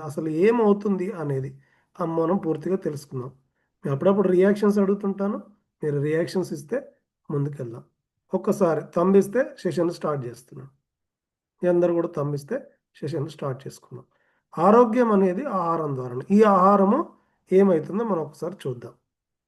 అసలు ఏమవుతుంది అనేది మనం పూర్తిగా తెలుసుకుందాం. నేను అప్పుడప్పుడు రియాక్షన్స్ అడుగుతుంటాను. మీరు రియాక్షన్స్ ఇస్తే ముందుకెళ్దాం. ఒక్కసారి తంబిస్తే సెషన్ స్టార్ట్ చేస్తున్నాను. మీ అందరూ కూడా తంబిస్తే సెషన్ స్టార్ట్ చేసుకుందాం. ఆరోగ్యం అనేది ఆహారం ద్వారానే. ఈ ఆహారము ఏమవుతుందో మనం ఒకసారి చూద్దాం.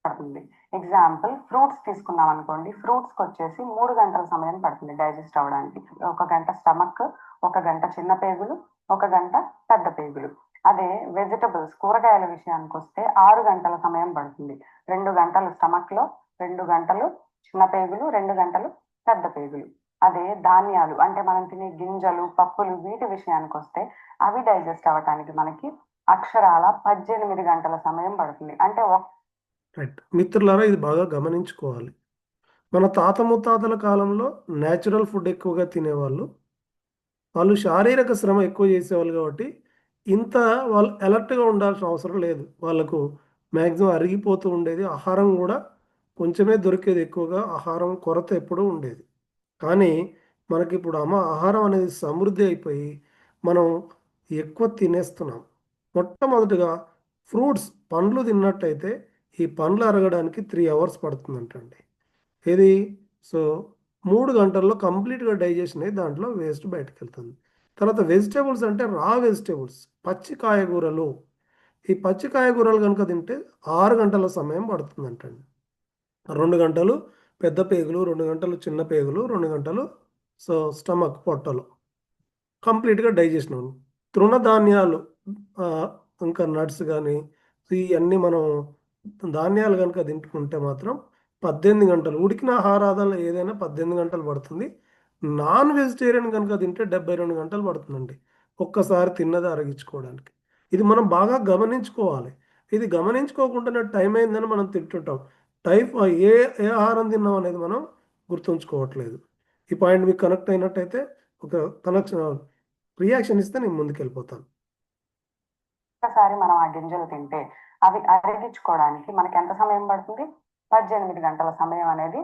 పడుతుంది. ఎగ్జాంపుల్ ఫ్రూట్స్ తీసుకున్నాం అనుకోండి, ఫ్రూట్స్కి వచ్చేసి 3 గంటల సమయం పడుతుంది డైజెస్ట్ అవ్వడానికి. 1 గంట స్టమక్, 1 గంట చిన్న పేగులు, 1 గంట పెద్ద పేగులు. అదే వెజిటబుల్స్ కూరగాయల విషయానికి వస్తే 6 గంటల సమయం పడుతుంది. 2 గంటలు స్టమక్ లో, 2 గంటలు చిన్న పేగులు, 2 గంటలు పెద్ద పేగులు. అదే ధాన్యాలు అంటే మనం తినే గింజలు, పప్పులు, వీటి విషయానికి వస్తే అవి డైజెస్ట్ అవ్వటానికి మనకి అక్షరాల 18 గంటల సమయం పడుతుంది. అంటే రైట్ మిత్రులారా, ఇది బాగా గమనించుకోవాలి. మన తాత ముత్తాతల కాలంలో న్యాచురల్ ఫుడ్ ఎక్కువగా తినేవాళ్ళు. వాళ్ళు శారీరక శ్రమ ఎక్కువ చేసేవాళ్ళు కాబట్టి ఇంత వాళ్ళు అలర్ట్గా ఉండాల్సిన అవసరం లేదు. వాళ్ళకు మ్యాక్సిమం అరిగిపోతూ ఉండేది. ఆహారం కూడా కొంచెమే దొరికేది, ఎక్కువగా ఆహారం కొరత ఎప్పుడూ ఉండేది. కానీ మనకిప్పుడు ఆహారం అనేది సమృద్ధి అయిపోయి మనం ఎక్కువ తినేస్తున్నాం. మొట్టమొదటిగా ఫ్రూట్స్, పండ్లు తిన్నట్టయితే ఈ పండ్లు అరగడానికి 3 అవర్స్ పడుతుందంటండి. ఇది సో 3 గంటల్లో కంప్లీట్గా డైజెషన్ అయ్యి దాంట్లో వేస్ట్ బయటకు వెళ్తుంది. తర్వాత వెజిటేబుల్స్ అంటే రా వెజిటేబుల్స్, పచ్చి కాయగూరలు. ఈ పచ్చి కాయగూరలు కనుక తింటే 6 గంటల సమయం పడుతుందంటండి. 2 గంటలు పెద్ద పేగులు, 2 గంటలు చిన్న పేగులు, 2 గంటలు స్టమక్ పొట్టలో కంప్లీట్గా డైజెషన్ అవును. తృణధాన్యాలు, ఇంకా నట్స్ కానీ ఇవన్నీ మనం ధాన్యాలు కనుక తింటుకుంటే మాత్రం 18 గంటలు, ఉడికిన ఆహారాలు ఏదైనా 18 గంటలు పడుతుంది. నాన్ వెజిటేరియన్ కనుక తింటే 72 గంటలు పడుతుందండి ఒక్కసారి తిన్నది అరగించుకోవడానికి. ఇది మనం బాగా గమనించుకోవాలి. ఇది గమనించుకోకుండా టైం అయిందని మనం తింటుంటాం. టైప్ ఏ ఏ ఆహారం తిన్నాం అనేది మనం గుర్తుంచుకోవట్లేదు. ఈ పాయింట్ మీకు కనెక్ట్ అయినట్టయితే ఒక కనెక్షన్ రియాక్షన్ ఇస్తే నేను ముందుకెళ్ళిపోతాను. ఒకసారి మనం ఆ గింజలు తింటే అవి అరిగించుకోవడానికి మనకి ఎంత సమయం పడుతుంది? 18 గంటల సమయం అనేది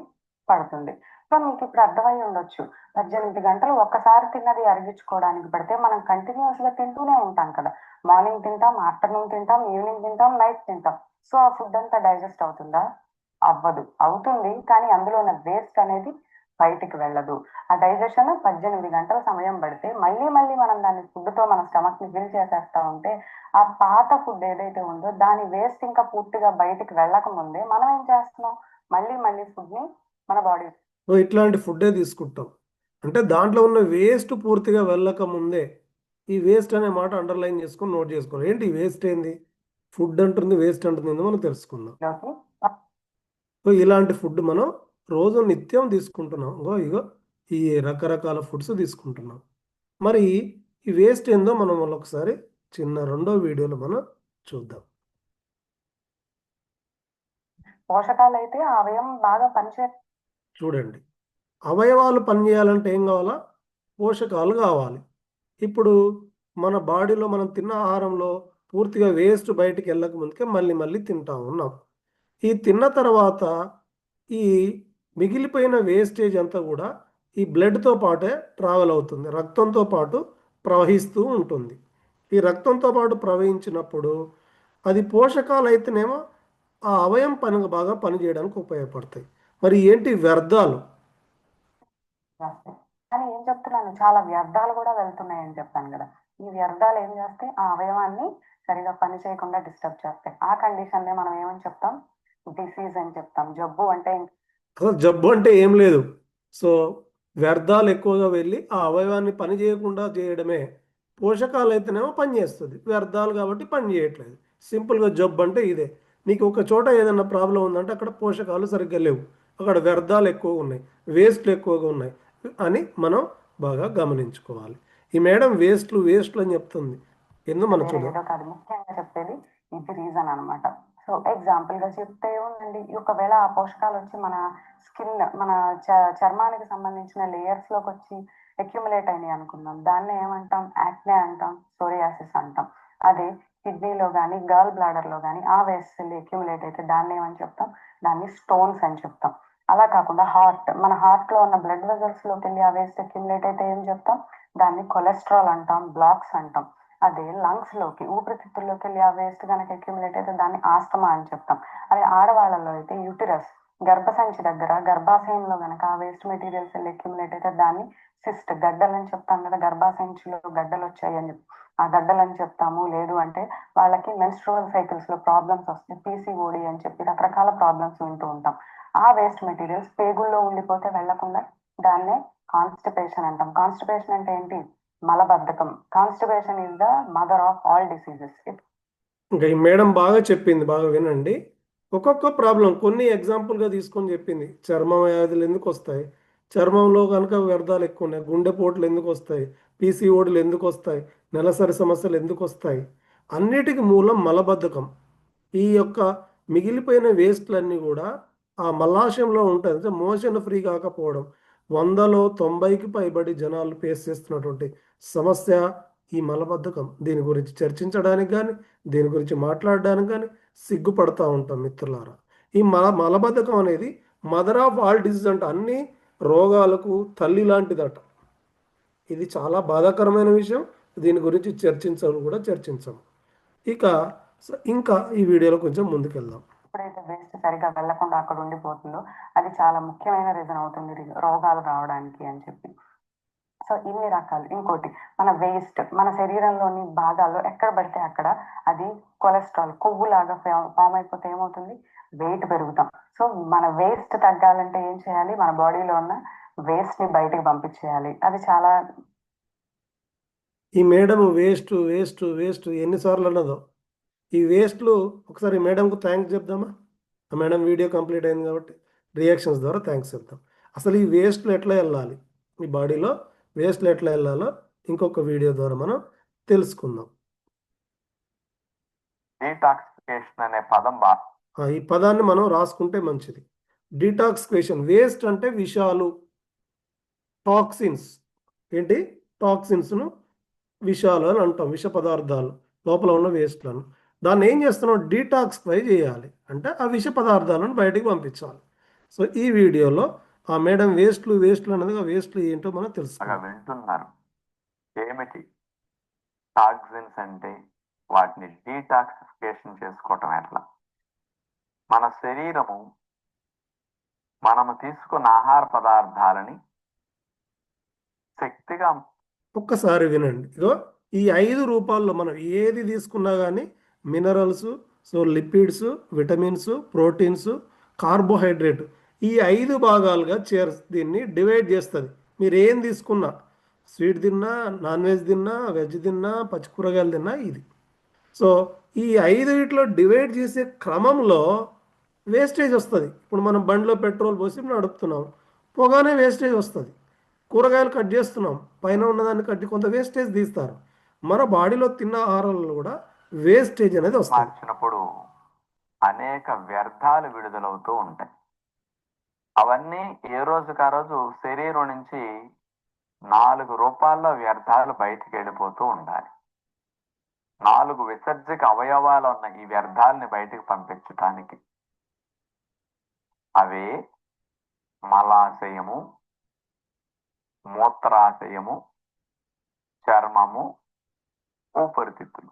పడుతుంది. సో మీకు ఇప్పుడు అర్థమై ఉండొచ్చు, 18 గంటలు ఒక్కసారి తిన్నది అరిగించుకోవడానికి పడితే మనం కంటిన్యూస్ గా తింటూనే ఉంటాం కదా. మార్నింగ్ తింటాం, ఆఫ్టర్నూన్ తింటాం, ఈవినింగ్ తింటాం, నైట్ తింటాం. సో ఆ ఫుడ్ అంతా డైజెస్ట్ అవుతుందా? అవ్వదు. అవుతుంది, కానీ అందులో ఉన్న వేస్ట్ అనేది బయటికి వెళ్ళదు. ఆ డైజెషన్ 18 గంటల సమయం పడితే మళ్ళీ మళ్ళీ మనం దాన్ని ఫుడ్తో మన స్టమక్ ని ఫిల్ చేసేస్తా ఉంటే ఆ పాత ఫుడ్ ఏదైతే ఉందో దాని వేస్ట్ ఇంకా పూర్తిగా బయటికి వెళ్ళక ముందే మనం ఏం చేస్తున్నాం, మళ్ళీ మళ్ళీ ఫుడ్ ని మన బాడీ ఇట్లాంటి ఫుడ్డే తీసుకుంటాం. అంటే దాంట్లో ఉన్న వేస్ట్ పూర్తిగా వెళ్ళక ముందే, ఈ వేస్ట్ అనే మాట అండర్లైన్ చేసుకొని నోట్ చేసుకోవాలి. ఏంటి వేస్ట్ ఏంది, ఫుడ్ అంటుంది వేస్ట్ అంటుంది మనం తెలుసుకుందాం. సో ఇలాంటి ఫుడ్ మనం రోజు నిత్యం తీసుకుంటున్నాం. ఇగో ఈ రకరకాల ఫుడ్స్ తీసుకుంటున్నాం. మరి ఈ వేస్ట్ ఏందో మనం ఒకసారి చిన్న రెండో వీడియోలో మనం చూద్దాం. పోషకాలు అయితే అవయవం బాగా పనిచే చూడండి, అవయవాలు పనిచేయాలంటే ఏం కావాలా? పోషకాలు కావాలి. ఇప్పుడు మన బాడీలో మనం తిన్న ఆహారంలో పూర్తిగా వేస్ట్ బయటికి వెళ్ళక ముందుకే మళ్ళీ మళ్ళీ తింటా ఉన్నాం. ఈ తిన్న తర్వాత ఈ మిగిలిపోయిన వేస్టేజ్ అంతా కూడా ఈ బ్లడ్తో పాటే ట్రావెల్ అవుతుంది, రక్తంతో పాటు ప్రవహిస్తూ ఉంటుంది. ఈ రక్తంతో పాటు ప్రవహించినప్పుడు అది పోషకాలు అయితేనేమో ఆ అవయం బాగా పనిచేయడానికి ఉపయోగపడతాయి. మరి ఏంటి వ్యర్థాలు? కానీ ఏం చెప్తున్నాను, చాలా వ్యర్థాలు కూడా వెళ్తున్నాయని చెప్పాను కదా. ఈ వ్యర్థాలు ఏం చేస్తాయి, ఆ అవయవాన్ని సరిగా పని చేయకుండా డిస్టర్బ్ చేస్తాయి. ఆ కండిషన్ నే మనం ఏమని చెప్తాం? డిసీజ్ అని చెప్తాం. జబ్బు అంటే అసలు జబ్బు అంటే ఏం లేదు. వ్యర్థాలు ఎక్కువగా వెళ్ళి ఆ అవయవాన్ని పని చేయకుండా చేయడమే. పోషకాలు అయితేనేమో పని చేస్తుంది, వ్యర్థాలు కాబట్టి పని చేయట్లేదు. సింపుల్గా జబ్బు అంటే ఇదే. నీకు ఒక చోట ఏదైనా ప్రాబ్లం ఉందంటే అక్కడ పోషకాలు సరిగ్గా లేవు, అక్కడ వ్యర్థాలు ఎక్కువగా ఉన్నాయి, వేస్ట్లు ఎక్కువగా ఉన్నాయి అని మనం బాగా గమనించుకోవాలి. ఈ మేడం వేస్ట్లు అని చెప్తుంది. ఎందుకు మనం చూద్దాం. కాదు, ముఖ్యంగా చెప్పేది ఇది రీజన్ అనమాట. సో ఎగ్జాంపుల్ గా చెప్తే ఏముందండి, ఒకవేళ ఆ పోషకాలు వచ్చి మన స్కిన్, మన చర్మానికి సంబంధించిన లేయర్స్ లోకి వచ్చి అక్యుములేట్ అయినాయి అనుకుందాం. దాన్ని ఏమంటాం? యాక్నే అంటాం, సోరియాసిస్ అంటాం. అదే కిడ్నీలో కానీ గర్ల్ బ్లాడర్ లో కానీ ఆ వేస్ట్ సెల్ అక్యుములేట్ అయితే దాన్ని ఏమని చెప్తాం? దాన్ని స్టోన్స్ అని చెప్తాం. అలా కాకుండా మన హార్ట్ లో ఉన్న బ్లడ్ వెజల్స్ లోకి వెళ్ళి ఆ వేస్ట్ అక్యుములేట్ అయితే ఏం చెప్తాం? దాన్ని కొలెస్ట్రాల్ అంటాం, బ్లాక్స్ అంటాం. అదే లంగ్స్ లోకి ఊపిరితిత్తుల్లోకి వెళ్ళి ఆ వేస్ట్ కనుక అక్యుములేట్ అయితే దాన్ని ఆస్తమా అని చెప్తాం. అదే ఆడవాళ్ళలో అయితే యూటిరస్ గర్భసంచి దగ్గర గర్భాశయంలో గనక ఆ వేస్ట్ మెటీరియల్స్ వెళ్ళి అక్యుములేట్ అయితే దాన్ని సిస్ట్ గడ్డలు అని చెప్తాం కదా, గర్భాశయంలో గడ్డలు వచ్చాయి అని చెప్పి ఆ గడ్డలు అని చెప్తాము. లేదు అంటే వాళ్ళకి మెన్స్ట్రువల్ సైకిల్స్ లో ప్రాబ్లమ్స్ వస్తాయి, పీసీఓడి అని చెప్పి రకరకాల ప్రాబ్లమ్స్ వింటూ ఉంటాం. ఆ వేస్ట్ మెటీరియల్స్ పేగుల్లో ఉండిపోతే వెళ్లకుండా దాన్నే కాన్స్టిపేషన్ అంటాం. కాన్స్టిపేషన్ అంటే ఏంటి? మలబద్ధకం. Constipation is the mother of all diseases. ఇంకా ఈ మేడం బాగా చెప్పింది, బాగా వినండి. ఒక్కొక్క ప్రాబ్లం కొన్ని ఎగ్జాంపుల్గా తీసుకొని చెప్పింది. చర్మం వ్యాధులు ఎందుకు వస్తాయి, చర్మంలో కనుక వ్యర్థాలు ఎక్కువ ఉన్నాయి, గుండెపోట్లు ఎందుకు వస్తాయి, పీసీఓడీలు ఎందుకు వస్తాయి, నెలసరి సమస్యలు ఎందుకు వస్తాయి, అన్నిటికీ మూలం మలబద్ధకం. ఈ యొక్క మిగిలిపోయిన వేస్ట్లన్నీ కూడా ఆ మలాశయంలో ఉంటుంది, అంటే మోషన్ ఫ్రీ కాకపోవడం. 100లో 90కి పైబడి జనాలు ఫేస్ చేస్తున్నటువంటి సమస్య ఈ మలబద్ధకం. దీని గురించి చర్చించడానికి కానీ దీని గురించి మాట్లాడడానికి కానీ సిగ్గుపడతా ఉంటాం మిత్రులారా. ఈ మలబద్ధకం అనేది మదర్ ఆఫ్ ఆల్ డిసీజ్ అంట, అన్ని రోగాలకు తల్లి లాంటిదట. ఇది చాలా బాధాకరమైన విషయం. దీని గురించి చర్చించడం కూడా చర్చించాం. ఇక ఇంకా ఈ వీడియోలో కొంచెం ముందుకెళ్దాం. ఎప్పుడైతే వేస్ట్ సరిగా వెళ్లకుండా అక్కడ ఉండిపోతుందో అది చాలా ముఖ్యమైన రీజన్ అవుతుంది రోగాలు రావడానికి అని చెప్పి. సో ఇన్ని రకాలు. ఇంకోటి మన వేస్ట్ మన శరీరంలోని భాగాల్లో ఎక్కడ పడితే అక్కడ అది కొలెస్ట్రాల్ కొవ్వులాగా ఫామ్ అయిపోతే ఏమవుతుంది? వెయిట్ పెరుగుతాం. సో మన వేస్ట్ తగ్గాలంటే ఏం చేయాలి? మన బాడీలో ఉన్న వేస్ట్ ని బయటికి పంపించేయాలి. అది చాలా. ఈ మేడం వేస్ట్ వేస్ట్ వేస్ట్ ఎన్నిసార్లు అన్నదో. ఈ వేస్ట్లు ఒకసారి మేడంకు థ్యాంక్స్ చెప్దామా? ఆ మేడం వీడియో కంప్లీట్ అయింది కాబట్టి రియాక్షన్స్ ద్వారా థ్యాంక్స్ చెప్తాం. అసలు ఈ వేస్ట్లు ఎట్లా వెళ్ళాలి, ఈ బాడీలో వేస్ట్లు ఎట్లా వెళ్ళాలో ఇంకొక వీడియో ద్వారా మనం తెలుసుకుందాం. డీటాక్సిఫికేషన్ అనే పదం ఈ పదాన్ని మనం రాసుకుంటే మంచిది. డీటాక్సిఫికేషన్. వేస్ట్ అంటే విషాలు, టాక్సిన్స్. ఏంటి? టాక్సిన్స్ను విషాలు అని అంటాం, విష పదార్థాలు లోపల ఉన్న వేస్ట్లను. దాన్ని ఏం చేస్తున్నాం? డీటాక్సిఫై చేయాలి, అంటే ఆ విష పదార్థాలను బయటికి పంపించాలి. సో ఈ వీడియోలో ఆ మేడం వేస్ట్లు వేస్ట్లు అనేది ఆ వేస్ట్లు ఏంటో మనం తెలుసుకుందాం. వింటున్నారు. ఏమిటి టాక్సిన్స్ అంటే? వాటిని డీటాక్సిఫికేషన్ చేసుకోవటం ఎట్లా? మన శరీరము మనము తీసుకున్న ఆహార పదార్థాలని శక్తిగా. ఒక్కసారి వినండి. ఇగో ఈ 5 రూపాల్లో మనం ఏది తీసుకున్నా కానీ minerals, so lipids, vitamins, proteins, carbohydrate, ఈ 5 భాగాలుగా దీన్ని డివైడ్ చేస్తుంది. మీరు ఏం తీసుకున్నా, స్వీట్ తిన్నా, నాన్ వెజ్ తిన్నా, వెజ్ తిన్నా, పచ్చి కూరగాయలు తిన్నా ఇది. సో ఈ 5 వీటిలో డివైడ్ చేసే క్రమంలో వేస్టేజ్ వస్తుంది. ఇప్పుడు మనం బండిలో పెట్రోల్ పోసి నడుపుతున్నాం, పోగానే వేస్టేజ్ వస్తుంది. కూరగాయలు కట్ చేస్తున్నాం, పైన ఉన్నదాన్ని కట్టి కొంత వేస్టేజ్ తీస్తారు. మన బాడీలో తిన్న ఆహారాలలో కూడా వేస్టేజ్ అనేది వస్తుంది. మార్చినప్పుడు అనేక వ్యర్థాలు విడుదలవుతూ ఉంటాయి. అవన్నీ ఏ రోజుకు ఆ రోజు శరీరం నుంచి 4 రూపాల్లో వ్యర్థాలు బయటికి వెళ్ళిపోతూ ఉండాలి. 4 విసర్జక అవయవాలు ఉన్న ఈ వ్యర్థాలని బయటికి పంపించటానికి అవే మలాశయము, మూత్రాశయము, చర్మము, ఊపిరితిత్తులు.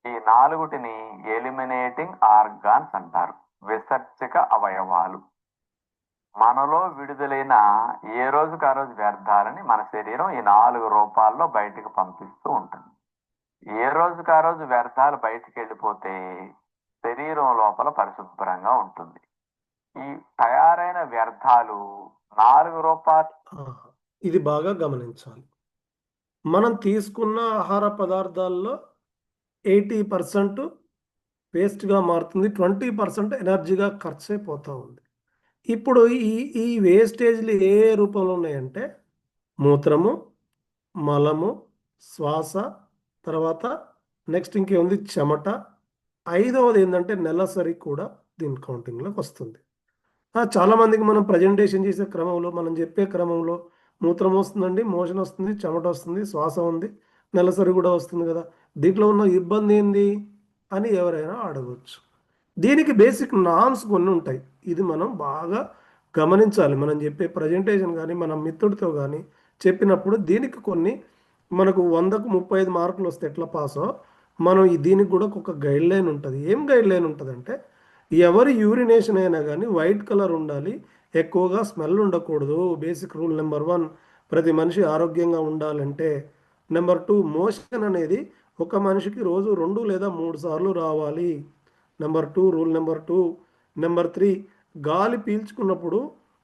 ఈ 4టిని ఎలిమినేటింగ్ ఆర్గాన్స్ అంటారు, విసర్జక అవయవాలు. మనలో విడుదలైన ఏ రోజుకు ఆ రోజు వ్యర్థాలని మన శరీరం ఈ 4 రూపాల్లో బయటికి పంపిస్తూ ఉంటుంది. ఏ రోజుకు ఆ రోజు వ్యర్థాలు బయటికి వెళ్ళిపోతే శరీరం లోపల పరిశుభ్రంగా ఉంటుంది. ఈ తయారైన వ్యర్థాలు 4 రూపాయలు. ఇది బాగా గమనించాలి. మనం తీసుకున్న ఆహార పదార్థాల్లో 80% వేస్ట్గా మారుతుంది, 20% ఎనర్జీగా ఖర్చు అయిపోతూ ఉంది. ఇప్పుడు ఈ వేస్టేజ్లు ఏ రూపంలో ఉన్నాయంటే మూత్రము, మలము, శ్వాస, తర్వాత నెక్స్ట్ ఇంకేముంది చెమట, 5వది ఏంటంటే నెలసరి కూడా దీని కౌంటింగ్లోకి వస్తుంది. చాలామందికి మనం ప్రజెంటేషన్ చేసే క్రమంలో, మనం చెప్పే క్రమంలో మూత్రం వస్తుందండి, మోషన్ వస్తుంది, చెమట వస్తుంది, శ్వాస ఉంది, నెలసరి కూడా వస్తుంది కదా, దీంట్లో ఉన్న ఇబ్బంది ఏంది అని ఎవరైనా అడగవచ్చు. దీనికి బేసిక్ నామ్స్ కొన్ని ఉంటాయి. ఇది మనం బాగా గమనించాలి. మనం చెప్పే ప్రజెంటేషన్ కానీ మన మిత్రుడితో కానీ చెప్పినప్పుడు దీనికి కొన్ని మనకు 100కు 35 మార్కులు వస్తే ఎట్లా పాసో, మనం దీనికి కూడా ఒక గైడ్ లైన్ ఉంటుంది. ఏం గైడ్ లైన్ ఉంటుంది అంటే, ఎవరి యూరినేషన్ అయినా కానీ వైట్ కలర్ ఉండాలి, ఎక్కువగా స్మెల్ ఉండకూడదు. Basic rule number 1. ప్రతి మనిషి ఆరోగ్యంగా ఉండాలంటే. నెంబర్ 2, మోషన్ అనేది ఒక మనిషికి రోజు 2 లేదా 3 సార్లు రావాలి. Number 2, rule number 2. నెంబర్ 3, గాలి పీల్చుకున్నప్పుడు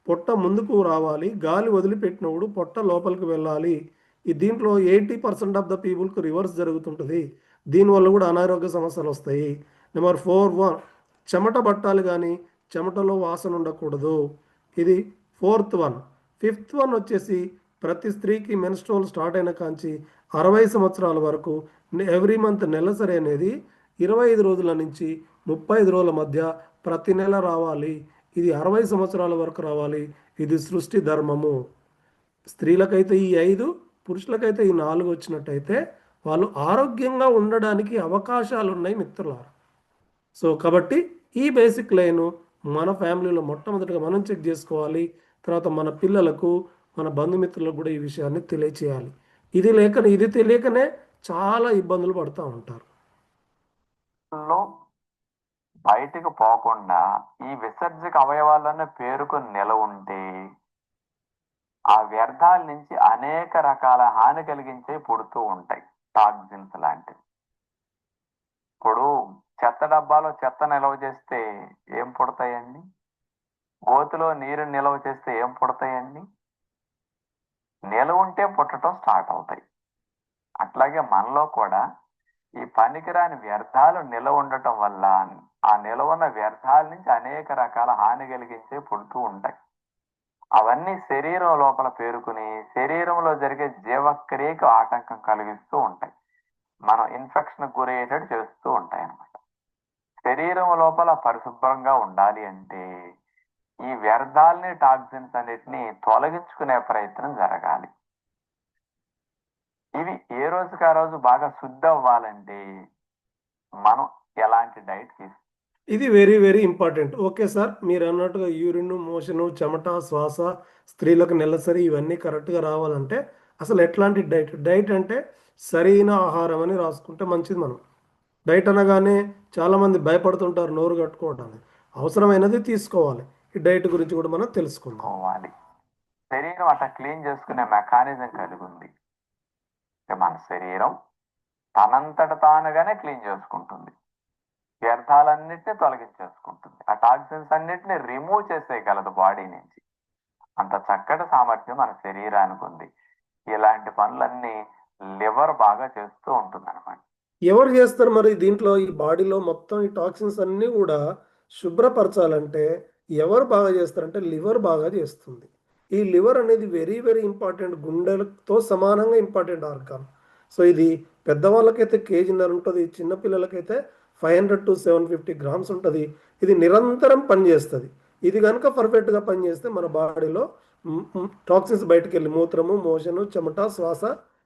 పొట్ట ముందుకు రావాలి, గాలి వదిలిపెట్టినప్పుడు పొట్ట లోపలికి వెళ్ళాలి. దీంట్లో 80% ఆఫ్ ద పీపుల్కి రివర్స్ జరుగుతుంటుంది. దీనివల్ల కూడా అనారోగ్య సమస్యలు వస్తాయి. నెంబర్ 4, చెమట పట్టాలి కానీ చెమటలో వాసన ఉండకూడదు. ఇది 4th వన్. 5th వన్ వచ్చేసి, ప్రతి స్త్రీకి మెన్స్ట్రువల్ స్టార్ట్ అయిన కాంచి 60 సంవత్సరాల వరకు ఎవ్రీ మంత్ నెలసరి అనేది 25 రోజుల నుంచి 35 రోజుల మధ్య ప్రతి నెల రావాలి. ఇది 60 సంవత్సరాల వరకు రావాలి. ఇది సృష్టి ధర్మము. స్త్రీలకైతే ఈ 5, పురుషులకైతే ఈ 4 వచ్చినట్టయితే వాళ్ళు ఆరోగ్యంగా ఉండడానికి అవకాశాలు ఉన్నాయి మిత్రులారా. సో కాబట్టి ఈ బేసిక్ లైను మన ఫ్యామిలీలో మొట్టమొదటిగా మనం చెక్ చేసుకోవాలి. తర్వాత మన పిల్లలకు, మన బంధుమిత్రులకు కూడా ఈ విషయాన్ని తెలియచేయాలి. ఇది తెలియకనే చాలా ఇబ్బందులు పడుతూ ఉంటారు. లో బయటికి పోకుండా ఈ విసర్జక అవయవాలను పేరుకొని నిలవ ఉంటే ఆ వ్యర్థాల నుంచి అనేక రకాల హాని కలిగించే పుడుతూ ఉంటాయి, టాక్సిన్స్ లాంటివి. ఇప్పుడు చెత్త డబ్బాలో చెత్త నిల్వ చేస్తే ఏం పుడతాయండి? గోతిలో నీరు నిల్వ చేస్తే ఏం పుడతాయండి? నిలవ ఉంటే పుట్టడం స్టార్ట్ అవుతాయి. అట్లాగే మనలో కూడా ఈ పనికిరాని వ్యర్థాలు నిలవ ఉండటం వల్ల ఆ నిలవ ఉన్న వ్యర్థాల నుంచి అనేక రకాల హాని కలిగించే పుడుతూ ఉంటాయి. అవన్నీ శరీరం లోపల పేరుకుని శరీరంలో జరిగే జీవక్రియకు ఆటంకం కలిగిస్తూ ఉంటాయి. మనం ఇన్ఫెక్షన్ గురయ్యేటట్టు చేస్తూ ఉంటాయి అన్నమాట. శరీరం లోపల పరిశుభ్రంగా ఉండాలి అంటే ఈ వ్యర్థాలని, టాక్సిన్స్ అన్నిటిని తొలగించుకునే ప్రయత్నం జరగాలి. ఇవి ఏ రోజుకి ఆ రోజు బాగా శుద్ధి అవ్వాలంటే మనం ఎలాంటి డైట్ తీసుకోవాలి? ఇది very very important. Okay sir, మీరు అన్నట్టుగా యూరిన్, మోషను, చెమట, శ్వాస, స్త్రీలకు నెలసరి ఇవన్నీ కరెక్ట్గా రావాలంటే అసలు ఎట్లాంటి డైట్ అంటే సరైన ఆహారం అని రాసుకుంటే మంచిది. మనం డైట్ అనగానే చాలామంది భయపడుతుంటారు నోరు కట్టుకోవడానికి. అవసరమైనది తీసుకోవాలి. ఈ డైట్ గురించి కూడా మనం తెలుసుకుందాం. శరీరం అట్లా క్లీన్ చేసుకునే మెకానిజం కలిగి ఉంది. మన శరీరం తనంతట తానుగానే క్లీన్ చేసుకుంటుంది, వ్యర్థాలన్నిటిని తొలగించేసుకుంటుంది, ఆ టాక్సిన్స్ అన్నిటిని రిమూవ్ చేసేయగలదు బాడీ నుంచి. అంత చక్కటి సామర్థ్యం మన శరీరానికి ఉంది. ఇలాంటి పనులన్నీ లివర్ బాగా చేస్తూ ఉంటుంది అనమాట. ఎవరు చేస్తారు మరి దీంట్లో? ఈ బాడీలో మొత్తం ఈ టాక్సిన్స్ అన్నీ కూడా శుభ్రపరచాలంటే ఎవరు బాగా చేస్తారంటే లివర్ బాగా చేస్తుంది. ఈ లివర్ అనేది వెరీ వెరీ ఇంపార్టెంట్, గుండెలతో సమానంగా ఇంపార్టెంట్ ఆర్గాన్. సో ఇది పెద్దవాళ్ళకైతే 1.5 kg ఉంటుంది, చిన్నపిల్లలకైతే 500 to 750 grams ఉంటుంది. ఇది నిరంతరం పనిచేస్తుంది. ఇది కనుక పర్ఫెక్ట్గా పనిచేస్తే మన బాడీలో టాక్సిన్స్ బయటకు వెళ్ళి మూత్రము, మోషను, చెమట, శ్వాస,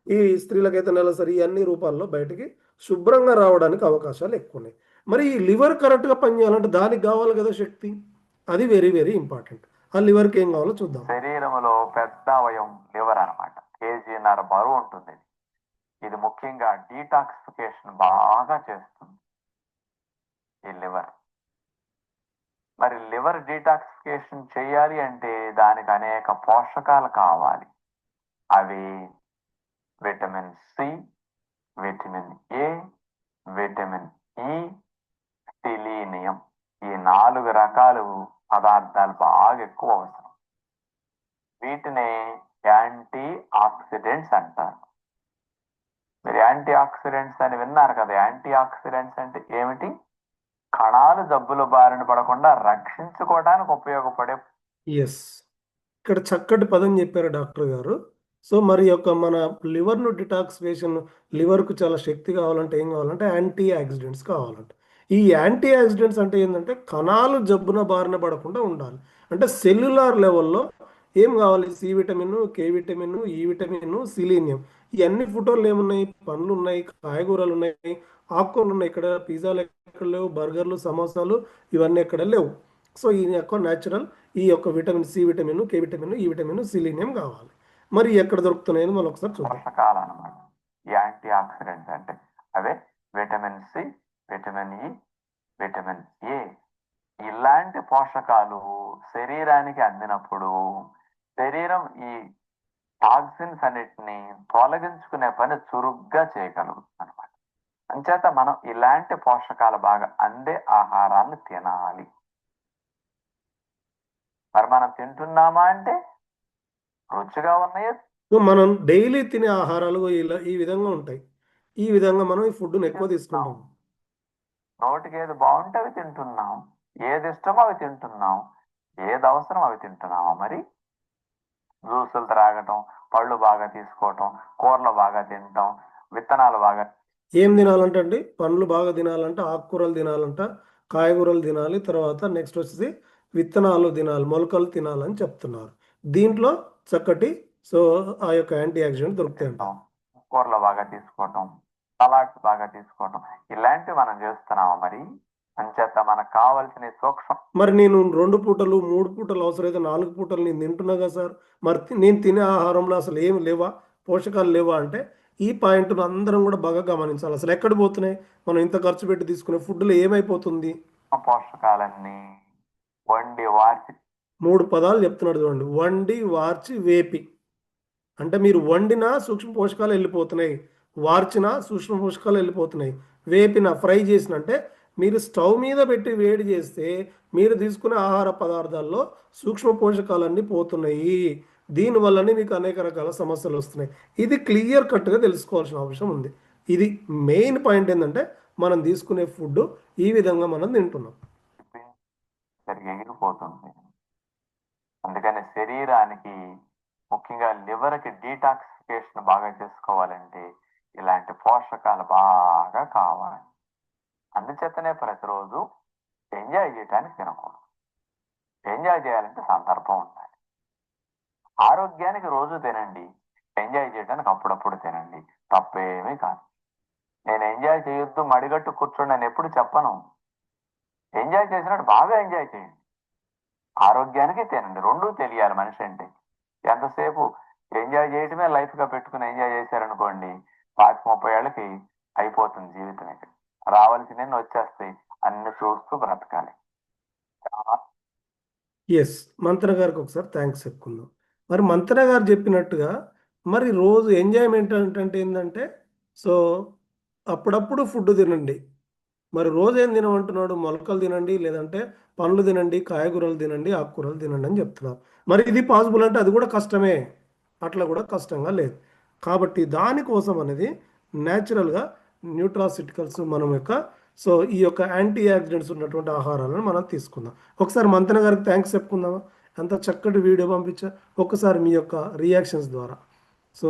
ఈ స్త్రీలకైతే నెలసరి అన్ని రూపాల్లో బయటికి శుభ్రంగా రావడానికి అవకాశాలు ఎక్కువ ఉన్నాయి. మరి ఈ లివర్ కరెక్ట్గా పనిచేయాలంటే దానికి కావాలి కదా శక్తి. అది వెరీ వెరీ ఇంపార్టెంట్. ఆ లివర్కి ఏం కావాలో చూద్దాం. శరీరంలో పెద్ద అవయవం లివర్ అనమాట. 1.5 kg బరువు ఉంటుంది. ఇది ముఖ్యంగా డీటాక్సిఫికేషన్ బాగా చేస్తుంది ఈ లివర్. మరి లివర్ డీటాక్సిఫికేషన్ చేయాలి అంటే దానికి అనేక పోషకాలు కావాలి. అవి vitamin C, vitamin A, vitamin E, selenium. ఈ 4 రకాలు పదార్థాలు బాగా ఎక్కువ అవసరం. వీటిని యాంటీ ఆక్సిడెంట్స్ అంటారు. మీరు యాంటీ ఆక్సిడెంట్స్ అని విన్నారు కదా. యాంటీ ఆక్సిడెంట్స్ అంటే ఏమిటి? కణాలు జబ్బుల బారిన పడకుండా రక్షించుకోవడానికి ఉపయోగపడే. ఎస్, ఇక్కడ చక్కటి పదం చెప్పారు డాక్టర్ గారు. సో మరి మన లివర్ను డిటాక్సిఫికేషన్, లివర్కు చాలా శక్తి కావాలంటే ఏం కావాలంటే యాంటీ ఆక్సిడెంట్స్ కావాలంట. ఈ యాంటీ ఆక్సిడెంట్స్ అంటే ఏంటంటే కణాలు జబ్బున బారిన పడకుండా ఉండాలి. అంటే సెల్యులార్ లెవెల్లో ఏం కావాలి? C vitamin, K vitamin, E vitamin, selenium. ఇవన్నీ ఫుటోలు ఏమున్నాయి? పండ్లు ఉన్నాయి, కాయగూరలు ఉన్నాయి, ఆకుకూరలు ఉన్నాయి. ఇక్కడ పిజ్జాలు ఎక్కడ లేవు, బర్గర్లు, సమోసాలు ఇవన్నీ ఎక్కడ లేవు. సో ఈ యొక్క న్యాచురల్ ఈ యొక్క vitamin C vitamin, K vitamin, E vitamin, selenium కావాలి. మరి ఎక్కడ దొరుకుతున్నాయని మనం ఒకసారి చూద్దాం. పోషకాలు అన్నమాట. యాంటీ ఆక్సిడెంట్స్ అంటే. అవే vitamin C, vitamin E, vitamin A. ఇలాంటి పోషకాలు శరీరానికి అందినప్పుడు శరీరం ఈ టాక్సిన్స్ అన్నిటిని తొలగించుకునే పని చురుగ్గా చేయగలుగుతుంది అనమాట. అంచేత మనం ఇలాంటి పోషకాలు బాగా అందే ఆహారాలను తినాలి. మరి మనం తింటున్నామా అంటే రుచిగా ఉన్నాయి సో మనం డైలీ తినే ఆహారాలు ఇలా ఈ విధంగా ఉంటాయి. ఈ విధంగా మనం ఈ ఫుడ్ని ఎక్కువ తీసుకుంటాం. నోటికి ఏది బాగుంటే అవి తింటున్నాం, ఏది ఇష్టమో అవి తింటున్నాం, ఏది అవసరం అవి తింటున్నామా. మరి జ్యూసులు త్రాగటం, పళ్ళు బాగా తీసుకోవటం, కూరలు బాగా తినటం, విత్తనాలు బాగా ఏం తినాలంటే అండి, పండ్లు బాగా తినాలంట, ఆకుకూరలు తినాలంట, కాయగూరలు తినాలి, తర్వాత నెక్స్ట్ వచ్చేసి విత్తనాలు తినాలి, మొలకలు తినాలని చెప్తున్నారు. దీంట్లో చక్కటి సో ఆ యొక్క యాంటీ ఆక్సిడెంట్ దొరుకుతాయంట. కూరలు బాగా తీసుకోవటం, సలాడ్స్ బాగా తీసుకోవటం, ఇలాంటివి మనం చేస్తున్నామా. మరి అంచేత మనకు కావాల్సిన సూక్ష్మ. మరి నేను 2 పూటలు 3 పూటలు అవసరమైతే 4 పూటలు నేను తింటున్నా కదా సార్, మరి నేను తినే ఆహారంలో అసలు ఏమి లేవా, పోషకాలు లేవా అంటే ఈ పాయింట్ను అందరం కూడా బాగా గమనించాలి. అసలు ఎక్కడ పోతున్నాయి, మనం ఇంత ఖర్చు పెట్టి తీసుకునే ఫుడ్లో ఏమైపోతుంది. పోషకాలన్నీ వండి వార్చి 3 పదాలు చెప్తున్నాడు చూడండి, వండి వార్చి వేపి. అంటే మీరు వండిన సూక్ష్మ పోషకాలు వెళ్ళిపోతున్నాయి, వార్చిన సూక్ష్మ పోషకాలు వెళ్ళిపోతున్నాయి, వేపిన ఫ్రై చేసిన అంటే మీరు స్టవ్ మీద పెట్టి వేడి చేస్తే మీరు తీసుకునే ఆహార పదార్థాల్లో సూక్ష్మ పోషకాలన్నీ పోతున్నాయి. దీనివల్లనే మీకు అనేక రకాల సమస్యలు వస్తున్నాయి. ఇది క్లియర్ కట్గా తెలుసుకోవాల్సిన అవసరం ఉంది. ఇది మెయిన్ పాయింట్ ఏంటంటే మనం తీసుకునే ఫుడ్ ఈ విధంగా మనం తింటున్నాం. సరిగ్గా ఎగిరిపోతుంది. అందుకని శరీరానికి ముఖ్యంగా లివర్కి డీటాక్సిఫికేషన్ బాగా చేసుకోవాలంటే ఇలాంటి పోషకాలు బాగా కావాలి. అందుచేతనే ప్రతిరోజు ఎంజాయ్ చేయడానికి తినకూడదు. ఎంజాయ్ చేయాలంటే సందర్భం ఉండాలి. ఆరోగ్యానికి రోజు తినండి, ఎంజాయ్ చేయడానికి అప్పుడప్పుడు తినండి, తప్పేమీ కాదు. నేను ఎంజాయ్ చేయొద్దు మడిగట్టు కూర్చోండి అని ఎప్పుడు చెప్పను. ఎంజాయ్ చేసినట్టు బాగా ఎంజాయ్ చేయండి, ఆరోగ్యానికి తినండి. రెండూ తెలియాలి మనిషి అంటే. ఎంతసేపు ఎంజాయ్ చేయటమే లైఫ్గా పెట్టుకుని ఎంజాయ్ చేశారనుకోండి, 30 ఏళ్ళకి అయిపోతుంది జీవితం. ఇక రావాల్సినవి వచ్చేస్తాయి, అన్ని చూస్తూ బ్రతకాలి. ఎస్, మంత్ర గారికి ఒకసారి థ్యాంక్స్ చెప్పుకుందాం. మరి మంత్ర గారు చెప్పినట్టుగా మరి రోజు ఎంజాయ్మెంట్ అంటే ఏంటంటే సో అప్పుడప్పుడు ఫుడ్ తినండి. మరి రోజు ఏం తినమంటున్నాడు, మొలకలు తినండి, లేదంటే పండ్లు తినండి, కాయగూరలు తినండి, ఆకుకూరలు తినండి అని చెప్తున్నారు. మరి ఇది పాసిబుల్ అంటే అది కూడా కష్టమే, అట్లా కూడా కష్టంగా లేదు. కాబట్టి దానికోసం అనేది న్యాచురల్గా న్యూట్రాసిటికల్స్ మనం యొక్క సో ఈ యొక్క యాంటీ ఆక్సిడెంట్స్ ఉన్నటువంటి ఆహారాలను మనం తీసుకుందాం. ఒకసారి మంతన గారికి థ్యాంక్స్ చెప్పుకుందామా, ఎంత చక్కటి వీడియో పంపించా, ఒక్కసారి మీ యొక్క రియాక్షన్స్ ద్వారా. సో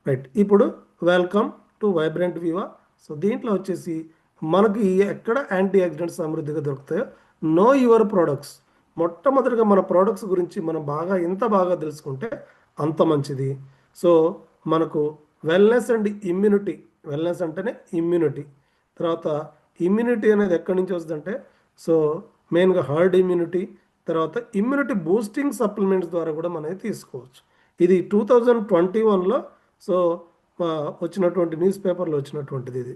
రైట్, ఇప్పుడు వెల్కమ్ టు వైబ్రెంట్ వివా. సో దీంట్లో వచ్చేసి మనకి ఎక్కడ యాంటీ ఆక్సిడెంట్స్ సమృద్ధిగా దొరుకుతాయో నో యువర్ ప్రోడక్ట్స్. మొట్టమొదటిగా మన ప్రోడక్ట్స్ గురించి మనం బాగా ఎంత బాగా తెలుసుకుంటే అంత మంచిది. సో మనకు వెల్నెస్ అండ్ ఇమ్యూనిటీ, వెల్నెస్ అంటేనే ఇమ్యూనిటీ. తర్వాత ఇమ్యూనిటీ అనేది ఎక్కడి నుంచి వస్తుందంటే సో మెయిన్గా హర్డ్ ఇమ్యూనిటీ, తర్వాత ఇమ్యూనిటీ బూస్టింగ్ సప్లిమెంట్స్ ద్వారా కూడా మనం తీసుకోవచ్చు. ఇది 2021లో సో వచ్చినటువంటి న్యూస్ పేపర్లో వచ్చినటువంటిది ఇది.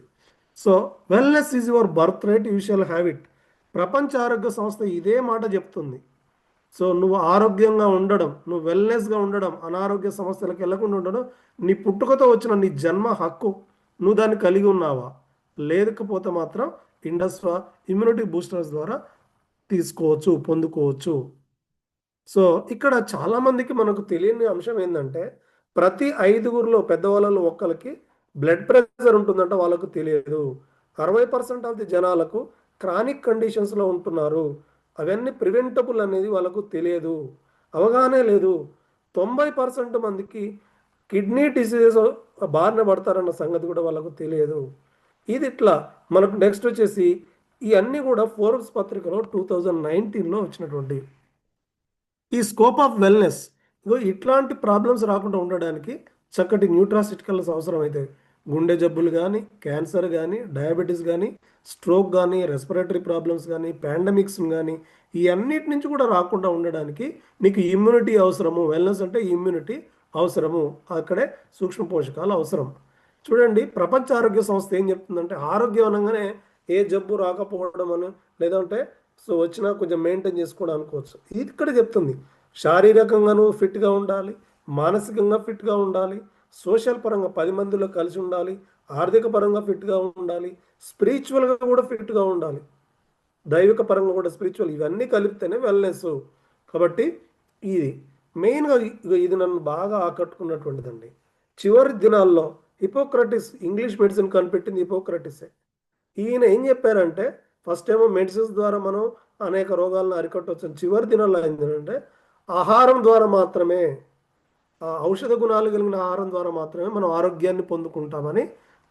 So wellness is your birth right, you shall have it. ప్రపంచ ఆరోగ్య సంస్థ ఇదే మాట చెప్తుంది. సో నువ్వు ఆరోగ్యంగా ఉండడం, నువ్వు వెల్నెస్గా ఉండడం, అనారోగ్య సమస్యలకు వెళ్ళకుండా ఉండడం నీ పుట్టుకతో వచ్చిన నీ జన్మ హక్కు. నువ్వు దాన్ని కలిగి ఉన్నావా, లేకపోతే మాత్రం ఇండస్ట్రా ఇమ్యూనిటీ బూస్టర్స్ ద్వారా తీసుకోవచ్చు, పొందుకోవచ్చు. సో ఇక్కడ చాలామందికి మనకు తెలియని అంశం ఏంటంటే ప్రతి 5గురిలో పెద్దవాళ్ళలో ఒక్కరికి బ్లడ్ ప్రెషర్ ఉంటుందంట, వాళ్ళకు తెలియదు. 60% ఆఫ్ ది జనాలకు క్రానిక్ కండిషన్స్లో ఉంటున్నారు, అవన్నీ ప్రివెంటబుల్ అనేది వాళ్ళకు తెలియదు, అవగాహనే లేదు. 90% మందికి కిడ్నీ డిసీజెస్ బారిన పడతారన్న సంగతి కూడా వాళ్ళకు తెలియదు. ఇది ఇట్లా మనకు నెక్స్ట్ వచ్చేసి ఇవన్నీ కూడా ఫోర్బ్స్ పత్రికలో 2019లో వచ్చినటువంటి ఈ స్కోప్ ఆఫ్ వెల్నెస్. ఇట్లాంటి ప్రాబ్లమ్స్ రాకుండా ఉండడానికి చక్కటి న్యూట్రాసిటికల్స్ అవసరమైతే గుండె జబ్బులు కానీ, క్యాన్సర్ కానీ, డయాబెటీస్ కానీ, స్ట్రోక్ కానీ, రెస్పిరేటరీ ప్రాబ్లమ్స్ కానీ, పాండమిక్స్ కానీ, ఈ అన్నిటి నుంచి కూడా రాకుండా ఉండడానికి నీకు ఇమ్యూనిటీ అవసరము. వెల్నెస్ అంటే ఇమ్యూనిటీ అవసరము, అక్కడే సూక్ష్మ పోషకాలు అవసరం. చూడండి, ప్రపంచ ఆరోగ్య సంస్థ ఏం చెప్తుందంటే ఆరోగ్యం అనగానే ఏ జబ్బు రాకపోవడం అని, లేదంటే సో వచ్చినా కొంచెం మెయింటైన్ చేసుకోవడం అనుకోవచ్చు. ఇది ఇక్కడ చెప్తుంది శారీరకంగాను ఫిట్గా ఉండాలి, మానసికంగా ఫిట్గా ఉండాలి, సోషల్ పరంగా 10 మందిలో కలిసి ఉండాలి, ఆర్థిక పరంగా ఫిట్గా ఉండాలి, స్పిరిచువల్గా కూడా ఫిట్గా ఉండాలి, దైవిక పరంగా కూడా స్పిరిచువల్, ఇవన్నీ కలిపితేనే వెల్నెస్. కాబట్టి ఇది మెయిన్గా ఇది నన్ను బాగా ఆకట్టుకున్నటువంటిదండి. చివరి దినాల్లో హిపోక్రటిస్, ఇంగ్లీష్ మెడిసిన్ కనిపెట్టింది హిపోక్రటిసే. ఈయన ఏం చెప్పారంటే ఫస్ట్ ఏమో మెడిసిన్స్ ద్వారా మనం అనేక రోగాలను అరికట్టవచ్చు. చివరి దినాల్లో ఏంటంటే ఆహారం ద్వారా మాత్రమే, ఆ ఔషధ గుణాలు కలిగిన ఆహారం ద్వారా మాత్రమే మనం ఆరోగ్యాన్ని పొందుకుంటామని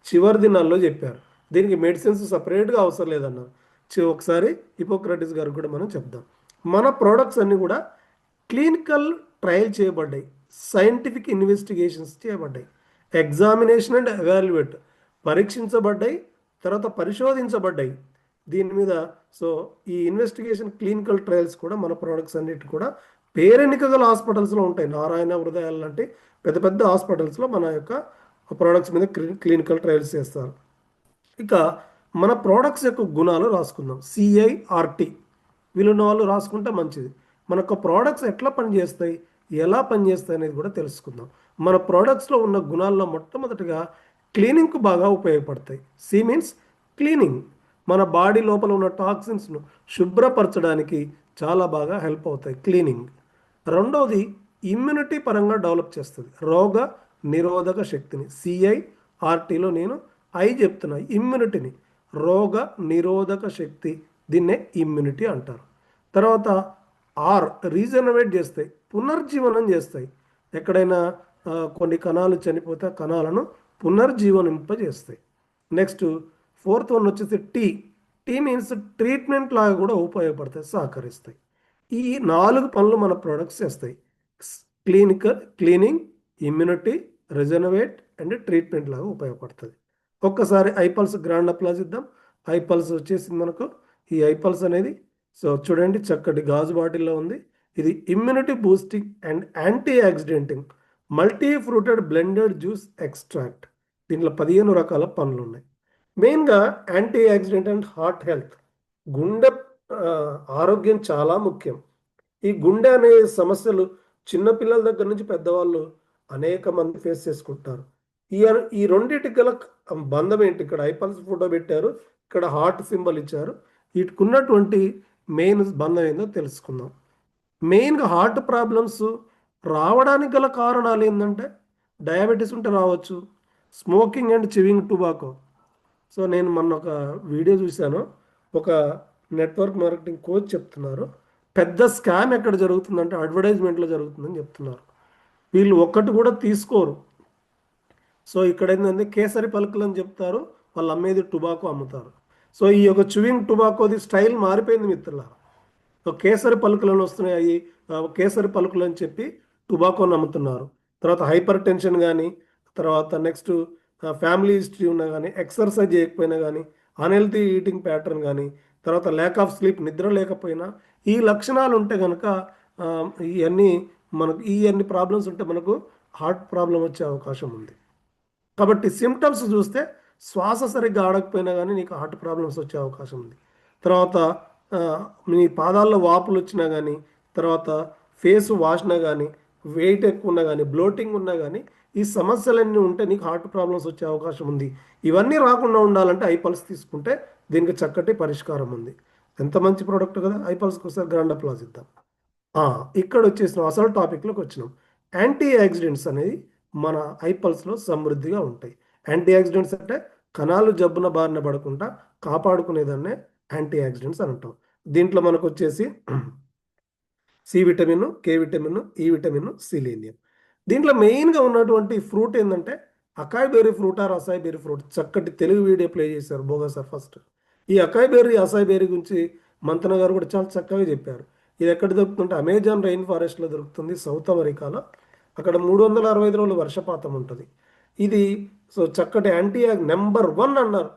చివరి దినాల్లో చెప్పారు. దీనికి మెడిసిన్స్ సపరేట్గా అవసరం లేదన్నారు. ఒకసారి హిపోక్రటిస్ గారికి కూడా మనం చెప్దాం. మన ప్రోడక్ట్స్ అన్నీ కూడా క్లినికల్ ట్రయల్ చేయబడ్డాయి, సైంటిఫిక్ ఇన్వెస్టిగేషన్స్ చేయబడ్డాయి, ఎగ్జామినేషన్ అండ్ ఎవాల్యుయేట్, పరీక్షించబడ్డాయి, తర్వాత పరిశోధించబడ్డాయి దీని మీద. సో ఈ ఇన్వెస్టిగేషన్ క్లినికల్ ట్రయల్స్ కూడా మన ప్రోడక్ట్స్ అన్నిటి కూడా పేరెన్నిక గల హాస్పిటల్స్లో ఉంటాయి. నారాయణ హృదయాలు లాంటి పెద్ద పెద్ద హాస్పిటల్స్లో మన యొక్క ప్రోడక్ట్స్ మీద క్లినికల్ ట్రయల్స్ చేస్తారు. ఇక మన ప్రోడక్ట్స్ యొక్క గుణాలు రాసుకుందాం. CIRT వీళ్ళున్న వాళ్ళు రాసుకుంటే మంచిది. మన యొక్క ప్రోడక్ట్స్ ఎట్లా పనిచేస్తాయి, ఎలా పనిచేస్తాయి అనేది కూడా తెలుసుకుందాం. మన ప్రోడక్ట్స్లో ఉన్న గుణాల్లో మొట్టమొదటిగా క్లీనింగ్కు బాగా ఉపయోగపడతాయి. C మీన్స్ క్లీనింగ్, మన బాడీ లోపల ఉన్న టాక్సిన్స్ను శుభ్రపరచడానికి చాలా బాగా హెల్ప్ అవుతాయి క్లీనింగ్. రెండవది ఇమ్యూనిటీ పరంగా డెవలప్ చేస్తుంది, రోగ నిరోధక శక్తిని. CIRTలో నేను చెప్తున్నా ఇమ్యూనిటీని, రోగ నిరోధక శక్తి, దీన్నే ఇమ్యూనిటీ అంటారు. తర్వాత రీజనరేట్ చేస్తాయి, పునర్జీవనం చేస్తాయి. ఎక్కడైనా కొన్ని కణాలు చనిపోతే కణాలను పునర్జీవనింపజేస్తాయి. నెక్స్ట్ ఫోర్త్ వన్ వచ్చేసి టీ మీన్స్ ట్రీట్మెంట్ లాగా కూడా ఉపయోగపడతాయి, సహకరిస్తాయి. ఈ 4 పనులు మన ప్రోడక్ట్స్ చేస్తాయి. క్లీనింగ్, ఇమ్యూనిటీ, రిజనవేట్ అండ్ ట్రీట్మెంట్ లాగా ఉపయోగపడుతుంది. ఒక్కసారి ఐపల్స్ గ్రాండ్ అప్లాజ్ ఇద్దాం. ఐపల్స్ వచ్చేసింది మనకు. ఈ ఐపల్స్ అనేది సో చూడండి చక్కటి గాజు బాటిల్లో ఉంది. ఇది immunity boosting and antioxidanting multi fruited blended juice extract. దీంట్లో 15 రకాల పనులు ఉన్నాయి. మెయిన్గా antioxidant and heart health, గుండె ఆరోగ్యం చాలా ముఖ్యం. ఈ గుండె అనే సమస్యలు చిన్నపిల్లల దగ్గర నుంచి పెద్దవాళ్ళు అనేక మంది ఫేస్ చేసుకుంటారు. ఈ ఈ రెండింటికి గల బంధం ఏంటి? ఇక్కడ ఐపల్స్ ఫోటో పెట్టారు, ఇక్కడ హార్ట్ సింబల్ ఇచ్చారు. వీటికున్నటువంటి మెయిన్ బంధం ఏందో తెలుసుకుందాం. మెయిన్గా హార్ట్ ప్రాబ్లమ్స్ రావడానికి గల కారణాలు ఏంటంటే డయాబెటీస్ ఉంటే రావచ్చు, smoking and chewing tobacco. So నేను మొన్న ఒక వీడియో చూశాను, ఒక నెట్వర్క్ మార్కెటింగ్ కోచ్ చెప్తున్నారు పెద్ద స్కామ్ ఎక్కడ జరుగుతుందంటే అడ్వర్టైజ్మెంట్లో జరుగుతుందని చెప్తున్నారు. వీళ్ళు ఒక్కటి కూడా తీసుకోరు. సో ఇక్కడ ఏంటంటే కేసరి పలుకులు అని చెప్తారు, వాళ్ళు అమ్మేది టొబాకో అమ్ముతారు. సో ఈ యొక్క చూవింగ్ టొబాకోది స్టైల్ మారిపోయింది మిత్రులారా. సో కేసరి పలుకులను వస్తున్నాయి, కేసరి పలుకులు అని చెప్పి టొబాకోని అమ్ముతున్నారు. తర్వాత హైపర్ టెన్షన్ కానీ, తర్వాత నెక్స్ట్ ఫ్యామిలీ హిస్టరీ ఉన్నా కానీ, ఎక్సర్సైజ్ చేయకపోయినా కానీ, అన్హెల్తీ ఈటింగ్ ప్యాటర్న్ కానీ, తర్వాత ల్యాక్ ఆఫ్ స్లీప్, నిద్ర లేకపోయినా, ఈ లక్షణాలు ఉంటే కనుక ఇవన్నీ ప్రాబ్లమ్స్ ఉంటే మనకు హార్ట్ ప్రాబ్లం వచ్చే అవకాశం ఉంది. కాబట్టి సిమ్టమ్స్ చూస్తే శ్వాస సరిగ్గా ఆడకపోయినా కానీ నీకు హార్ట్ ప్రాబ్లమ్స్ వచ్చే అవకాశం ఉంది. తర్వాత మీ పాదాల్లో వాపులు వచ్చినా కానీ, తర్వాత ఫేస్ వాసినా కానీ, వెయిట్ ఎక్కువ ఉన్నా కానీ, బ్లోటింగ్ ఉన్నా కానీ, ఈ సమస్యలన్నీ ఉంటే నీకు హార్ట్ ప్రాబ్లమ్స్ వచ్చే అవకాశం ఉంది. ఇవన్నీ రాకుండా ఉండాలంటే ఐపల్స్ తీసుకుంటే దీనికి చక్కటి పరిష్కారం ఉంది. ఎంత మంచి ప్రోడక్ట్ కదా. ఐపల్స్కి ఒకసారి గ్రాండ్ అప్లాజ్ ఇద్దాం. ఇక్కడ వచ్చేసిన అసలు టాపిక్లోకి వచ్చినాం. యాంటీ ఆక్సిడెంట్స్ అనేది మన ఐపల్స్లో సమృద్ధిగా ఉంటాయి. యాంటీ ఆక్సిడెంట్స్ అంటే కణాలు జబ్బున బారిన పడకుండా కాపాడుకునేదాన్నే యాంటీ ఆక్సిడెంట్స్ అని అంటాం. దీంట్లో మనకు వచ్చేసి C vitamin, K vitamin, E vitamin, selenium. దీంట్లో మెయిన్గా ఉన్నటువంటి ఫ్రూట్ ఏంటంటే acai berry fruit or acai berry fruit. చక్కటి తెలుగు వీడియో ప్లే చేశారు బోగా సార్ ఫస్ట్. ఈ అకాయ్ బెర్రీ, అసాయ్ బెర్రీ గురించి మంతన గారు కూడా చాలా చక్కగా చెప్పారు. ఇది ఎక్కడ దొరుకుతుంటే అమెజాన్ రెయిన్ ఫారెస్ట్లో దొరుకుతుంది, సౌత్ అమెరికాలో. అక్కడ 365 రోజులు వర్షపాతం ఉంటుంది. ఇది సో చక్కటి నెంబర్ 1 అన్నారు.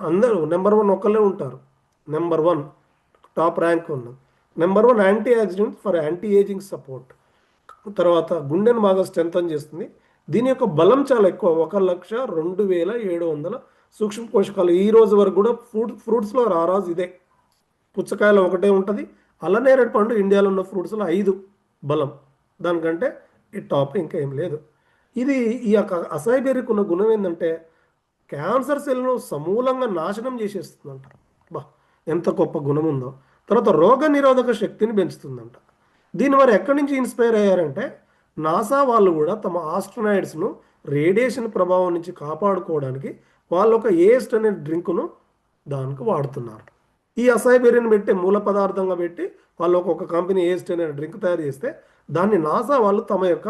అందరూ నెంబర్ 1 ఒక్కళ్ళే ఉంటారు. నెంబర్ 1 టాప్ ర్యాంక్ ఉన్నాం. Number 1 anti oxidant for anti ageing support. తర్వాత గుండెను బాగా స్ట్రెంథన్ చేస్తుంది, దీని యొక్క బలం చాలా ఎక్కువ, 1,02,700 సూక్ష్మ పోషకాలు. ఈ రోజు వరకు కూడా ఫ్రూట్స్లో రారాజు ఇదే. పుచ్చకాయలో ఒకటే ఉంటుంది, అల్లనేరేడు పండు ఇండియాలో ఉన్న ఫ్రూట్స్లో 5 బలం, దానికంటే ఈ టాప్ ఇంకా ఏం లేదు. ఇది ఈ యొక్క అసాయి బెర్రీకి ఉన్న గుణం ఏంటంటే క్యాన్సర్ సెల్ను సమూలంగా నాశనం చేసేస్తుందంట. బా, ఎంత గొప్ప గుణం ఉందో. తర్వాత రోగ నిరోధక శక్తిని పెంచుతుందంట. దీన్ని మరి ఎక్కడి నుంచి ఇన్స్పైర్ అయ్యారంటే నాసా వాళ్ళు కూడా తమ ఆస్ట్రోనాయిడ్స్ను రేడియేషన్ ప్రభావం నుంచి కాపాడుకోవడానికి వాళ్ళు ఒక ఏస్ట్ అనే డ్రింక్ను దానికి వాడుతున్నారు. ఈ అసాయి బెర్రీని పెట్టే మూల పదార్థంగా పెట్టి వాళ్ళు ఒక కంపెనీ ఏస్ట్ అనే డ్రింక్ తయారు చేస్తే దాన్ని నాసా వాళ్ళు తమ యొక్క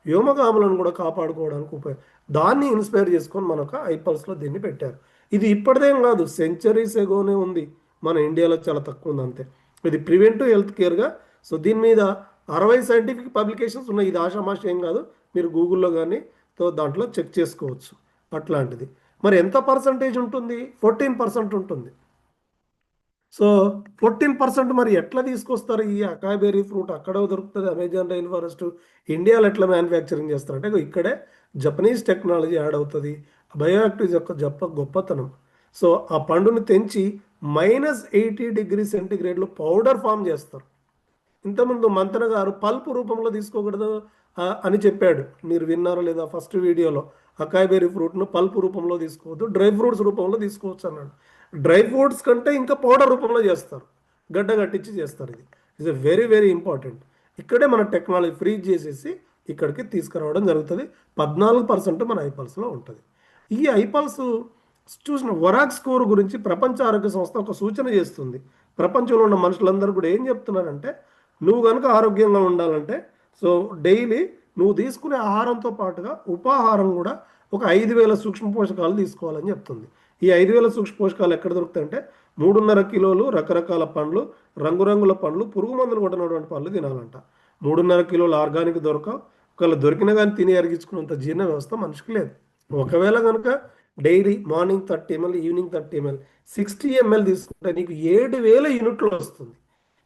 వ్యోమగాములను కూడా కాపాడుకోవడానికి దాన్ని ఇన్స్పైర్ చేసుకొని మనకు ఐపల్స్లో దీన్ని పెట్టారు. ఇది ఇప్పటిదేం కాదు, సెంచరీస్ ఎగోనే ఉంది, మన ఇండియాలో చాలా తక్కువ ఉంది అంతే. ఇది ప్రివెంటివ్ హెల్త్ కేర్గా. సో దీని మీద 60 సైంటిఫిక్ పబ్లికేషన్స్ ఉన్నాయి. ఇది ఆషామాషి ఏం కాదు, మీరు గూగుల్లో కానీ దాంట్లో చెక్ చేసుకోవచ్చు అట్లాంటిది. మరి ఎంత పర్సంటేజ్ ఉంటుంది? 14% ఉంటుంది. సో 14% మరి ఎట్లా తీసుకొస్తారు? ఈ అకాయ్ బెర్రీ ఫ్రూట్ అక్కడ దొరుకుతుంది, అమెజాన్ రైన్ ఫారెస్ట్, ఇండియాలో ఎట్లా మ్యానుఫ్యాక్చరింగ్ చేస్తారంటే ఇక్కడే జపనీస్ టెక్నాలజీ యాడ్ అవుతుంది. బయోయాక్టివ్స్ యొక్క గొప్పతనం. సో ఆ పండుని తెంచి -80 డిగ్రీ సెంటిగ్రేడ్లో పౌడర్ ఫామ్ చేస్తారు. ఇంతకుముందు మంతన గారు పల్పు రూపంలో తీసుకోకూడదు అని చెప్పాడు, మీరు విన్నారో లేదా ఫస్ట్ వీడియోలో. అకాయ్ బెర్రీ ఫ్రూట్ను పల్పు రూపంలో తీసుకోవద్దు, డ్రై ఫ్రూట్స్ రూపంలో తీసుకోవచ్చు అన్నాడు. డ్రై ఫ్రూట్స్ కంటే ఇంకా పౌడర్ రూపంలో చేస్తారు, గడ్డ కట్టించి చేస్తారు. ఇది is a very very important. ఇక్కడే మన టెక్నాలజీ ఫ్రీజ్ చేసేసి ఇక్కడికి తీసుకురావడం జరుగుతుంది. 14% మన ఐపల్స్లో ఉంటుంది. ఈ ఐపల్స్ చూసిన వరాక్ స్కోర్ గురించి ప్రపంచ ఆరోగ్య సంస్థ ఒక సూచన చేస్తుంది. ప్రపంచంలో ఉన్న మనుషులందరూ కూడా ఏం చెప్తున్నారంటే నువ్వు కనుక ఆరోగ్యంగా ఉండాలంటే సో డైలీ నువ్వు తీసుకునే ఆహారంతో పాటుగా ఉపాహారం కూడా ఒక 5,000 సూక్ష్మ పోషకాలు తీసుకోవాలని చెప్తుంది. ఈ 5,000 సూక్ష్మ పోషకాలు ఎక్కడ దొరుకుతాయంటే 3.5 కిలోలు రకరకాల పండ్లు, రంగురంగుల పండ్లు, పురుగు మందులు కొట్టినటువంటి పండ్లు తినాలంట. 3.5 కిలోలు ఆర్గానిక్ దొరకవు. ఒకవేళ దొరికినా కానీ తిని అరిగించుకున్నంత జీర్ణ వ్యవస్థ మనిషికి లేదు. ఒకవేళ కనుక daily morning 30 ml, evening 30 ml, 60 ml తీసుకుంటే నీకు 7,000 యూనిట్లు వస్తుంది.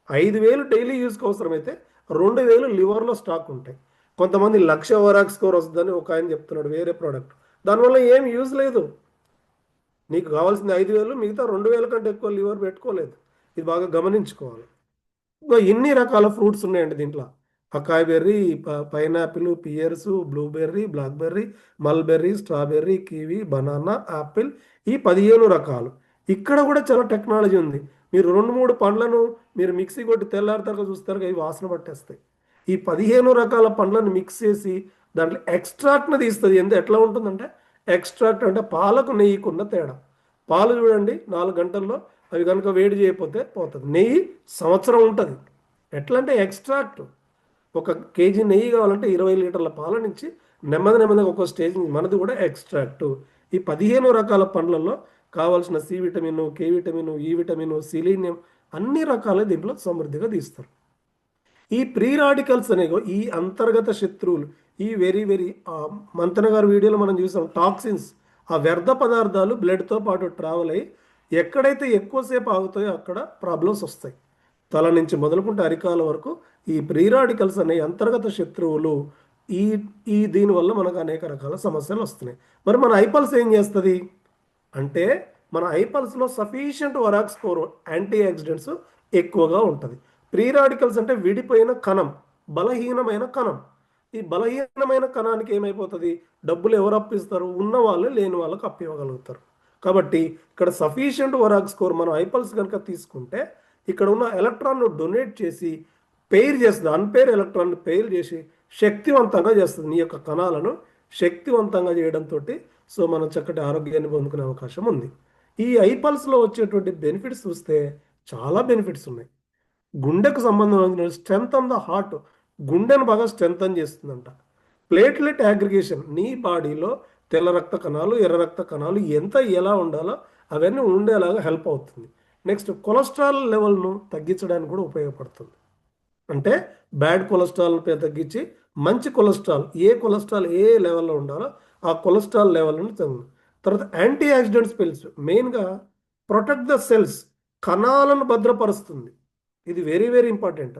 5,000 డైలీ యూస్కి అవసరమైతే 2,000 లివర్లో స్టాక్ ఉంటాయి. కొంతమంది 1,00,000 వరాక్ స్కోర్ వస్తుందని ఒక ఆయన చెప్తున్నాడు వేరే ప్రోడక్ట్. దానివల్ల ఏం యూజ్ లేదు. నీకు కావాల్సింది 5,000, మిగతా 2,000 కంటే ఎక్కువ లివర్ పెట్టుకోలేదు. ఇది బాగా గమనించుకోవాలి. ఇంకా ఎన్ని రకాల ఫ్రూట్స్ ఉన్నాయండి దీంట్లో. Acai berry, pineapple, pears, blueberry, blackberry, mulberry, strawberry, kiwi, banana, apple, ఈ 15 రకాలు. ఇక్కడ కూడా చాలా టెక్నాలజీ ఉంది. మీరు 2-3 పండ్లను మీరు మిక్సీ కొట్టి తెల్లారితరగా చూస్తారు, అవి వాసన పట్టేస్తాయి. ఈ 15 రకాల పండ్లను మిక్స్ చేసి దాంట్లో ఎక్స్ట్రాక్ట్ని తీస్తుంది. ఎట్లా ఉంటుందంటే ఎక్స్ట్రాక్ట్ అంటే పాలకు నెయ్యికున్న తేడా. పాలు చూడండి 4 గంటల్లో అవి కనుక వేడి చేయకపోతే పోతుంది. నెయ్యి సంవత్సరం ఉంటుంది. ఎట్లా అంటే ఎక్స్ట్రాక్ట్. 1 కేజీ నెయ్యి కావాలంటే 20 లీటర్ల పాల నుంచి నెమ్మదిగా ఒక స్టేజ్. మనది కూడా ఎక్స్ట్రాక్ట్. ఈ 15 రకాల పండ్లలో కావాల్సిన C vitamin, K vitamin, E vitamin, selenium అన్ని రకాల దీంట్లో సమృద్ధిగా తీస్తారు. ఈ ప్రీ రాడికల్స్ అనేవి ఈ అంతర్గత శత్రువులు, ఈ వెరీ వెరీ మంతన గారి వీడియోలో మనం చూసాం, టాక్సిన్స్, ఆ వ్యర్థ పదార్థాలు బ్లడ్తో పాటు ట్రావెల్ అయ్యి ఎక్కడైతే ఎక్కువసేపు ఆగుతాయో అక్కడ ప్రాబ్లమ్స్ వస్తాయి. తల నుంచి మొదలుకుంటే అరికాల వరకు ఈ ప్రీ రాడికల్స్ అనే అంతర్గత శత్రువులు ఈ దీనివల్ల మనకు అనేక రకాల సమస్యలు వస్తున్నాయి. మరి మన ఐపల్స్ ఏం చేస్తుంది అంటే మన ఐపల్స్లో సఫిషియంట్ వరాక్ స్కోర్, యాంటీ ఆక్సిడెంట్స్ ఎక్కువగా ఉంటుంది. ప్రీ రాడికల్స్ అంటే విడిపోయిన కణం, బలహీనమైన కణం. ఈ బలహీనమైన కణానికి ఏమైపోతుంది? డబ్బులు ఎవరు అప్పిస్తారు? ఉన్న వాళ్ళు లేని వాళ్ళకు అప్పివ్వగలుగుతారు. కాబట్టి ఇక్కడ సఫిషియంట్ వరాక్ స్కోర్ మనం ఐపల్స్ కనుక తీసుకుంటే ఇక్కడ ఉన్న ఎలక్ట్రాన్ను డొనేట్ చేసి పెయిర్ చేస్తుంది, అన్పేర్ ఎలక్ట్రాన్ను పెయిర్ చేసి శక్తివంతంగా చేస్తుంది. నీ యొక్క కణాలను శక్తివంతంగా చేయడంతో సో మనం చక్కటి ఆరోగ్యాన్ని పొందుకునే అవకాశం ఉంది. ఈ ఐపల్స్లో వచ్చేటువంటి బెనిఫిట్స్ చూస్తే చాలా బెనిఫిట్స్ ఉన్నాయి. గుండెకు సంబంధించిన స్ట్రెంత్ ఆన్ ద హార్ట్, గుండెను బాగా స్ట్రెంథన్ చేస్తుందంట. ప్లేట్లెట్ అగ్రిగేషన్, నీ బాడీలో తెల్ల రక్త కణాలు, ఎర్ర రక్త కణాలు ఎలా ఉండాలో అవన్నీ ఉండేలాగా హెల్ప్ అవుతుంది. నెక్స్ట్ కొలెస్ట్రాల్ లెవెల్ను తగ్గించడానికి కూడా ఉపయోగపడుతుంది. అంటే బ్యాడ్ కొలెస్ట్రాల్ తగ్గించి మంచి కొలెస్ట్రాల్ ఏ లెవెల్లో ఉండాలో ఆ కొలెస్ట్రాల్ లెవెల్ను తగ్గు. తర్వాత యాంటీ ఆక్సిడెంట్స్ పిల్స్ మెయిన్గా ప్రొటెక్ట్ ద సెల్స్, కణాలను భద్రపరుస్తుంది. ఇది వెరీ వెరీ ఇంపార్టెంట్.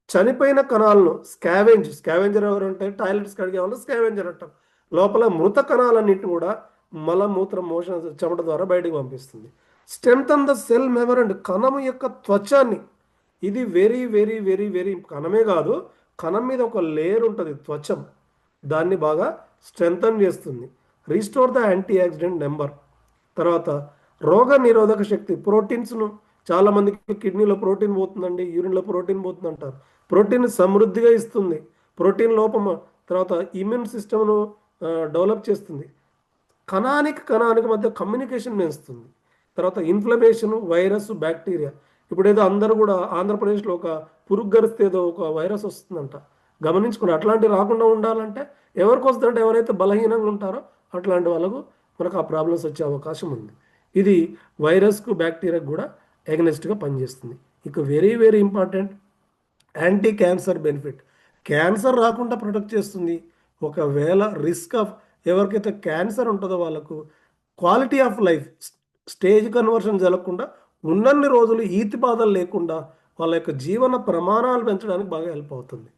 చనిపోయిన కణాలను స్కావెంజర్ ఎవరు అంటే టాయిలెట్స్ కడిగే వాళ్ళు స్కావెంజర్ అంటారు. లోపల మృత కణాలన్నింటిని కూడా మలమూత్ర మోషన్ చెమట ద్వారా బయటికి పంపిస్తుంది. స్ట్రెంగ్తన్ ద సెల్ మెమరెండ్, కణము యొక్క త్వచాన్ని. ఇది వెరీ వెరీ వెరీ వెరీ, కణమే కాదు, కణం మీద ఒక లేయర్ ఉంటుంది త్వచం, దాన్ని బాగా స్ట్రెంగ్తన్ చేస్తుంది. Restore the anti oxidant number. తర్వాత రోగ నిరోధక శక్తి, ప్రోటీన్స్ను, చాలామందికి కిడ్నీలో ప్రోటీన్ పోతుందండి, యూరిన్లో ప్రోటీన్ పోతుంది అంటారు. ప్రోటీన్ సమృద్ధిగా ఇస్తుంది. ప్రోటీన్ లోపం తర్వాత ఇమ్యూన్ సిస్టమ్ను డెవలప్ చేస్తుంది. కణానికి మధ్య కమ్యూనికేషన్ పెంచుతుంది. తర్వాత ఇన్ఫ్లమేషన్, వైరస్, బ్యాక్టీరియా. ఇప్పుడు ఏదో అందరూ కూడా ఆంధ్రప్రదేశ్లో ఒక పురుగు గరిస్తే ఏదో ఒక వైరస్ వస్తుందంట, గమనించుకుని అట్లాంటివి రాకుండా ఉండాలంటే ఎవరికి వస్తుందంటే ఎవరైతే బలహీనంగా ఉంటారో అట్లాంటి వాళ్ళకు మనకు ఆ ప్రాబ్లమ్స్ వచ్చే అవకాశం ఉంది. ఇది వైరస్కు బ్యాక్టీరియాకు కూడా ఎగనెస్ట్గా పనిచేస్తుంది. ఇక very very important, anti cancer benefit. Cancer రాకుండా ప్రొటెక్ట్ చేస్తుంది. ఒకవేళ రిస్క్ ఆఫ్ ఎవరికైతే క్యాన్సర్ ఉంటుందో వాళ్ళకు quality of life, stage conversion జరగకుండా ఉన్నన్ని రోజులు ఈతి బాధలు లేకుండా వాళ్ళ యొక్క జీవన ప్రమాణాలు పెంచడానికి బాగా హెల్ప్ అవుతుంది.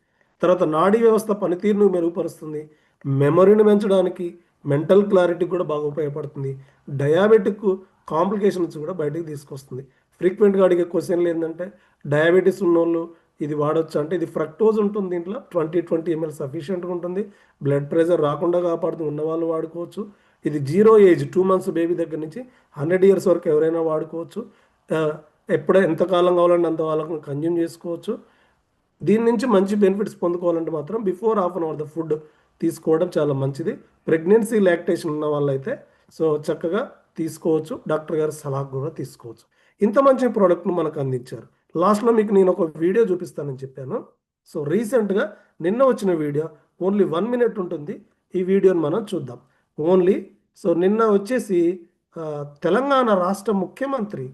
తర్వాత నాడీ వ్యవస్థ పనితీరును మెరుగుపరుస్తుంది. మెమరీని పెంచడానికి, మెంటల్ క్లారిటీ కూడా బాగా ఉపయోగపడుతుంది. డయాబెటిక్ కాంప్లికేషన్స్ కూడా బయటికి తీసుకొస్తుంది. ఫ్రీక్వెంట్గా అడిగే క్వశ్చన్లు ఏంటంటే, డయాబెటీస్ ఉన్నోళ్ళు ఇది వాడొచ్చు అంటే, ఇది ఫ్రక్టోజ్ ఉంటుంది దీంట్లో, 20 ml సఫిషియెంట్గా ఉంటుంది. బ్లడ్ ప్రెషర్ రాకుండా కాపాడుతుంది, ఉన్నవాళ్ళు వాడుకోవచ్చు. ఇది 0 ఏజ్, 2 months బేబీ దగ్గర నుంచి 100 years వరకు ఎవరైనా వాడుకోవచ్చు. ఎంతకాలం కావాలంటే అంత వాళ్ళకు కన్జ్యూమ్ చేసుకోవచ్చు. దీని నుంచి మంచి బెనిఫిట్స్ పొందుకోవాలంటే మాత్రం before half an hour the food తీసుకోవడం చాలా మంచిది. ప్రెగ్నెన్సీ, లాక్టేషన్ ఉన్న వాళ్ళైతే సో చక్కగా తీసుకోవచ్చు, డాక్టర్ గారి సలహా కూడా తీసుకోవచ్చు. ఇంత మంచి ప్రోడక్ట్ను మనకు అందించారు. లాస్ట్లో మీకు నేను ఒక వీడియో చూపిస్తానని చెప్పాను. సో రీసెంట్గా నిన్న వచ్చిన వీడియో, ఓన్లీ 1 minute ఉంటుంది. ఈ వీడియోని మనం చూద్దాం ఓన్లీ. సో నిన్న వచ్చేసి తెలంగాణ రాష్ట్ర ముఖ్యమంత్రి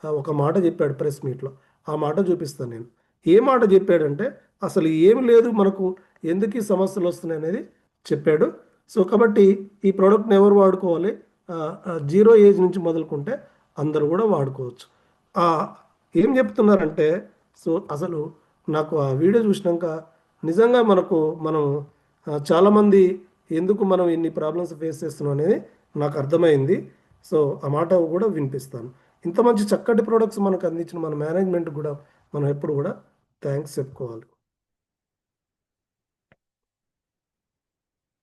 ఒక మాట చెప్పాడు ప్రెస్ మీట్లో. ఆ మాట చూపిస్తాను నేను. ఏ మాట చెప్పాడంటే, అసలు ఏమి లేదు మనకు, ఎందుకు ఈ సమస్యలు వస్తున్నాయి అనేది చెప్పాడు. సో కాబట్టి ఈ ప్రోడక్ట్ని ఎవరు వాడుకోవాలి? 0 ఏజ్ నుంచి మొదలుకుంటే అందరూ కూడా వాడుకోవచ్చు. ఏం చెప్తున్నారంటే, సో అసలు నాకు ఆ వీడియో చూసినాక నిజంగా మనం చాలామంది ఎందుకు మనం ఇన్ని ప్రాబ్లమ్స్ ఫేస్ చేస్తున్నాం అనేది నాకు అర్థమైంది. సో ఆ మాట కూడా వినిపిస్తాను. ఇంత మంచి చక్కటి ప్రోడక్ట్స్ మనకు అందించిన మన మేనేజ్మెంట్ కూడా మనం ఎప్పుడు కూడా థ్యాంక్స్ చెప్పుకోవాలి.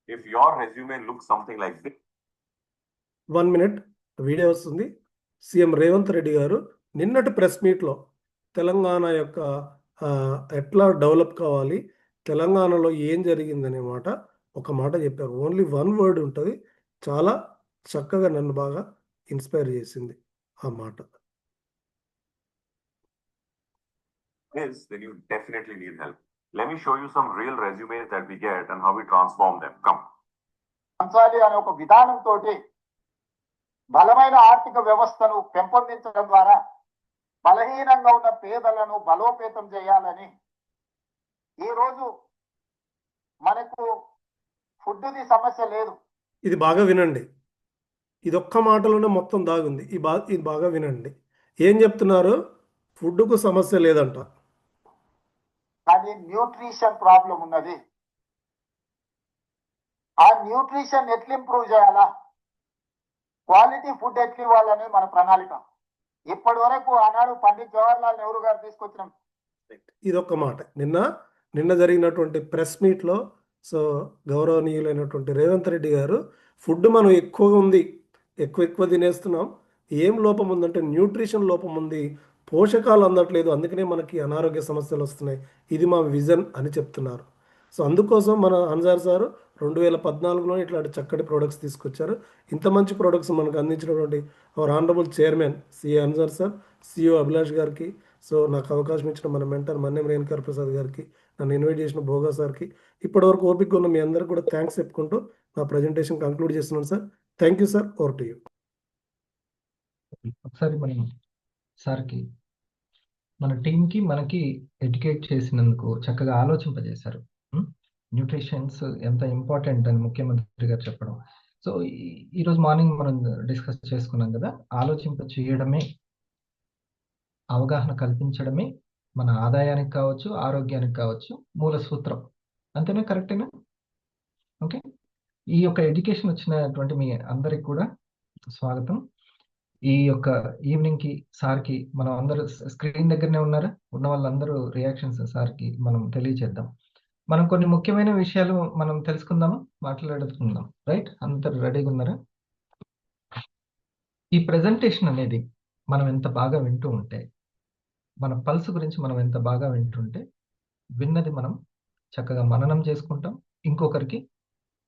If your resume looks something like this, 1 minute video వస్తుంది. సీఎం రేవంత్ రెడ్డి గారు నిన్నటి ప్రెస్ మీట్లో తెలంగాణ యొక్క ఎట్లా డెవలప్ కావాలి, తెలంగాణలో ఏం జరిగిందనే మాట ఒక మాట చెప్పారు. ఓన్లీ 1 word ఉంటుంది. చాలా చక్కగా నన్ను బాగా ఇన్స్పైర్ చేసింది ఆ మాట. then you definitely need help. Let me show you some real resumes that we get and how we transform them. Come. పంచాలి అనే ఒక విధానంతో బలమైన ఆర్థిక వ్యవస్థను పెంపొందించడం ద్వారా బలహీనంగా ఉన్న పేదలను బలోపేతం చేయాలని ఈరోజు మనకు ఫుడ్ది సమస్య లేదు. ఇది బాగా వినండి. ఇది ఒక్క మాటలోనే మొత్తం దాగుంది. ఇది బాగా వినండి. ఏం చెప్తున్నారు? ఫుడ్కు సమస్య లేదంట, కానీ న్యూట్రిషన్ ప్రాబ్లం ఉన్నది. ఆ న్యూట్రిషన్ ఎట్లా ఇంప్రూవ్ చేయాలా, క్వాలిటీ ఫుడ్ ఎట్లా ఇవ్వాలనేది మన ప్రణాళిక. ఇప్పటి వరకు ఆనాడు పండిత్ జవహర్లాల్ నెహ్రూ గారు తీసుకొచ్చిన ఇదొక్క మాట. నిన్న జరిగినటువంటి ప్రెస్ మీట్లో సో గౌరవనీయులైనటువంటి రేవంత్ రెడ్డి గారు, ఫుడ్ మనం ఎక్కువగా ఉంది, ఎక్కువ తినేస్తున్నాం, ఏం లోపం ఉందంటే న్యూట్రిషన్ లోపం ఉంది, పోషకాలు అందట్లేదు, అందుకనే మనకి అనారోగ్య సమస్యలు వస్తున్నాయి, ఇది మా విజన్ అని చెప్తున్నారు. సో అందుకోసం మన అన్సార్ సారు 2014లో ఇట్లాంటి చక్కటి ప్రోడక్ట్స్ తీసుకొచ్చారు. ఇంత మంచి ప్రోడక్ట్స్ మనకు అందించినటువంటి our honourable chairman CA Ansar sir, CEO Abhilash గారికి, సో నాకు అవకాశం ఇచ్చిన మన మెంటర్ మన్నెం రేణుకర్ ప్రసాద్ గారికి, నన్ను ఇన్వైట్ చేసిన భోగా సార్కి, ఇప్పటివరకు ఓపిక ఉన్న మీ అందరికీ కూడా థ్యాంక్స్ చెప్పుకుంటూ నా ప్రజెంటేషన్ కంక్లూడ్ చేస్తున్నాను sir. Thank you sir. Over to you. ఒకసారి మనం సార్కి, మన టీంకి, మనకి ఎడ్యుకేట్ చేసినందుకు చక్కగా ఆలోచింపజేశారు. న్యూట్రిషన్స్ ఎంత ఇంపార్టెంట్ అని ముఖ్యమంత్రి గారు చెప్పడం. సో ఈరోజు మార్నింగ్ మనం డిస్కస్ చేసుకున్నాం కదా, ఆలోచింప చేయడమే, అవగాహన కల్పించడమే మన ఆదాయానికి కావచ్చు, ఆరోగ్యానికి కావచ్చు మూల సూత్రం. అంతేనా? కరెక్టేనా? ఓకే. ఈ యొక్క ఎడ్యుకేషన్ వచ్చినటువంటి మీ అందరికి కూడా స్వాగతం. ఈ యొక్క ఈవినింగ్కి సార్కి మనం అందరూ స్క్రీన్ దగ్గరనే ఉన్నారా? ఉన్న వాళ్ళందరూ రియాక్షన్స్ సార్కి మనం తెలియచేద్దాం. మనం కొన్ని ముఖ్యమైన విషయాలు మనం తెలుసుకుందామా, మాట్లాడుకుందాం. రైట్, అందరు రెడీగా ఉన్నారా? ఈ ప్రెజెంటేషన్ అనేది మనం ఎంత బాగా వింటూ ఉంటే, మన పల్స్ గురించి మనం ఎంత బాగా వింటుంటే, విన్నది మనం చక్కగా మననం చేసుకుంటాం, ఇంకొకరికి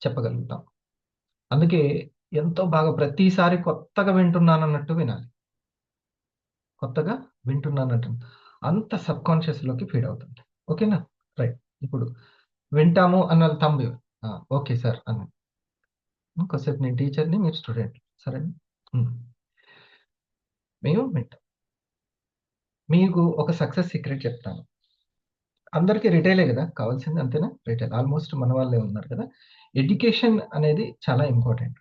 చెప్పగలుగుతాం. అందుకే ఎంతో బాగా ప్రతిసారి కొత్తగా వింటున్నానన్నట్టు వినాలి. కొత్తగా వింటున్నానంట అంత సబ్ కాన్షియస్లోకి ఫీడ్ అవుతుంది. ఓకేనా? రైట్. ఇప్పుడు వింటాము అన్న తమ్మి ఓకే సార్ అన్న. కొద్దిసేపు నేను టీచర్ని, మీరు స్టూడెంట్, సరేనా? మేము వింటాం. మీకు ఒక సక్సెస్ సీక్రెట్ చెప్తాను. అందరికీ రిటైలే కదా కావాల్సింది, అంతేనా? రిటైల్ ఆల్మోస్ట్ మన వాళ్ళే ఉన్నారు కదా. ఎడ్యుకేషన్ అనేది చాలా ఇంపార్టెంట్.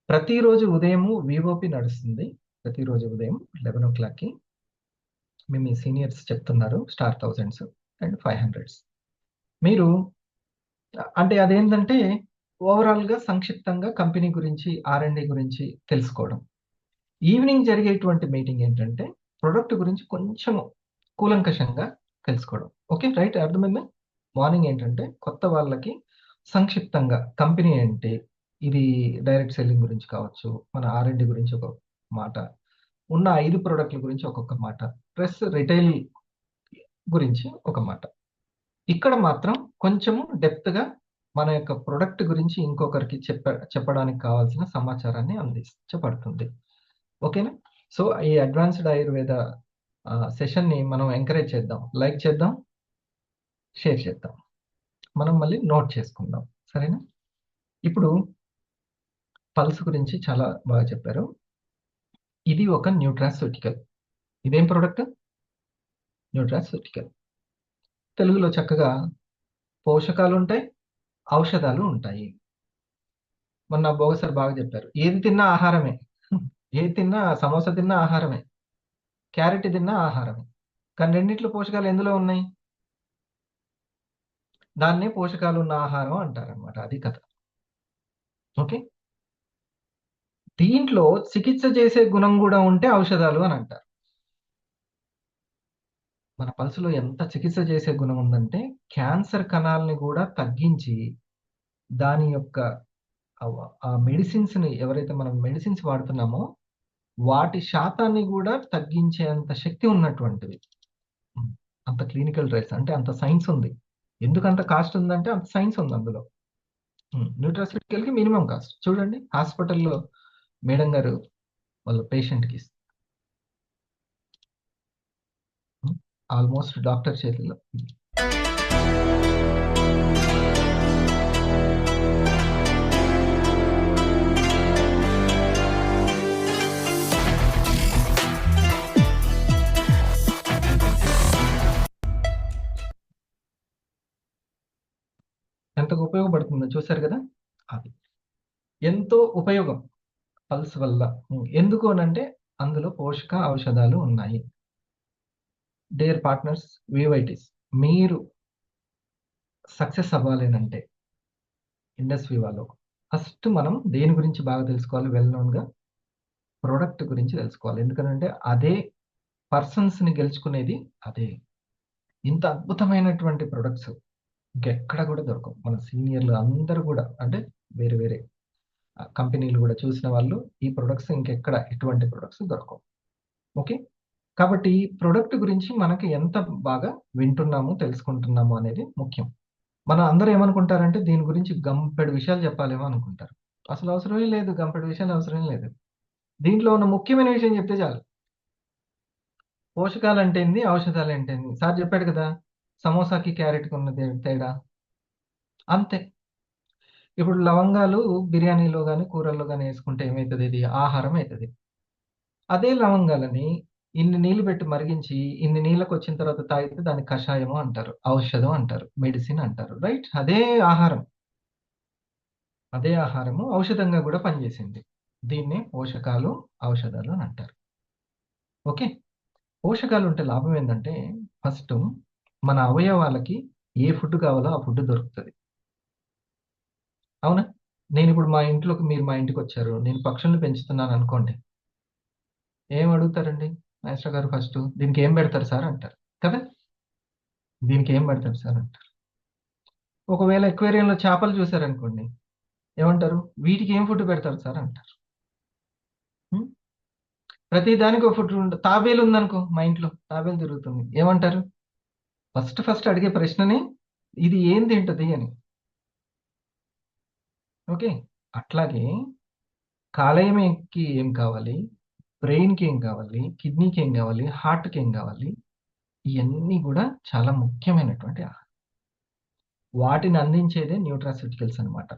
ప్రతిరోజు ఉదయము వివోపి నడుస్తుంది. ప్రతిరోజు ఉదయం 11 o'clockకి మీ సీనియర్స్ చెప్తున్నారు స్టార్ 1000s అండ్ 500s. మీరు అంటే అదేంటంటే ఓవరాల్గా సంక్షిప్తంగా కంపెనీ గురించి, R&D గురించి తెలుసుకోవడం. ఈవినింగ్ జరిగేటువంటి మీటింగ్ ఏంటంటే ప్రొడక్ట్ గురించి కొంచెం కూలంకషంగా తెలుసుకోవడం. ఓకే, రైట్, అర్థమైందా? మార్నింగ్ ఏంటంటే కొత్త వాళ్ళకి సంక్షిప్తంగా కంపెనీ ఏంటి, ఇది డైరెక్ట్ సెల్లింగ్ గురించి కావచ్చు, మన R&D గురించి ఒక మాట, ఉన్న 5 ప్రోడక్ట్ల గురించి ఒక్కొక్క మాట, ప్లస్ రిటైల్ గురించి ఒక మాట. ఇక్కడ మాత్రం కొంచెము డెప్త్గా మన యొక్క ప్రొడక్ట్ గురించి ఇంకొకరికి చెప్పడానికి కావాల్సిన సమాచారాన్ని అందించబడుతుంది. ఓకేనా? సో ఈ అడ్వాన్స్డ్ ఆయుర్వేద సెషన్ని మనం ఎంకరేజ్ చేద్దాం, లైక్ చేద్దాం, షేర్ చేద్దాం, మనం మళ్ళీ నోట్ చేసుకుందాం, సరేనా? ఇప్పుడు పల్స్ గురించి చాలా బాగా చెప్పారు. ఇది ఒక న్యూట్రాస్యూటికల్. ఇదేం ప్రోడక్ట్? న్యూట్రాస్యూటికల్. తెలుగులో చక్కగా పోషకాలు ఉంటాయి, ఔషధాలు ఉంటాయి. మొన్న బోగసారి బాగా చెప్పారు, ఏది తిన్నా ఆహారమే. ఏది తిన్నా, సమోసా తిన్నా ఆహారమే, క్యారెట్ తిన్నా ఆహారమే. కానీ రెండిట్లో పోషకాలు ఎందులో ఉన్నాయి? దాన్నే పోషకాలు ఉన్న ఆహారం అంటారనమాట. అది కథ. ఓకే, దీంట్లో చికిత్స చేసే గుణం కూడా ఉంటే ఔషధాలు అని అంటారు. మన పల్సులో ఎంత చికిత్స చేసే గుణం ఉందంటే క్యాన్సర్ కణాలని కూడా తగ్గించి దాని యొక్క ఆ మెడిసిన్స్ని, ఎవరైతే మనం మెడిసిన్స్ వాడుతున్నామో వాటి శాతాన్ని కూడా తగ్గించేంత శక్తి ఉన్నటువంటిది. అంత క్లినికల్ ట్రయల్స్ అంటే అంత సైన్స్ ఉంది. ఎందుకంత కాస్ట్ ఉందంటే అంత సైన్స్ ఉంది అందులో. న్యూట్రాస్యూటికల్కి మినిమం కాస్ట్ చూడండి. హాస్పిటల్లో మేడం గారు వాళ్ళ పేషెంట్కి ఆల్మోస్ట్ డాక్టర్ చేతిలో. ఎంతకు ఉపయోగపడుతుందో చూశారు కదా. అది ఎంతో ఉపయోగం పల్స్ వల్ల. ఎందుకు అనంటే అందులో పోషక ఔషధాలు ఉన్నాయి. డియర్ పార్ట్నర్స్, వివైటీస్, మీరు సక్సెస్ అవ్వాలేనంటే ఇండస్ వివాలో ఫస్ట్ మనం దేని గురించి బాగా తెలుసుకోవాలి? వెల్ నోన్గా ప్రోడక్ట్ గురించి తెలుసుకోవాలి. ఎందుకంటే అదే పర్సన్స్ని గెలుచుకునేది. అదే ఇంత అద్భుతమైనటువంటి ప్రొడక్ట్స్ ఇంకెక్కడ కూడా దొరకవు. మన సీనియర్లు అందరూ కూడా, అంటే వేరే వేరే కంపెనీలు కూడా చూసిన వాళ్ళు ఈ ప్రొడక్ట్స్ ఇంకెక్కడ ఎటువంటి ప్రొడక్ట్స్ దొరకవు. ఓకే, కాబట్టి ప్రొడక్ట్ గురించి మనకి ఎంత బాగా వింటున్నాము, తెలుసుకుంటున్నాము అనేది ముఖ్యం. మనం అందరూ ఏమనుకుంటారంటే దీని గురించి గంపెడు విషయాలు చెప్పాలేమో అనుకుంటారు. అసలు అవసరమే లేదు, గంపెడు విషయాలు అవసరం లేదు. దీంట్లో ఉన్న ముఖ్యమైన విషయం చెప్తే చాలు. పోషకాలు అంటే ఏంది, ఔషధాలు అంటే ఏంది? సార్ చెప్పాడు కదా, సమోసాకి క్యారెట్కి ఉన్న తేడా అంతే. ఇప్పుడు లవంగాలు బిర్యానీలో కానీ కూరల్లో కానీ వేసుకుంటే ఏమవుతుంది? ఇది ఆహారం అవుతుంది. అదే లవంగాలని ఇన్ని నీళ్ళు పెట్టి మరిగించి ఇన్ని నీళ్ళకి వచ్చిన తర్వాత తాగితే దాన్ని కషాయము అంటారు, ఔషధం అంటారు, మెడిసిన్ అంటారు. రైట్, అదే ఆహారం. అదే ఆహారము ఔషధంగా కూడా పనిచేసింది. దీన్నే పోషకాలు, ఔషధాలు అని అంటారు. ఓకే, పోషకాలు ఉంటే లాభం ఏంటంటే ఫస్ట్ మన అవయవాలకి ఏ ఫుడ్ కావాలో ఆ ఫుడ్ దొరుకుతుంది. అవునా? నేను ఇప్పుడు మీరు మా ఇంటికి వచ్చారు, నేను పక్షుల్ని పెంచుతున్నాను అనుకోండి, ఏం అడుగుతారండి మాస్టర్ గారు? ఫస్ట్ దీనికి ఏం పెడతారు సార్ అంటారు కదా. దీనికి ఏం పెడతారు సార్ అంటారు. ఒకవేళ ఎక్వేరియంలో చేపలు చూసారనుకోండి, ఏమంటారు? వీటికి ఏం ఫుడ్ పెడతారు సార్ అంటారు. ఉం? ప్రతి దానికి ఒక ఫుడ్ తాబేలు ఉందనుకో, మా ఇంట్లో తాబేలు తిరుగుతుంది, ఏమంటారు? ఫస్ట్ అడిగే ప్రశ్ననే ఇది ఏం తింటది అని. ఓకే. అట్లాగే కాలేయంకి ఏం కావాలి, బ్రెయిన్కి ఏం కావాలి, కిడ్నీకి ఏం కావాలి, హార్ట్కి ఏం కావాలి, ఇవన్నీ కూడా చాలా ముఖ్యమైనటువంటి ఆహారం. వాటిని అందించేదే న్యూట్రాస్యూటికల్స్ అన్నమాట.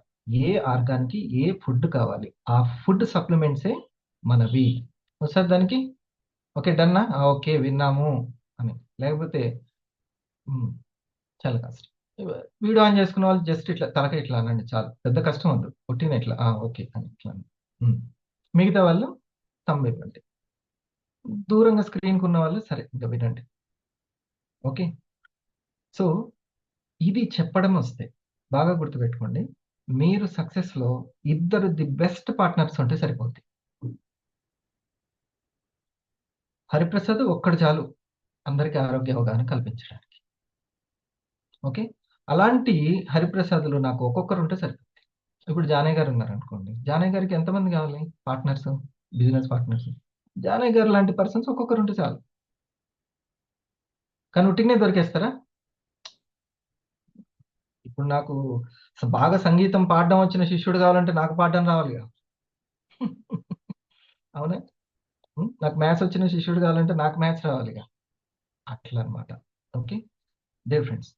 ఏ ఆర్గాన్కి ఏ ఫుడ్ కావాలి, ఆ ఫుడ్ సప్లిమెంట్సే మనవి. ఒకసారి దానికి ఓకే డన్నా, ఓకే విన్నాము అని. లేకపోతే ఉమ్, చాలా కష్టం. వీడియో ఆన్ చేసుకున్న వాళ్ళు జస్ట్ ఇట్లా తలక ఇట్లా అనండి చాలు, పెద్ద కష్టం వద్దు. పుట్టిన ఇట్లా ఓకే అని ఇట్లా అనండి. ఉమ్. మిగతా వాళ్ళు తమ్ము ఇవ్వండి. దూరంగా స్క్రీన్కి ఉన్న వాళ్ళు సరే ఇంకా వినండి. ఓకే. సో ఇది చెప్పడం వస్తే బాగా గుర్తుపెట్టుకోండి, మీరు సక్సెస్లో ఇద్దరు ది బెస్ట్ పార్ట్నర్స్ ఉంటే సరిపోద్ది. హరిప్రసాద్ ఒక్కడు చాలు అందరికీ ఆరోగ్య అవగాహన కల్పించడానికి. ఓకే. అలాంటి హరిప్రసాద్లు నాకు ఒక్కొక్కరు ఉంటే సరిపోద్ది. ఇప్పుడు జానయ్య గారు ఉన్నారు అనుకోండి, జానయ్య గారికి ఎంతమంది కావాలి పార్ట్నర్స్, బిజినెస్ పార్ట్నర్స్? జానయ్య గారు లాంటి పర్సన్స్ ఒక్కొక్కరు ఉంటే చాలు. కానీ ఉట్టినే దొరికేస్తారా? ఇప్పుడు నాకు బాగా సంగీతం పాడడం వచ్చిన శిష్యుడు కావాలంటే నాకు పాడడం రావాలిగా. అవునా? నాకు మ్యాథ్స్ వచ్చిన శిష్యుడు కావాలంటే నాకు మ్యాథ్స్ రావాలిగా. అట్లా అన్నమాట. ఓకే. దేర్ ఫ్రెండ్స్,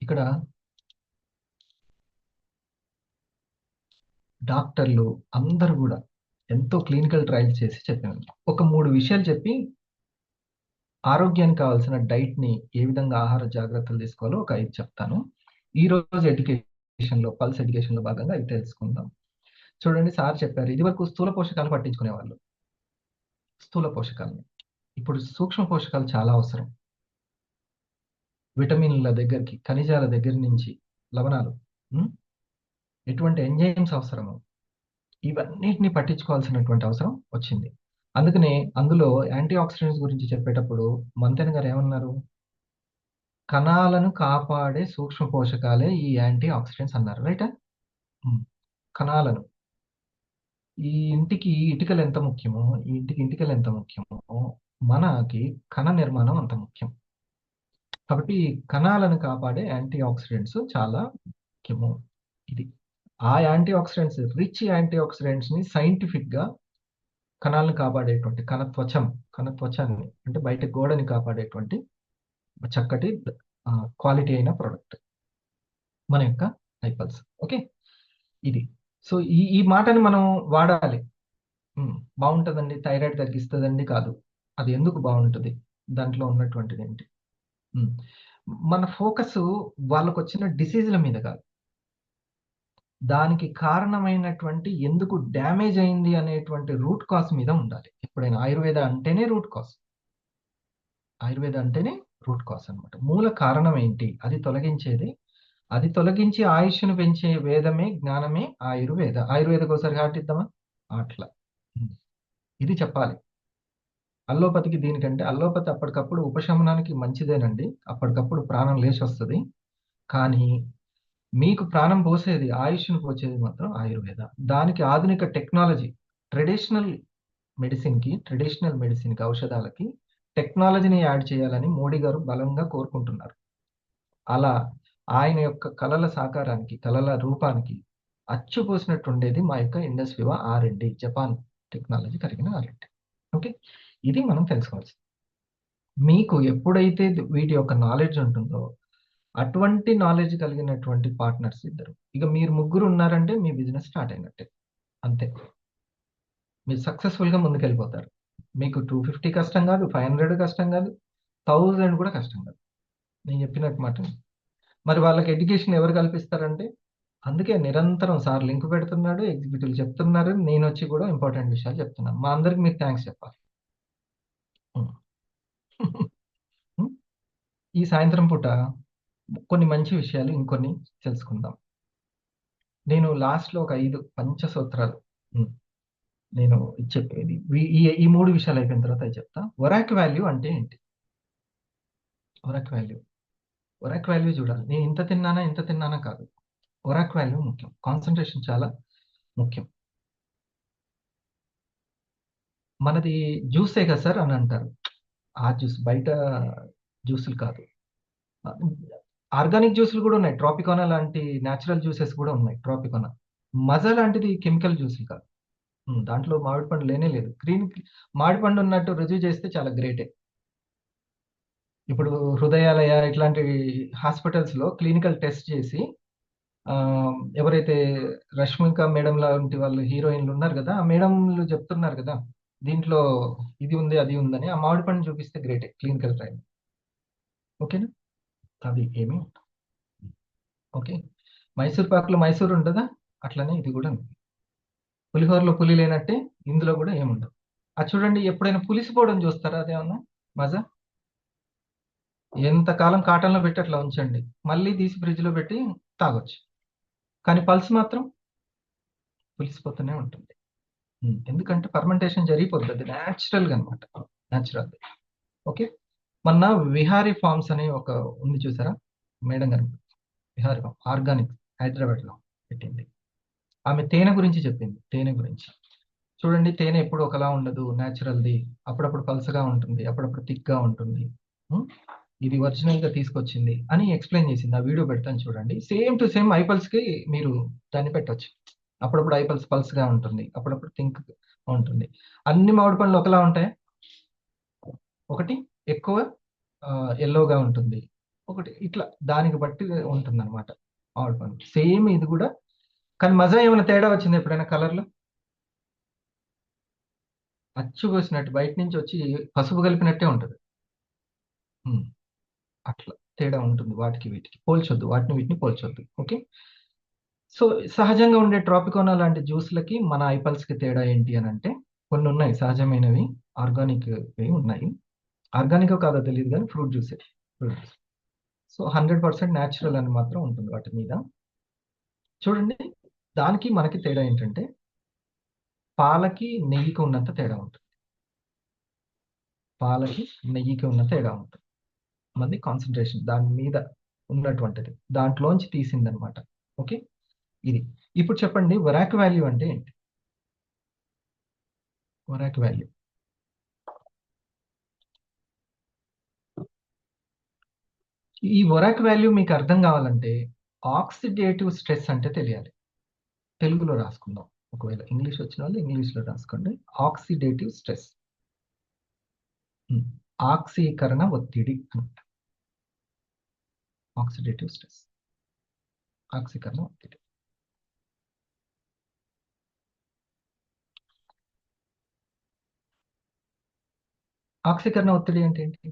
ఇక్కడ డాక్టర్లు అందరూ కూడా ఎంతో క్లినికల్ ట్రయల్స్ చేసి చెప్పాను. ఒక 3 విషయాలు చెప్పి ఆరోగ్యానికి కావాల్సిన డైట్ని ఏ విధంగా ఆహార జాగ్రత్తలు తీసుకోవాలో ఒక 5 చెప్తాను. ఈ రోజు ఎడ్యుకేషన్లో, పల్స్ ఎడ్యుకేషన్లో భాగంగా అవి తెలుసుకుందాం. చూడండి, సార్ చెప్పారు ఇదివరకు స్థూల పోషకాలు పట్టించుకునేవాళ్ళు, స్థూల పోషకాలని. ఇప్పుడు సూక్ష్మ పోషకాలు చాలా అవసరం. విటమిన్ల దగ్గరికి, ఖనిజాల దగ్గర నుంచి లవణాలు, ఉం? ఎటువంటి ఎంజైమ్స్ అవసరము, ఇవన్నిటిని పట్టించుకోవాల్సినటువంటి అవసరం వచ్చింది. అందుకనే అందులో యాంటీ ఆక్సిడెంట్స్ గురించి చెప్పేటప్పుడు మంతెన గారు ఏమన్నారు? కణాలను కాపాడే సూక్ష్మ పోషకాలే ఈ యాంటీ ఆక్సిడెంట్స్ అన్నారు. రైటా? కణాలను, ఈ ఇంటికి ఇటుకలు ఎంత ముఖ్యమో, ఈ ఇంటికి ఇంటికలు ఎంత ముఖ్యమో, మనకి కణ నిర్మాణం అంత ముఖ్యం. కాబట్టి కణాలను కాపాడే యాంటీ ఆక్సిడెంట్స్ చాలా ముఖ్యము. ఇది ఆ antioxidants, rich antioxidants ని సైంటిఫిక్ గా కణాలను కాపాడేటువంటి కణత్వచాన్ని అంటే బయట గోడని కాపాడేటువంటి చక్కటి క్వాలిటీ అయిన ప్రోడక్ట్ మన యొక్క ఐపల్స్. ఓకే. ఇది. సో ఈ మాటని మనం వాడాలి. బాగుంటుందండి, థైరాయిడ్ తగ్గిస్తుందండి కాదు. అది ఎందుకు బాగుంటుంది, దాంట్లో ఉన్నటువంటిది ఏంటి? మన ఫోకస్ వాళ్ళకు వచ్చిన డిసీజుల మీద కాదు, దానికి కారణమైనటువంటి ఎందుకు డ్యామేజ్ అయింది అనేటువంటి రూట్ కాజ్ మీద ఉండాలి. ఎప్పుడైనా ఆయుర్వేద అంటేనే రూట్ కాజ్, ఆయుర్వేద అంటేనే రూట్ కాజ్ అనమాట. మూల కారణం ఏంటి అది తొలగించేది, అది తొలగించి ఆయుష్ను పెంచే వేదమే, జ్ఞానమే ఆయుర్వేద. ఆయుర్వేదకు ఒకసారి హాటిద్దామా? అట్లా ఇది చెప్పాలి. అల్లోపతికి దీనికంటే, అల్లోపతి అప్పటికప్పుడు ఉపశమనానికి మంచిదేనండి, అప్పటికప్పుడు ప్రాణం లేచి వస్తుంది. కానీ మీకు ప్రాణం పోసేది, ఆయుష్ను పోసేది మాత్రం ఆయుర్వేద. దానికి ఆధునిక టెక్నాలజీ, ట్రెడిషనల్ మెడిసిన్కి ఔషధాలకి టెక్నాలజీని యాడ్ చేయాలని మోడీ గారు బలంగా కోరుకుంటున్నారు. అలా ఆయన యొక్క కళల సాకారానికి, కళల రూపానికి అచ్చుపోసినట్టు ఉండేది మా యొక్క ఇండస్ వివా R&D, జపాన్ టెక్నాలజీ కలిగిన R&D. ఓకే. ఇది మనం తెలుసుకోవాల్సింది. మీకు ఎప్పుడైతే వీటి యొక్క నాలెడ్జ్ ఉంటుందో, అటువంటి నాలెడ్జ్ కలిగినటువంటి పార్ట్నర్స్ ఇద్దరు, ఇక మీరు ముగ్గురు ఉన్నారంటే మీ బిజినెస్ స్టార్ట్ అయినట్టే, అంతే. మీరు సక్సెస్ఫుల్గా ముందుకెళ్ళిపోతారు. మీకు 250 కష్టం కాదు, 500 కష్టం కాదు, 1000 కూడా కష్టం కాదు. నేను చెప్పినట్టు మాట. మరి వాళ్ళకి ఎడ్యుకేషన్ ఎవరు కల్పిస్తారంటే, అందుకే నిరంతరం సార్ లింక్ పెడుతున్నాడు, ఎగ్జిక్యూటివ్లు చెప్తున్నారు, నేను వచ్చి కూడా ఇంపార్టెంట్ విషయాలు చెప్తున్నాను. మా అందరికి మీరు థ్యాంక్స్ చెప్పాలి. ఈ సాయంత్రం పూట కొన్ని మంచి విషయాలు ఇంకొన్ని తెలుసుకుందాం. నేను లాస్ట్లో ఒక 5 పంచసూత్రాలు నేను చెప్పేది ఈ 3 విషయాలు అయిపోయిన తర్వాత అది చెప్తా. వరాక్ వాల్యూ అంటే ఏంటి? వరాక్ వాల్యూ చూడాలి. నేను ఇంత తిన్నానా కాదు. వరాక్ వాల్యూ ముఖ్యం. కాన్సన్ట్రేషన్ చాలా ముఖ్యం. మనది జ్యూసే కదా సార్ అని అంటారు. ఆ జ్యూస్ బయట జ్యూసులు కాదు. ఆర్గానిక్ జ్యూసులు కూడా ఉన్నాయి. ట్రాపికోనా లాంటి న్యాచురల్ జ్యూసెస్ కూడా ఉన్నాయి. ట్రాపికోనా మజా లాంటిది కెమికల్ జ్యూసులు కాదు. దాంట్లో మామిడి పండు లేనే లేదు. మామిడి పండు ఉన్నట్టు రుజువు చేస్తే చాలా గ్రేటే. ఇప్పుడు హృదయాలయ ఇట్లాంటి హాస్పిటల్స్లో క్లినికల్ టెస్ట్ చేసి ఎవరైతే రష్మిక మేడం లాంటి వాళ్ళు హీరోయిన్లు ఉన్నారు కదా, ఆ మేడంలు చెప్తున్నారు కదా దీంట్లో ఇది ఉంది అది ఉందని, ఆ మామిడి పండు చూపిస్తే గ్రేటే క్లినికల్ ట్రయల్. ఓకేనా? అది ఏమి ఓకే. మైసూర్ పాకులో మైసూర్ ఉంటుందా, అట్లనే ఇది కూడా ఉంది. పులిహోరలో పులి లేనట్టే ఇందులో కూడా ఏముండదు. అది చూడండి, ఎప్పుడైనా పులిసిపోవడం చూస్తారా? అదేమన్నా మజా? ఎంతకాలం కాటన్లో పెట్టి అట్లా ఉంచండి, మళ్ళీ తీసి ఫ్రిడ్జ్లో పెట్టి తాగొచ్చు. కానీ పల్స్ మాత్రం పులిసిపోతూనే ఉంటుంది. ఎందుకంటే ఫర్మెంటేషన్ జరిగిపోతుంది న్యాచురల్గా అనమాట. న్యాచురల్. ఓకే. మొన్న విహారీ ఫార్మ్స్ అనే ఒక ఉంది చూసారా మేడం గారు? విహారీ ఫార్మ్ ఆర్గానిక్ హైదరాబాద్లో పెట్టింది. ఆమె తేనె గురించి చెప్పింది. తేనె గురించి చూడండి, తేనె ఎప్పుడు ఒకలా ఉండదు. న్యాచురల్ది అప్పుడప్పుడు పల్సగా ఉంటుంది, అప్పుడప్పుడు థిక్గా ఉంటుంది. ఇది ఒరిజినల్గా తీసుకొచ్చింది అని ఎక్స్ప్లెయిన్ చేసింది. ఆ వీడియో పెడతాను చూడండి. సేమ్ టు సేమ్ ఐపల్స్కి మీరు దాన్ని పెట్టచ్చు. అప్పుడప్పుడు ఐపల్స్ పల్స్గా ఉంటుంది, అప్పుడప్పుడు థింక్ ఉంటుంది. అన్ని మామిడి పండ్లు ఒకలా ఉంటాయి. ఒకటి ఎక్కువ ఎల్లోగా ఉంటుంది, ఒకటి ఇట్లా దానికి బట్టి ఉంటుంది అనమాట మామిడి పండు. సేమ్ ఇది కూడా. కానీ మజా ఏమైనా తేడా వచ్చింది ఎప్పుడైనా కలర్లో? అచ్చు పోసినట్టు బయట నుంచి వచ్చి పసుపు కలిపినట్టే ఉంటుంది. అట్లా తేడా ఉంటుంది. వాటికి వీటికి పోల్చొద్దు, వాటిని వీటిని పోల్చొద్దు. ఓకే. సో సహజంగా ఉండే ట్రాపికోనా లాంటి జ్యూస్లకి మన ఐపల్స్కి తేడా ఏంటి అని అంటే, కొన్ని ఉన్నాయి సహజమైనవి, ఆర్గానిక్ ఉన్నాయి. ఆర్గానిక్ కాదో తెలియదు కానీ ఫ్రూట్ జ్యూసే. సో 100% న్యాచురల్ అని మాత్రం ఉంటుంది వాటి మీద. చూడండి, దానికి మనకి తేడా ఏంటంటే పాలకి నెయ్యికి ఉన్నంత తేడా ఉంటుంది. పాలకి నెయ్యికి ఉన్న తేడా ఉంటుంది. మంది కాన్సన్ట్రేషన్ దాని మీద ఉన్నటువంటిది దాంట్లోంచి తీసిందనమాట. ఓకే. ఇది ఇప్పుడు చెప్పండి, వరాక్ వాల్యూ అంటే ఏంటి? వరాక్ వాల్యూ ఈ వరాక్ వాల్యూ మీకు అర్థం కావాలంటే ఆక్సిడేటివ్ స్ట్రెస్ అంటే తెలియాలి. తెలుగులో రాసుకుందాం. ఒకవేళ ఇంగ్లీష్ వచ్చిన వాళ్ళు ఇంగ్లీష్లో రాసుకోండి. ఆక్సిడేటివ్ స్ట్రెస్, ఆక్సీకరణ ఒత్తిడి అనమాట. ఆక్సిడేటివ్ స్ట్రెస్, ఆక్సీకరణ ఒత్తిడి. ఆక్సీకరణ ఒత్తిడి అంటే ఏంటి?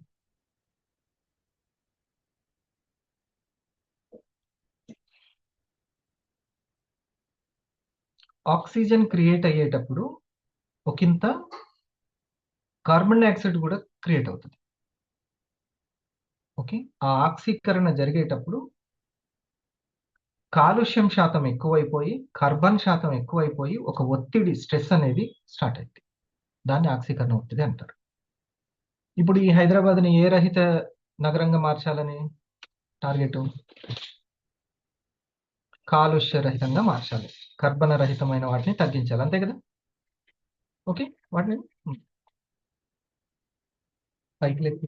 ఆక్సిజన్ క్రియేట్ అయ్యేటప్పుడు ఒకంత కార్బన్ డైఆక్సైడ్ కూడా క్రియేట్ అవుతుంది. ఓకే. ఆ ఆక్సీకరణ జరిగేటప్పుడు కాలుష్యం శాతం ఎక్కువైపోయి, కార్బన్ శాతం ఎక్కువైపోయి ఒక ఒత్తిడి, స్ట్రెస్ అనేది స్టార్ట్ అయింది. దాన్ని ఆక్సీకరణ ఒత్తిడి అంటారు. ఇప్పుడు ఈ హైదరాబాద్ని ఏ రహిత నగరంగా మార్చాలని టార్గెట్? కాలుష్య రహితంగా మార్చాలి, కర్బన రహితమైన వాటిని తగ్గించాలి, అంతే కదా? ఓకే. వాటిని పైకి లేపి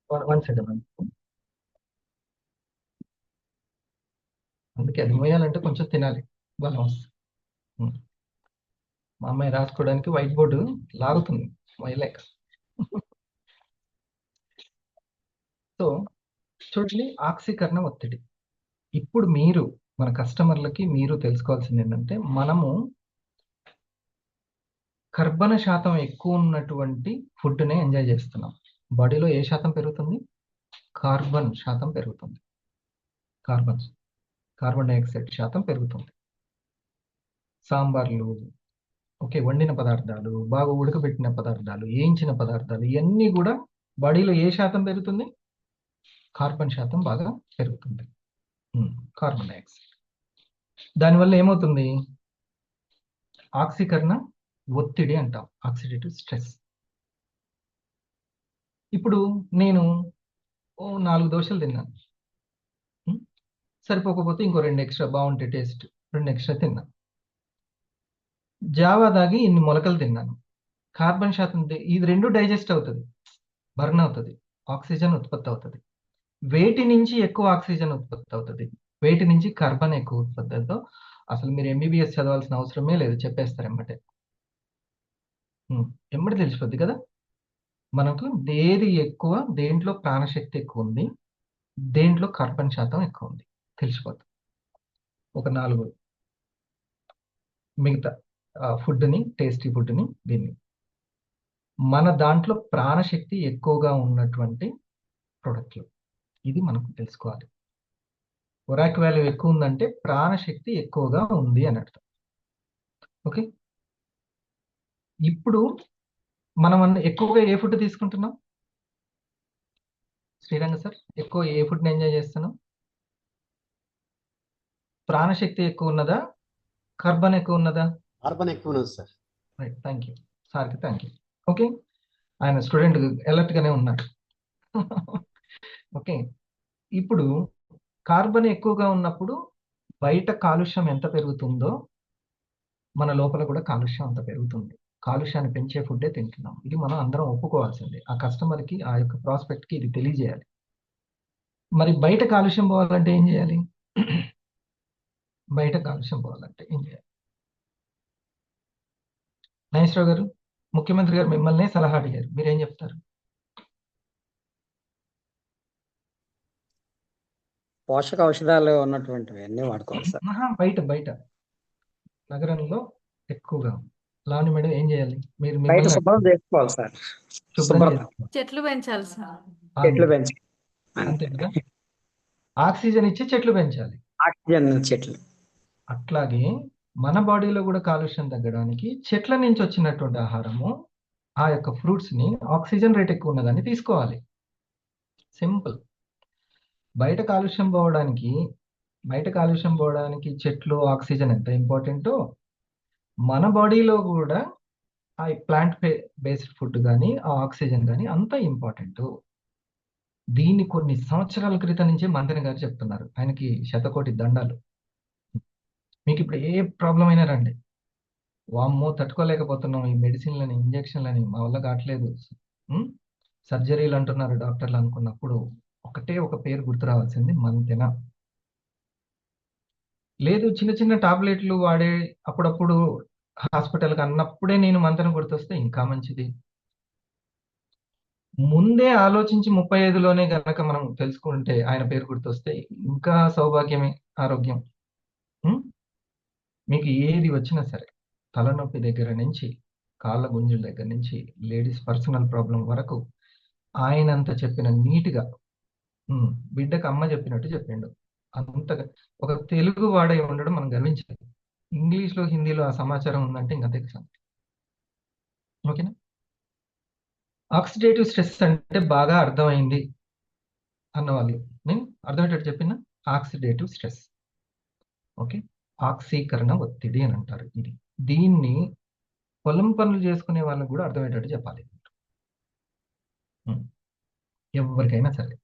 1 సెకండ్. అందుకే అది మోయాలంటే కొంచెం తినాలి, బలం వస్తుంది. మా అమ్మాయి రాసుకోవడానికి వైట్ బోర్డు లాగుతుంది మోయలేక. సో చూడండి, ఆక్సీకరణ ఒత్తిడి. ఇప్పుడు మీరు మన కస్టమర్లకి మీరు తెలుసుకోవాల్సింది ఏంటంటే, మనము కర్బన శాతం ఎక్కువ ఉన్నటువంటి ఫుడ్నే ఎంజాయ్ చేస్తున్నాం. బాడీలో ఏ శాతం పెరుగుతుంది? కార్బన్ శాతం పెరుగుతుంది. కార్బన్ డైఆక్సైడ్ శాతం పెరుగుతుంది. సాంబార్లు, ఓకే, వండిన పదార్థాలు, బాగా ఉడకబెట్టిన పదార్థాలు, వేయించిన పదార్థాలు, ఇవన్నీ కూడా బాడీలో ఏ శాతం పెరుగుతుంది? కార్బన్ శాతం బాగా పెరుగుతుంది. Carbon dioxide. దానివల్ల ఏమవుతుంది? ఆక్సీకరణ ఒత్తిడి అంటాం, ఆక్సిడేటివ్ స్ట్రెస్. ఇప్పుడు నేను 4 దోశలు తిన్నాను, సరిపోకపోతే ఇంకో 2 ఎక్స్ట్రా, బాగుంటే టేస్ట్ 2 ఎక్స్ట్రా తిన్నాను. జావా దాగి ఇన్ని మొలకలు తిన్నాను. కార్బన్ శాతం ఇది 2 డైజెస్ట్ అవుతుంది, బర్న్ అవుతుంది, ఆక్సిజన్ ఉత్పత్తి అవుతుంది. వేటి నుంచి ఎక్కువ ఆక్సిజన్ ఉత్పత్తి అవుతుంది? వేటి నుంచి కార్బన్ ఎక్కువ ఉత్పత్తి అవుతుందో అసలు మీరు ఎంబీబీఎస్ చదవాల్సిన అవసరమే లేదు, చెప్పేస్తారు ఎమ్మటే. ఎమ్మటి తెలిసిపోద్ది కదా మనకు ఏది ఎక్కువ, దేంట్లో ప్రాణశక్తి ఎక్కువ ఉంది, దేంట్లో కార్బన్ శాతం ఎక్కువ ఉంది తెలిసిపోతుంది. ఒక 4 మిగతా ఫుడ్ని, టేస్టీ ఫుడ్ని, దీన్ని మన దాంట్లో ప్రాణశక్తి ఎక్కువగా ఉన్నటువంటి ప్రొడక్ట్లు, ఇది మనకు తెలుసుకోవాలి. ఒరాక్ వాల్యూ ఎక్కువ ఉందంటే ప్రాణశక్తి ఎక్కువగా ఉంది అని అర్థం. ఓకే, ఇప్పుడు మనం ఎక్కువగా ఏ ఫుడ్ తీసుకుంటున్నాం? శ్రీరంగ సార్, ఎక్కువ ఏ ఫుడ్ని ఎంజాయ్ చేస్తున్నాం? ప్రాణశక్తి ఎక్కువ ఉన్నదా, కార్బన్ ఎక్కువ ఉన్నదా? కార్బన్ ఎక్కువ ఉన్నది సార్. రైట్, థ్యాంక్ యూ సార్కి, థ్యాంక్ యూ. ఓకే, ఆయన స్టూడెంట్ అలర్ట్గానే ఉన్నాడు. ఓకే, ఇప్పుడు కార్బన్ ఎక్కువగా ఉన్నప్పుడు బయట కాలుష్యం ఎంత పెరుగుతుందో మన లోపల కూడా కాలుష్యం అంత పెరుగుతుంది. కాలుష్యాన్ని పెంచే ఫుడ్డే తింటున్నాం, ఇది మనం అందరం ఒప్పుకోవాల్సిందే. ఆ కస్టమర్కి, ఆ యొక్క ప్రాస్పెక్ట్కి ఇది తెలియజేయాలి. మరి బయట కాలుష్యం పోవాలంటే ఏం చేయాలి? బయట కాలుష్యం పోవాలంటే ఏం చేయాలి? నాగేశ్వరరావు గారు, ముఖ్యమంత్రి గారు మిమ్మల్ని సలహా అడిగారు, మీరేం చెప్తారు? పోషక ఔషధాలు ఉన్నటువంటివి అన్నీ వాడుకోవాలి సార్. బయట బయట నగరంలో ఎక్కువగా లావణ్య మేడం ఏం చేయాలి? మీరు బయట మిమ్మల్ని శుభ్రం చేసుకోవాలి సార్. శుభ్రం శుభ్రం చేసుకోవాలి. చెట్లు పెంచాలి సార్. చెట్లు పెంచాలి, అంతే కదా, ఆక్సిజన్ ఇచ్చి చెట్లు పెంచాలి. ఆక్సిజన్ చెట్లు. అట్లాగే మన బాడీలో కూడా కాలుష్యం తగ్గడానికి చెట్ల నుంచి వచ్చినటువంటి ఆహారము, ఆ యొక్క ఫ్రూట్స్ ని, ఆక్సిజన్ రేట్ ఎక్కువ ఉన్నదాన్ని తీసుకోవాలి. సింపుల్. బయట కాలుష్యం పోవడానికి చెట్లు, ఆక్సిజన్ ఎంత ఇంపార్టెంటో మన బాడీలో కూడా ఆ ప్లాంట్ బేస్డ్ ఫుడ్ కానీ, ఆ ఆక్సిజన్ కానీ అంత ఇంపార్టెంట్. దీన్ని కొన్ని సంవత్సరాల క్రితం నుంచే మంత్రి గారు చెప్తున్నారు, ఆయనకి శతకోటి దండాలు. మీకు ఇప్పుడు ఏ ప్రాబ్లం అయినా రండి, వామ్మో తట్టుకోలేకపోతున్నాం ఈ మెడిసిన్లని, ఇంజక్షన్లని, మా వల్ల కావట్లేదు, సర్జరీలు అంటున్నారు డాక్టర్లు అనుకున్నప్పుడు ఒకటే ఒక పేరు గుర్తు రావాల్సింది, మంతెన. లేదు చిన్న చిన్న టాబ్లెట్లు వాడే అప్పుడప్పుడు హాస్పిటల్కి అన్నప్పుడే నేను మంతెన గుర్తొస్తే ఇంకా మంచిది. ముందే ఆలోచించి 35లోనే గనక మనం తెలుసుకుంటే ఆయన పేరు గుర్తొస్తే ఇంకా సౌభాగ్యమే, ఆరోగ్యం. మీకు ఏది వచ్చినా సరే, తలనొప్పి దగ్గర నుంచి, కాళ్ళ గుంజుల దగ్గర నుంచి, లేడీస్ పర్సనల్ ప్రాబ్లం వరకు ఆయనంత చెప్పిన నీట్గా, బిడ్డకు అమ్మ చెప్పినట్టు చెప్పిండు. అంతగా ఒక తెలుగు వాడై ఉండడం మనం గర్వించాలి. ఇంగ్లీష్లో, హిందీలో ఆ సమాచారం ఉందంటే ఇంకా తెలుసు. ఓకేనా? ఆక్సిడేటివ్ స్ట్రెస్ అంటే బాగా అర్థమైంది అన్నవాళ్ళు, నేను అర్థమయ్యేటట్టు చెప్పిన ఆక్సిడేటివ్ స్ట్రెస్. ఓకే, ఆక్సీకరణ ఒత్తిడి అని అంటారు. దీన్ని పొలం పనులు చేసుకునే వాళ్ళకు కూడా అర్థమయ్యేటట్టు చెప్పాలి ఎవరికైనా సరే.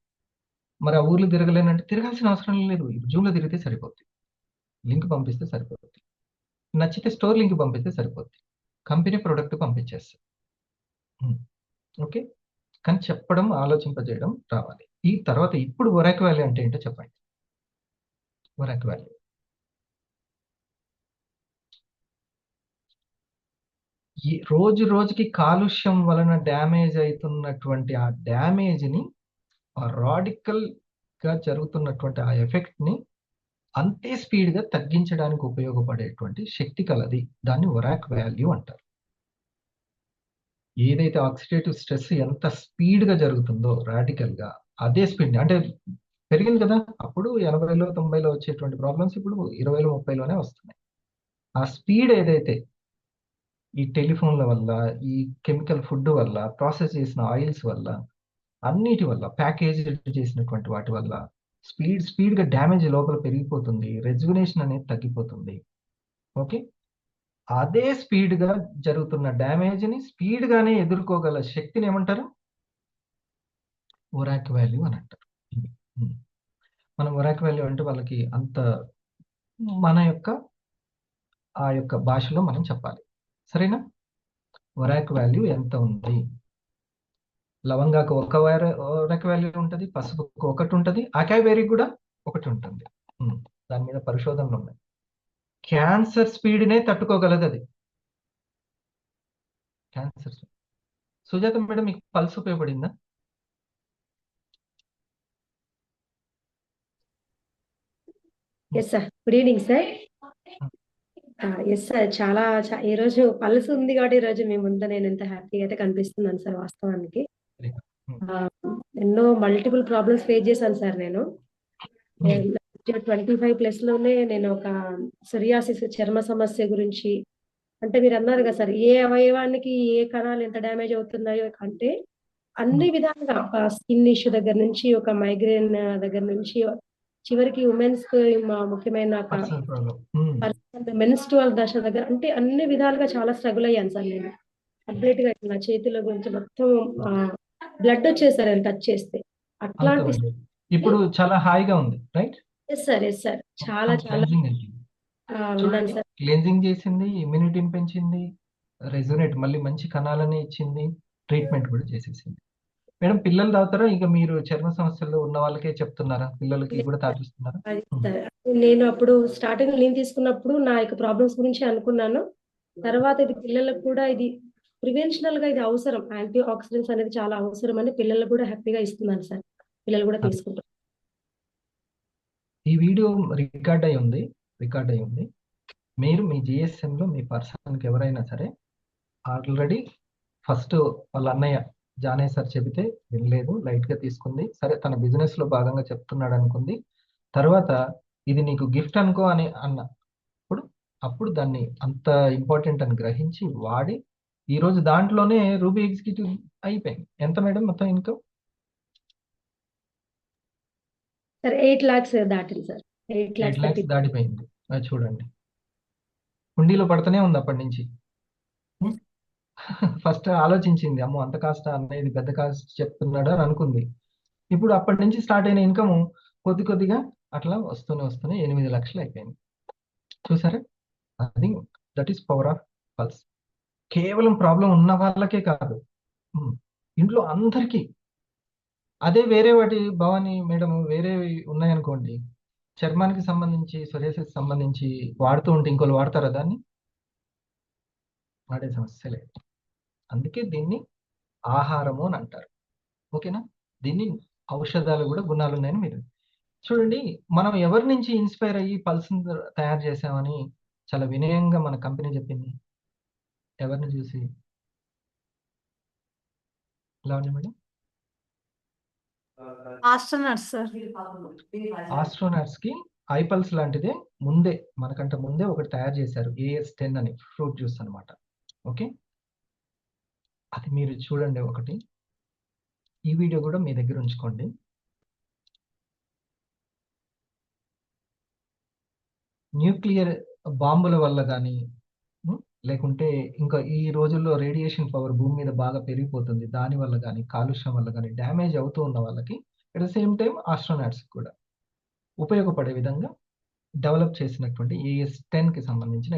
మరి ఆ ఊర్లు తిరగలేనంటే తిరగాల్సిన అవసరం లేదు, జూమ్లో తిరిగితే సరిపోద్ది, లింక్ పంపిస్తే సరిపోద్ది, నచ్చితే స్టోర్ లింక్ పంపిస్తే సరిపోద్ది, కంపెనీ ప్రోడక్ట్ పంపించేస్తుంది. ఓకే, కానీ చెప్పడం, ఆలోచింపజేయడం రావాలి. ఈ తర్వాత ఇప్పుడు ఒరాక్ వాల్యూ అంటే ఏంటో చెప్పండి. ఒరాక్ వాల్యూ ఈ రోజు రోజుకి కాలుష్యం వలన డ్యామేజ్ అవుతున్నటువంటి ఆ డ్యామేజ్ని, ఆ రాడికల్ గా జరుగుతున్నటువంటి ఆ ఎఫెక్ట్ ని అంతే స్పీడ్ గా తగ్గించడానికి ఉపయోగపడేటువంటి శక్తి కలది. దాన్ని ఒరాక్ వాల్యూ అంటారు. ఏదైతే ఆక్సిడేటివ్ స్ట్రెస్ ఎంత స్పీడ్ గా జరుగుతుందో రాడికల్ గా, అదే స్పీడ్ అంటే పెరిగింది కదా, అప్పుడు 80లో 90లో వచ్చేటువంటి ప్రాబ్లమ్స్ ఇప్పుడు 20లో 30లోనే వస్తున్నాయి. ఆ స్పీడ్ ఏదైతే ఈ టెలిఫోన్ల వల్ల, ఈ కెమికల్ ఫుడ్ వల్ల, ప్రాసెస్ చేసిన ఆయిల్స్ వల్ల, అన్నిటి వల్ల, ప్యాకేజ్ చేసినటువంటి వాటి వల్ల స్పీడ్గా డ్యామేజ్ లోపల పెరిగిపోతుంది, రెజ్యునేషన్ అనేది తగ్గిపోతుంది. ఓకే, అదే స్పీడ్గా జరుగుతున్న డ్యామేజ్ని స్పీడ్గానే ఎదుర్కోగల శక్తిని ఏమంటారు? ఒరాక్ వాల్యూ అని అంటారు. మనం ఒరాక్ వాల్యూ అంటే వాళ్ళకి అంత మన యొక్క ఆ యొక్క భాషలో మనం చెప్పాలి, సరేనా? ఒరాక్ వాల్యూ ఎంత ఉంది? లవంగాకు ఒక ఒరాక్ వాల్యూ ఉంటుంది, పసుపుకు ఒకటి ఉంటుంది, అకాబేరీ కూడా ఒకటి ఉంటుంది. దాని మీద పరిశోధనలు ఉన్నాయి. క్యాన్సర్ స్పీడ్నే తట్టుకోగలదు అది. క్యాన్సర్. సుజాత మేడం, మీకు పల్స్ ఉపయోగపడిందా? Yes sir, good evening sir. Yes sir, చాలా ఈ రోజు పల్స్ ఉంది కాబట్టి ఈ రోజు మీ ముందు నేను ఎంత హ్యాపీగా అయితే కనిపిస్తున్నాను సార్. వాస్తవానికి ఎన్నో మల్టిపుల్ ప్రాబ్లమ్స్ ఫేస్ చేశాను సార్. నేను 25+ లోనే నేను ఒక సొరియాసిస్ చర్మ సమస్య గురించి, అంటే మీరు అన్నారు కదా సార్, ఏ అవయవానికి ఏ కణాలు ఎంత డ్యామేజ్ అవుతున్నాయో అంటే అన్ని విధాలుగా, ఒక స్కిన్ ఇష్యూ దగ్గర నుంచి, ఒక మైగ్రేన్ దగ్గర నుంచి, చివరికి ఉమెన్స్ ముఖ్యమైన మెన్స్ట్రువల్ దశ దగ్గర, అంటే అన్ని విధాలుగా చాలా స్ట్రగుల్ అయ్యాను సార్. నేను కంప్లీట్ గా నా చేతుల గురించి మొత్తం బ్లడ్ వచ్చేసారు టచ్ చేస్తే. అట్లాంటి ఇప్పుడు చాలా హాయిగా ఉంది, right? Yes sir, yes sir, చాలా చాలా ఉన్నాను సార్. క్లెన్జింగ్ చేసింది, ఇమ్యూనిటీని పెంచింది, రెజొనేట్ మళ్ళీ మంచి కణాలని ఇచ్చింది, ట్రీట్మెంట్ కూడా చేసేసింది. మేడం, పిల్లలు తాగుతారా? ఇక మీరు చర్మ సమస్యలు ఉన్న వాళ్ళకే చెప్తున్నారా? పిల్లలకి కూడా తాగిస్తున్నారా? నేను అప్పుడు స్టార్టింగ్ నేను తీసుకున్నప్పుడు నా యొక్క ప్రాబ్లమ్స్ గురించి అనుకున్నాను. తర్వాత ఇది పిల్లలకు కూడా, ఇది ప్రివెన్షనల్ గా ఇది అవసరం, యాంటీ ఆక్సిడెంట్స్ అనేది చాలా అవసరం అని పిల్లలకు కూడా హ్యాపీగా ఇస్తున్నాను సార్. పిల్లలు కూడా తీసుకుంటారు. ఈ వీడియో రికార్డ్ అయి ఉంది. మీరు మీ GSM లో మీ పర్సన్కి ఎవరైనా సరే ఆల్రెడీ ఫస్ట్ వాళ్ళ అన్నయ్య జానే సార్ చెబితే వినలేదు, లైట్ గా తీసుకుంది, సరే తన బిజినెస్ లో భాగంగా చెప్తున్నాడు అనుకుంది, తర్వాత ఇది నీకు గిఫ్ట్ అనుకో అని అప్పుడు దాన్ని అంత ఇంపార్టెంట్ అని గ్రహించి వాడి ఈ రోజు దాంట్లోనే రూబీ ఎగ్జిక్యూటివ్ అయిపోయింది. ఎంత మేడం మొత్తం ఇన్కమ్? సార్ 8 lakhs దాటింది సార్. 8 lakhs దాటిపోయింది. అది చూడండి, హుండీలో పడుతూనే ఉంది అప్పటి నుంచి. ఫస్ట్ ఆలోచించింది, అమ్మో అంత కాస్ట్ అనేది పెద్ద కాస్ట్ చెప్తున్నాడు అని అనుకుంది. ఇప్పుడు అప్పటి నుంచి స్టార్ట్ అయిన ఇన్కమ్ కొద్దిగా అట్లా వస్తూనే 8 లక్షలు అయిపోయింది. చూసారా? అది that is power of pulse. కేవలం ప్రాబ్లం ఉన్న వాళ్ళకే కాదు, ఇంట్లో అందరికీ. అదే వేరే వాటి భవాని మేడం వేరే ఉన్నాయనుకోండి, చర్మానికి సంబంధించి, సొరియాసిస్ సంబంధించి వాడుతూ ఉంటే ఇంకోళ్ళు వాడతారా? దాన్ని వాడే సమస్య లేదు. అందుకే దీన్ని ఆహారము అని అంటారు. ఓకేనా? దీన్ని ఔషధాలు కూడా గుణాలు ఉన్నాయని మీరు చూడండి. మనం ఎవరి నుంచి ఇన్స్పైర్ అయ్యి పల్స్ తయారు చేసామని చాలా వినయంగా మన కంపెనీ చెప్పింది. ఎవరిని చూసి? ఎలా ఉంది మేడం? ఆస్ట్రోనాట్స్ కి ఐపల్స్ లాంటిదే మనకంటే ముందే ఒకటి తయారు చేశారు, AS10 అని, ఫ్రూట్ జ్యూస్ అనమాట. ఓకే, అది మీరు చూడండి ఒకటి. ఈ వీడియో కూడా మీ దగ్గర ఉంచుకోండి. న్యూక్లియర్ బాంబుల వల్ల కానీ, లేకుంటే ఇంకా ఈ రోజుల్లో రేడియేషన్ పవర్ భూమి మీద బాగా పెరిగిపోతుంది, దాని వల్ల కానీ, కాలుష్యం వల్ల కానీ డ్యామేజ్ అవుతూ ఉన్న వాళ్ళకి at the same time astronauts కూడా ఉపయోగపడే విధంగా డెవలప్ చేసినటువంటి AS10 కి సంబంధించిన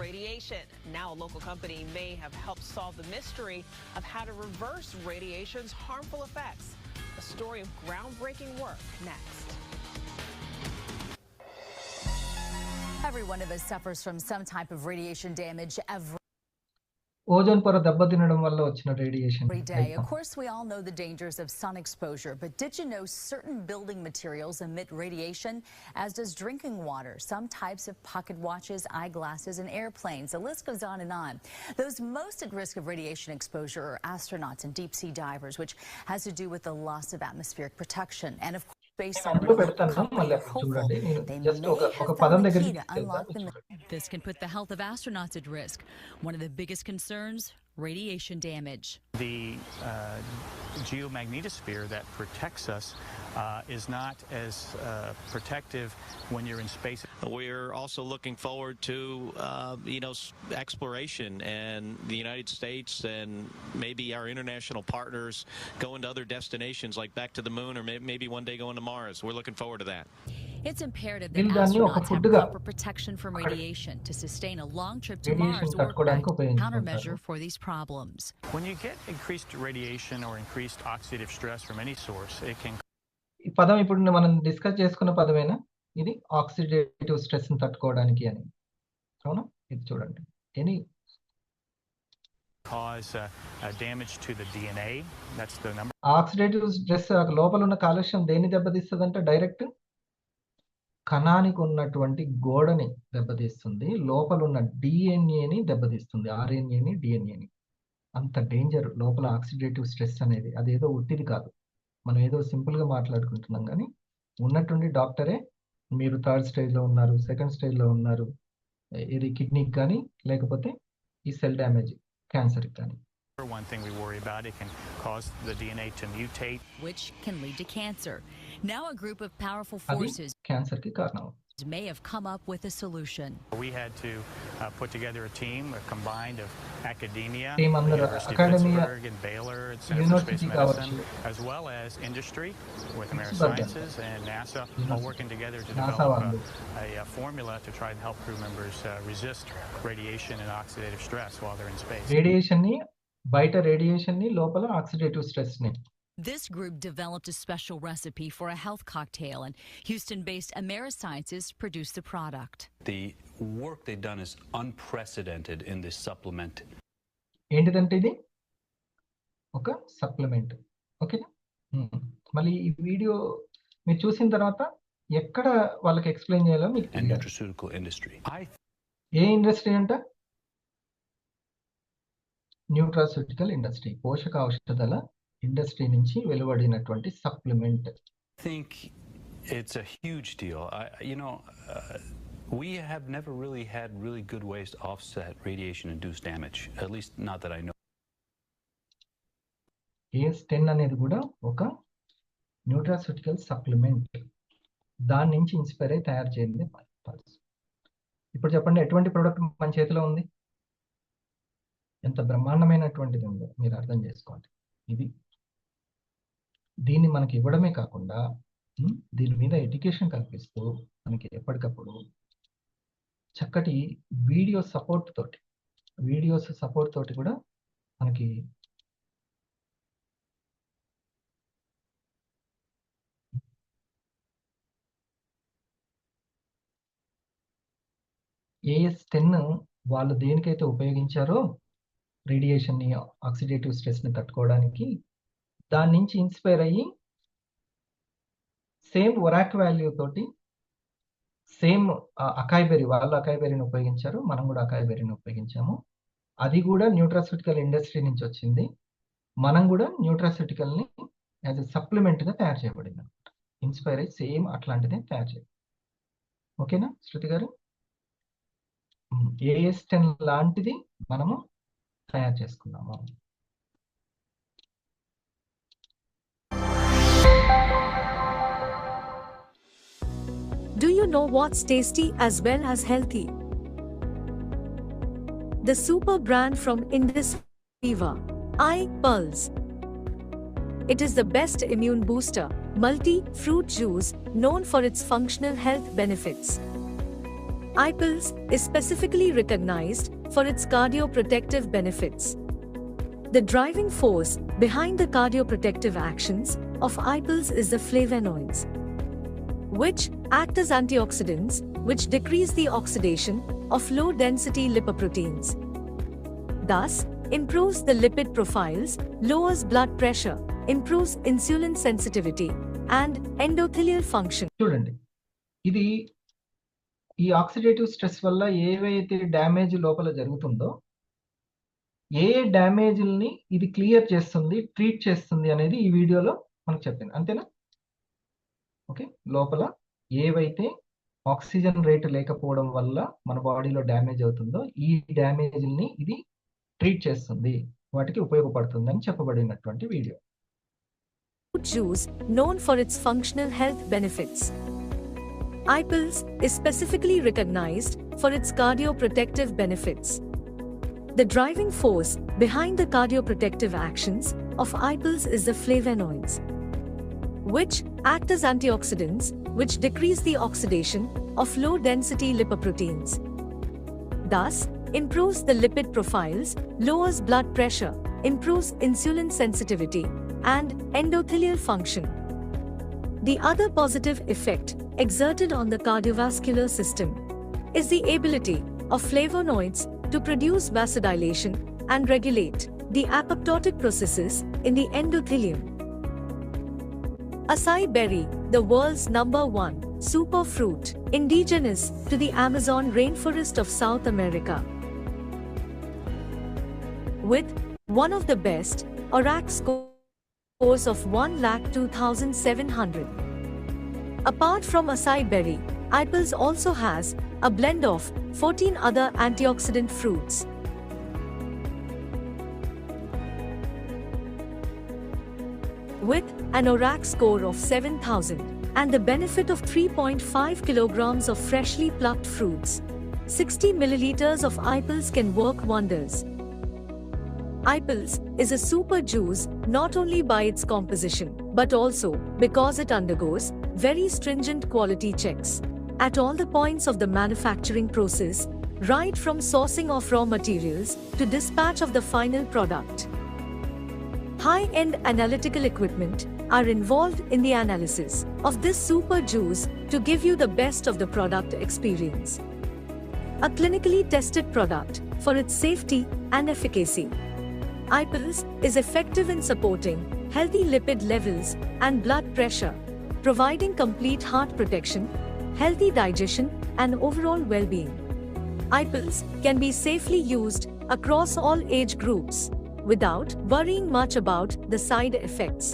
radiation. Now a local company may have helped solve the mystery of how to reverse radiation's harmful effects. A story of groundbreaking work next. Every one of us suffers from some type of radiation damage every ozone పొర దెబ్బతినడం వల్ల వచ్చిన radiation. day. Of course, we all know the dangers of sun exposure, but did you know certain building materials emit radiation, as does drinking water, some types of pocket watches, eyeglasses, and airplanes? The list goes on and on. Those most at risk of radiation exposure are astronauts and deep sea divers, which has to do with the loss of atmospheric protection. And of course, Based నేను on a అందులో report, పెడతాను, మళ్ళీ company are అప్పుడు hopeful చూడండి. నేను they just may ఒక have పదం found the దగ్గరికి key to తీసుకెళ్తాను, unlock మీరు the. చూడండి. This can put the health of astronauts at risk. One of the biggest concerns, radiation damage. The geomagnetosphere that protects us is not as protective when you're in space. We're also looking forward to, exploration and the United States and maybe our international partners going to other destinations like back to the moon or maybe one day going to Mars. We're looking forward to that. It's imperative that వీళ్ళు దాన్ని ఒక astronauts have ఫుడ్గా proper protection from అక్కడ radiation to sustain a long trip to radiation Mars or తట్టుకోవడానికి a ఉపయోగించుకుంటారు. countermeasure for these problems. When you get increased radiation or increased oxidative stress from any source, it can ఈ పదం ఇప్పుడు మనం discuss చేసుకున్న పదమేనా ఇది, oxidative stress ని తట్టుకోవడానికి అని, అవునా? ఇది చూడండి, any cause damage to the DNA. That's the number. Oxidative stress లోపల ఉన్న కాలుష్యం దేన్ని దెబ్బతీస్తుందంటే డైరెక్ట్ కణానికి ఉన్నటువంటి గోడని దెబ్బతీస్తుంది, లోపల ఉన్న డిఎన్ఏని దెబ్బతీస్తుంది, ఆర్ఎన్ఏని డిఎన్ఏని. అంత డేంజర్ లోపల ఆక్సిడేటివ్ స్ట్రెస్ అనేది. అదేదో ఉట్టిది కాదు, మనం ఏదో సింపుల్గా మాట్లాడుకుంటున్నాం, కానీ ఉన్నట్టుండి డాక్టరే మీరు 3rd స్టేజ్లో ఉన్నారు, 2nd స్టేజ్లో ఉన్నారు, ఇది కిడ్నీకి కానీ లేకపోతే ఈ సెల్ డ్యామేజ్ క్యాన్సర్కి కానీ. One thing we worry about, it can cause the DNA to mutate, which can lead to cancer. Now a group of powerful అది forces క్యాన్సర్కి కారణం. may have come up with a solution. we had to put together a team combined of academia, Team the అందరూ University of academia, Pittsburgh and Baylor and Center for University Space Medicine, కావచ్చు, as well as industry with Pittsburgh Amerisciences and NASA, all University, working together to NASA develop వాళ్ళు a formula to try and help crew members resist radiation and oxidative stress while they're in space. Radiation ని, బయట radiation ని, లోపల oxidative stress ని. This group developed a special recipe for a health cocktail, and Houston-based Amerisciences produced the product. The work they've done is unprecedented in this supplement. ఏంటిదంటే ఇది ఒక supplement, ఓకేనా? మళ్ళీ ఈ వీడియో మీరు చూసిన తర్వాత ఎక్కడ వాళ్ళకి ఎక్స్ప్లెయిన్ చేయాలో మీకు And తెలియాలి. nutraceutical industry. ఏ ఇండస్ట్రీ అంట? న్యూట్రాస్యూటికల్ ఇండస్ట్రీ, పోషక ఔషధాల ఇండస్ట్రీ నుంచి వెలువడినటువంటి supplement. I think it's a huge deal. We have never really had really good ways to offset radiation-induced damage, at least not that I know. AS10 అనేది కూడా ఒక nutraceutical supplement, దాని నుంచి inspire అయి తయారు చేయండి. ఇప్పుడు చెప్పండి, ఎటువంటి ప్రోడక్ట్ మన చేతిలో ఉంది, ఎంత బ్రహ్మాండమైనటువంటిది ఉందో మీరు అర్థం చేసుకోండి. ఇది దీన్ని మనకి ఇవ్వడమే కాకుండా దీని మీద ఎడ్యుకేషన్ కల్పిస్తూ మనకి ఎప్పటికప్పుడు చక్కటి వీడియోస్ సపోర్ట్ తోటి కూడా మనకి AS10 వాళ్ళు దేనికైతే ఉపయోగించారో రేడియేషన్ని, ఆక్సిడేటివ్ స్ట్రెస్ని తట్టుకోవడానికి, దాని నుంచి ఇన్స్పైర్ అయ్యి సేమ్ ఒరాక్ వాల్యూ తోటి సేమ్ అకాయబెర్రీ, వాళ్ళు అకాయబెర్రీని ఉపయోగించారు, మనం కూడా అకాయబెర్రీని ఉపయోగించాము. అది కూడా న్యూట్రాస్యూటికల్ ఇండస్ట్రీ నుంచి వచ్చింది. మనం కూడా న్యూట్రాస్యూటికల్ని యాజ్ ఎ సప్లిమెంట్గా తయారు చేయబడింది అనమాట. ఇన్స్పైర్ అయ్యి సేమ్ అట్లాంటిదే తయారు చేయాలి. ఓకేనా శృతి గారు? AS10 లాంటిది మనము తయారు చేసుకున్నాము. Do you know what's tasty as well as healthy? The super brand from Indus Viva, iPulse. It is the best immune booster, multi-fruit juice known for its functional health benefits. iPulse is specifically recognized for its cardioprotective benefits. The driving force behind the cardioprotective actions of iPulse is the flavonoids, which act as antioxidants which decrease the oxidation of low-density lipoproteins. Thus, improves the lipid profiles, lowers blood pressure, improves insulin sensitivity, and endothelial function. చూడండి, ఇది ఈ oxidative stress వల్ల ఏవైతే damage లోపల జరుగుతుందో, ఏ డ్యామేజ్ని ఇది clear చేస్తుంది, treat చేస్తుంది అనేది ఈ వీడియోలో మనకు చెప్పింది. అంతేనా? ఓకే, లోపల ఏవైతే ఆక్సిజన్ రేటు లేకపోవడం వల్ల మన బాడీలో డ్యామేజ్ అవుతుందో ఈ డ్యామేజ్ని ఇది ట్రీట్ చేస్తుంది, వాటికి ఉపయోగపడుతుంది అని చెప్పబడినటువంటి video. Fruit juice, known for its functional health benefits. iPills is specifically recognized for its cardioprotective benefits. The driving force behind the cardioprotective actions of iPills is the flavonoids, which act as antioxidants which decrease the oxidation of low-density lipoproteins. Thus, improves the lipid profiles, lowers blood pressure, improves insulin sensitivity, and endothelial function. The other positive effect exerted on the cardiovascular system is the ability of flavonoids to produce vasodilation and regulate the apoptotic processes in the endothelium. Acai berry, the world's #1 superfruit, indigenous to the Amazon rainforest of South America, with one of the best ORAC scores of 1,02,700. Apart from acai berry, iPills also has a blend of 14 other antioxidant fruits. With an ORAC score of 7,000 and the benefit of 3.5 kilograms of freshly plucked fruits, 60 milliliters of iPills can work wonders. iPills is a super juice not only by its composition, but also because it undergoes very stringent quality checks at all the points of the manufacturing process, right from sourcing of raw materials to dispatch of the final product. High-end analytical equipment are involved in the analysis of this super juice to give you the best of the product experience. A clinically tested product for its safety and efficacy. iPills is effective in supporting healthy lipid levels and blood pressure, providing complete heart protection, healthy digestion, and overall well-being. iPills can be safely used across all age groups without worrying much about the side effects.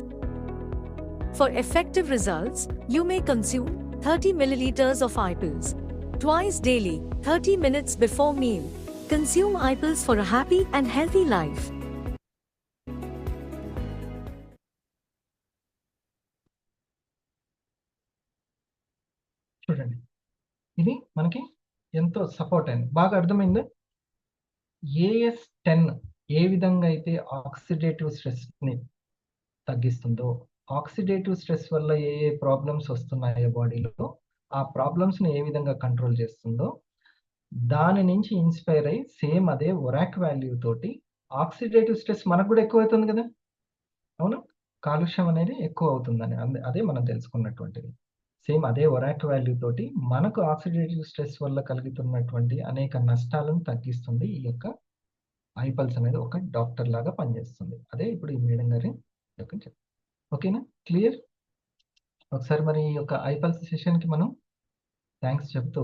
For effective results, you may consume 30 milliliters of iPills twice daily, 30 minutes before meal. Consume iPills for a happy and healthy life. చూడండి, ఇది మనకి ఎంతో support అయింది. బాగా అర్థమైందా? AS10 ఏ విధంగా అయితే oxidative స్ట్రెస్ని తగ్గిస్తుందో, ఆక్సిడేటివ్ స్ట్రెస్ వల్ల ఏ ఏ ప్రాబ్లమ్స్ వస్తున్నాయో బాడీలో, ఆ ప్రాబ్లమ్స్ని ఏ విధంగా కంట్రోల్ చేస్తుందో, దాని నుంచి ఇన్స్పైర్ అయ్యి సేమ్ అదే ఒరాక్ వాల్యూ తోటి ఆక్సిడేటివ్ స్ట్రెస్ మనకు కూడా ఎక్కువ అవుతుంది కదా, అవును, కాలుష్యం అనేది ఎక్కువ అవుతుందని అదే మనం తెలుసుకున్నటువంటిది. సేమ్ అదే ఒరాక్ వాల్యూ తోటి మనకు ఆక్సిడేటివ్ స్ట్రెస్ వల్ల కలుగుతున్నటువంటి అనేక నష్టాలను తగ్గిస్తుంది. ఈ యొక్క iPills అనేది ఒక డాక్టర్ లాగా పనిచేస్తుంది. అదే ఇప్పుడు ఈ మేడం గారి యొక్క ఓకేనా, క్లియర్? ఒకసారి మరి ఈ యొక్క iPills సెషన్కి మనం థ్యాంక్స్ చెప్తూ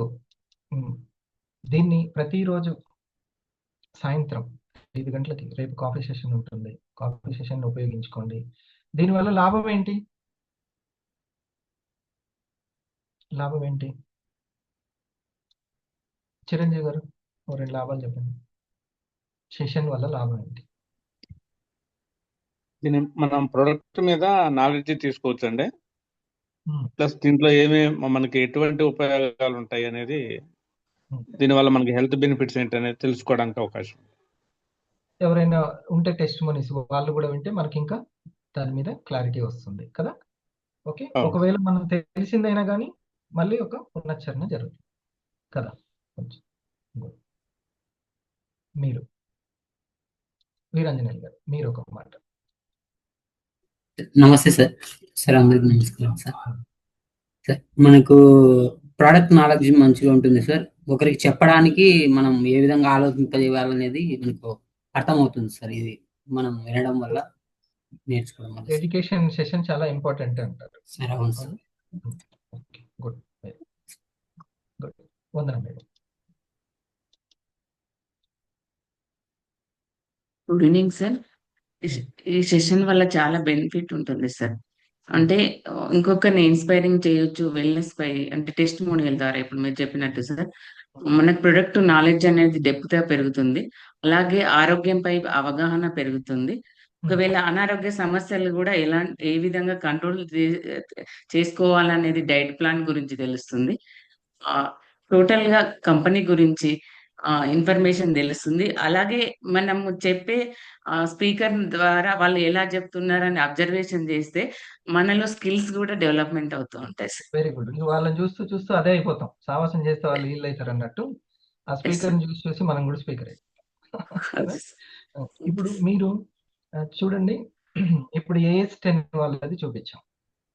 దీన్ని ప్రతిరోజు సాయంత్రం 5 గంటలకి రేపు కాఫీ సెషన్ ఉంటుంది. కాఫీ సెషన్ ఉపయోగించుకోండి. దీనివల్ల లాభం ఏంటి? లాభం ఏంటి చిరంజీవి గారు? 2 లాభాలు చెప్పండి. సెషన్ వల్ల లాభం ఏంటి? దీని మనం ప్రొడక్ట్ మీద నాలెడ్జ్ తీసుకోవచ్చు అండి. ప్లస్ దీంట్లో ఏమేమి మనకి ఎటువంటి ఉపయోగాలు ఉంటాయి అనేది, దీనివల్ల మనకి హెల్త్ బెనిఫిట్స్ ఏంటి అనేది తెలుసుకోవడానికి అవకాశం. ఎవరైనా ఉంటే టెస్ట్ మనీస్ వాళ్ళు కూడా వింటే మనకి ఇంకా దాని మీద క్లారిటీ వస్తుంది కదా. ఓకే, ఒకవేళ మనం తెలిసిందైనా కానీ మళ్ళీ ఒక పునశ్చరణ జరుగుతుంది కదా. కొంచెం మీరు వీరాంజనేయులు గారు, మీరు ఒక మాట. నమస్తే సార్. సార్ అందరికి నమస్కారం సార్. సార్ మనకు ప్రోడక్ట్ నాలెడ్జ్ మంచిగా ఉంటుంది సార్. ఒకరికి చెప్పడానికి మనం ఏ విధంగా ఆలోచింపజేయాలనేది మనకు అర్థమవుతుంది సార్. ఇది మనం వినడం వల్ల నేర్చుకోవడం వల్ల. ఎడ్యుకేషన్ సెషన్ చాలా ఇంపార్టెంట్ అంటారు సార్. అవును సార్. Okay, good good. వందనం మేడం. Good evening sir. ఈ సెషన్ వల్ల చాలా బెనిఫిట్ ఉంటుంది సార్. అంటే ఇంకొకరిని ఇన్స్పైరింగ్ చేయొచ్చు వెల్నెస్ పై, అంటే టెస్ట్ మోనియల్ ద్వారా ఇప్పుడు మీరు చెప్పినట్టు సార్, మనకు ప్రొడక్ట్ నాలెడ్జ్ అనేది డెప్త్ గా పెరుగుతుంది, అలాగే ఆరోగ్యంపై అవగాహన పెరుగుతుంది. ఒకవేళ అనారోగ్య సమస్యలు కూడా ఏ విధంగా కంట్రోల్ చేసుకోవాలనేది డైట్ ప్లాన్ గురించి తెలుస్తుంది. టోటల్ గా కంపెనీ గురించి ఇన్ఫర్మేషన్ తెలుస్తుంది. అలాగే మనము చెప్పే స్పీకర్ ద్వారా వాళ్ళు ఎలా చెప్తున్నారని అబ్జర్వేషన్ చేస్తే మనలో స్కిల్స్ కూడా డెవలప్మెంట్ అవుతూ ఉంటాయి సార్. Very good. వాళ్ళని చూస్తూ చూస్తూ అదే అయిపోతాం. సావాసం చేస్తే వాళ్ళు వీళ్ళు అవుతారు అన్నట్టు ఆ స్పీకర్ ని చూసి చూసి మనం కూడా స్పీకర్ అయిపోతాం. ఇప్పుడు మీరు చూడండి, ఇప్పుడు AS10 వాళ్ళది చూపించాం,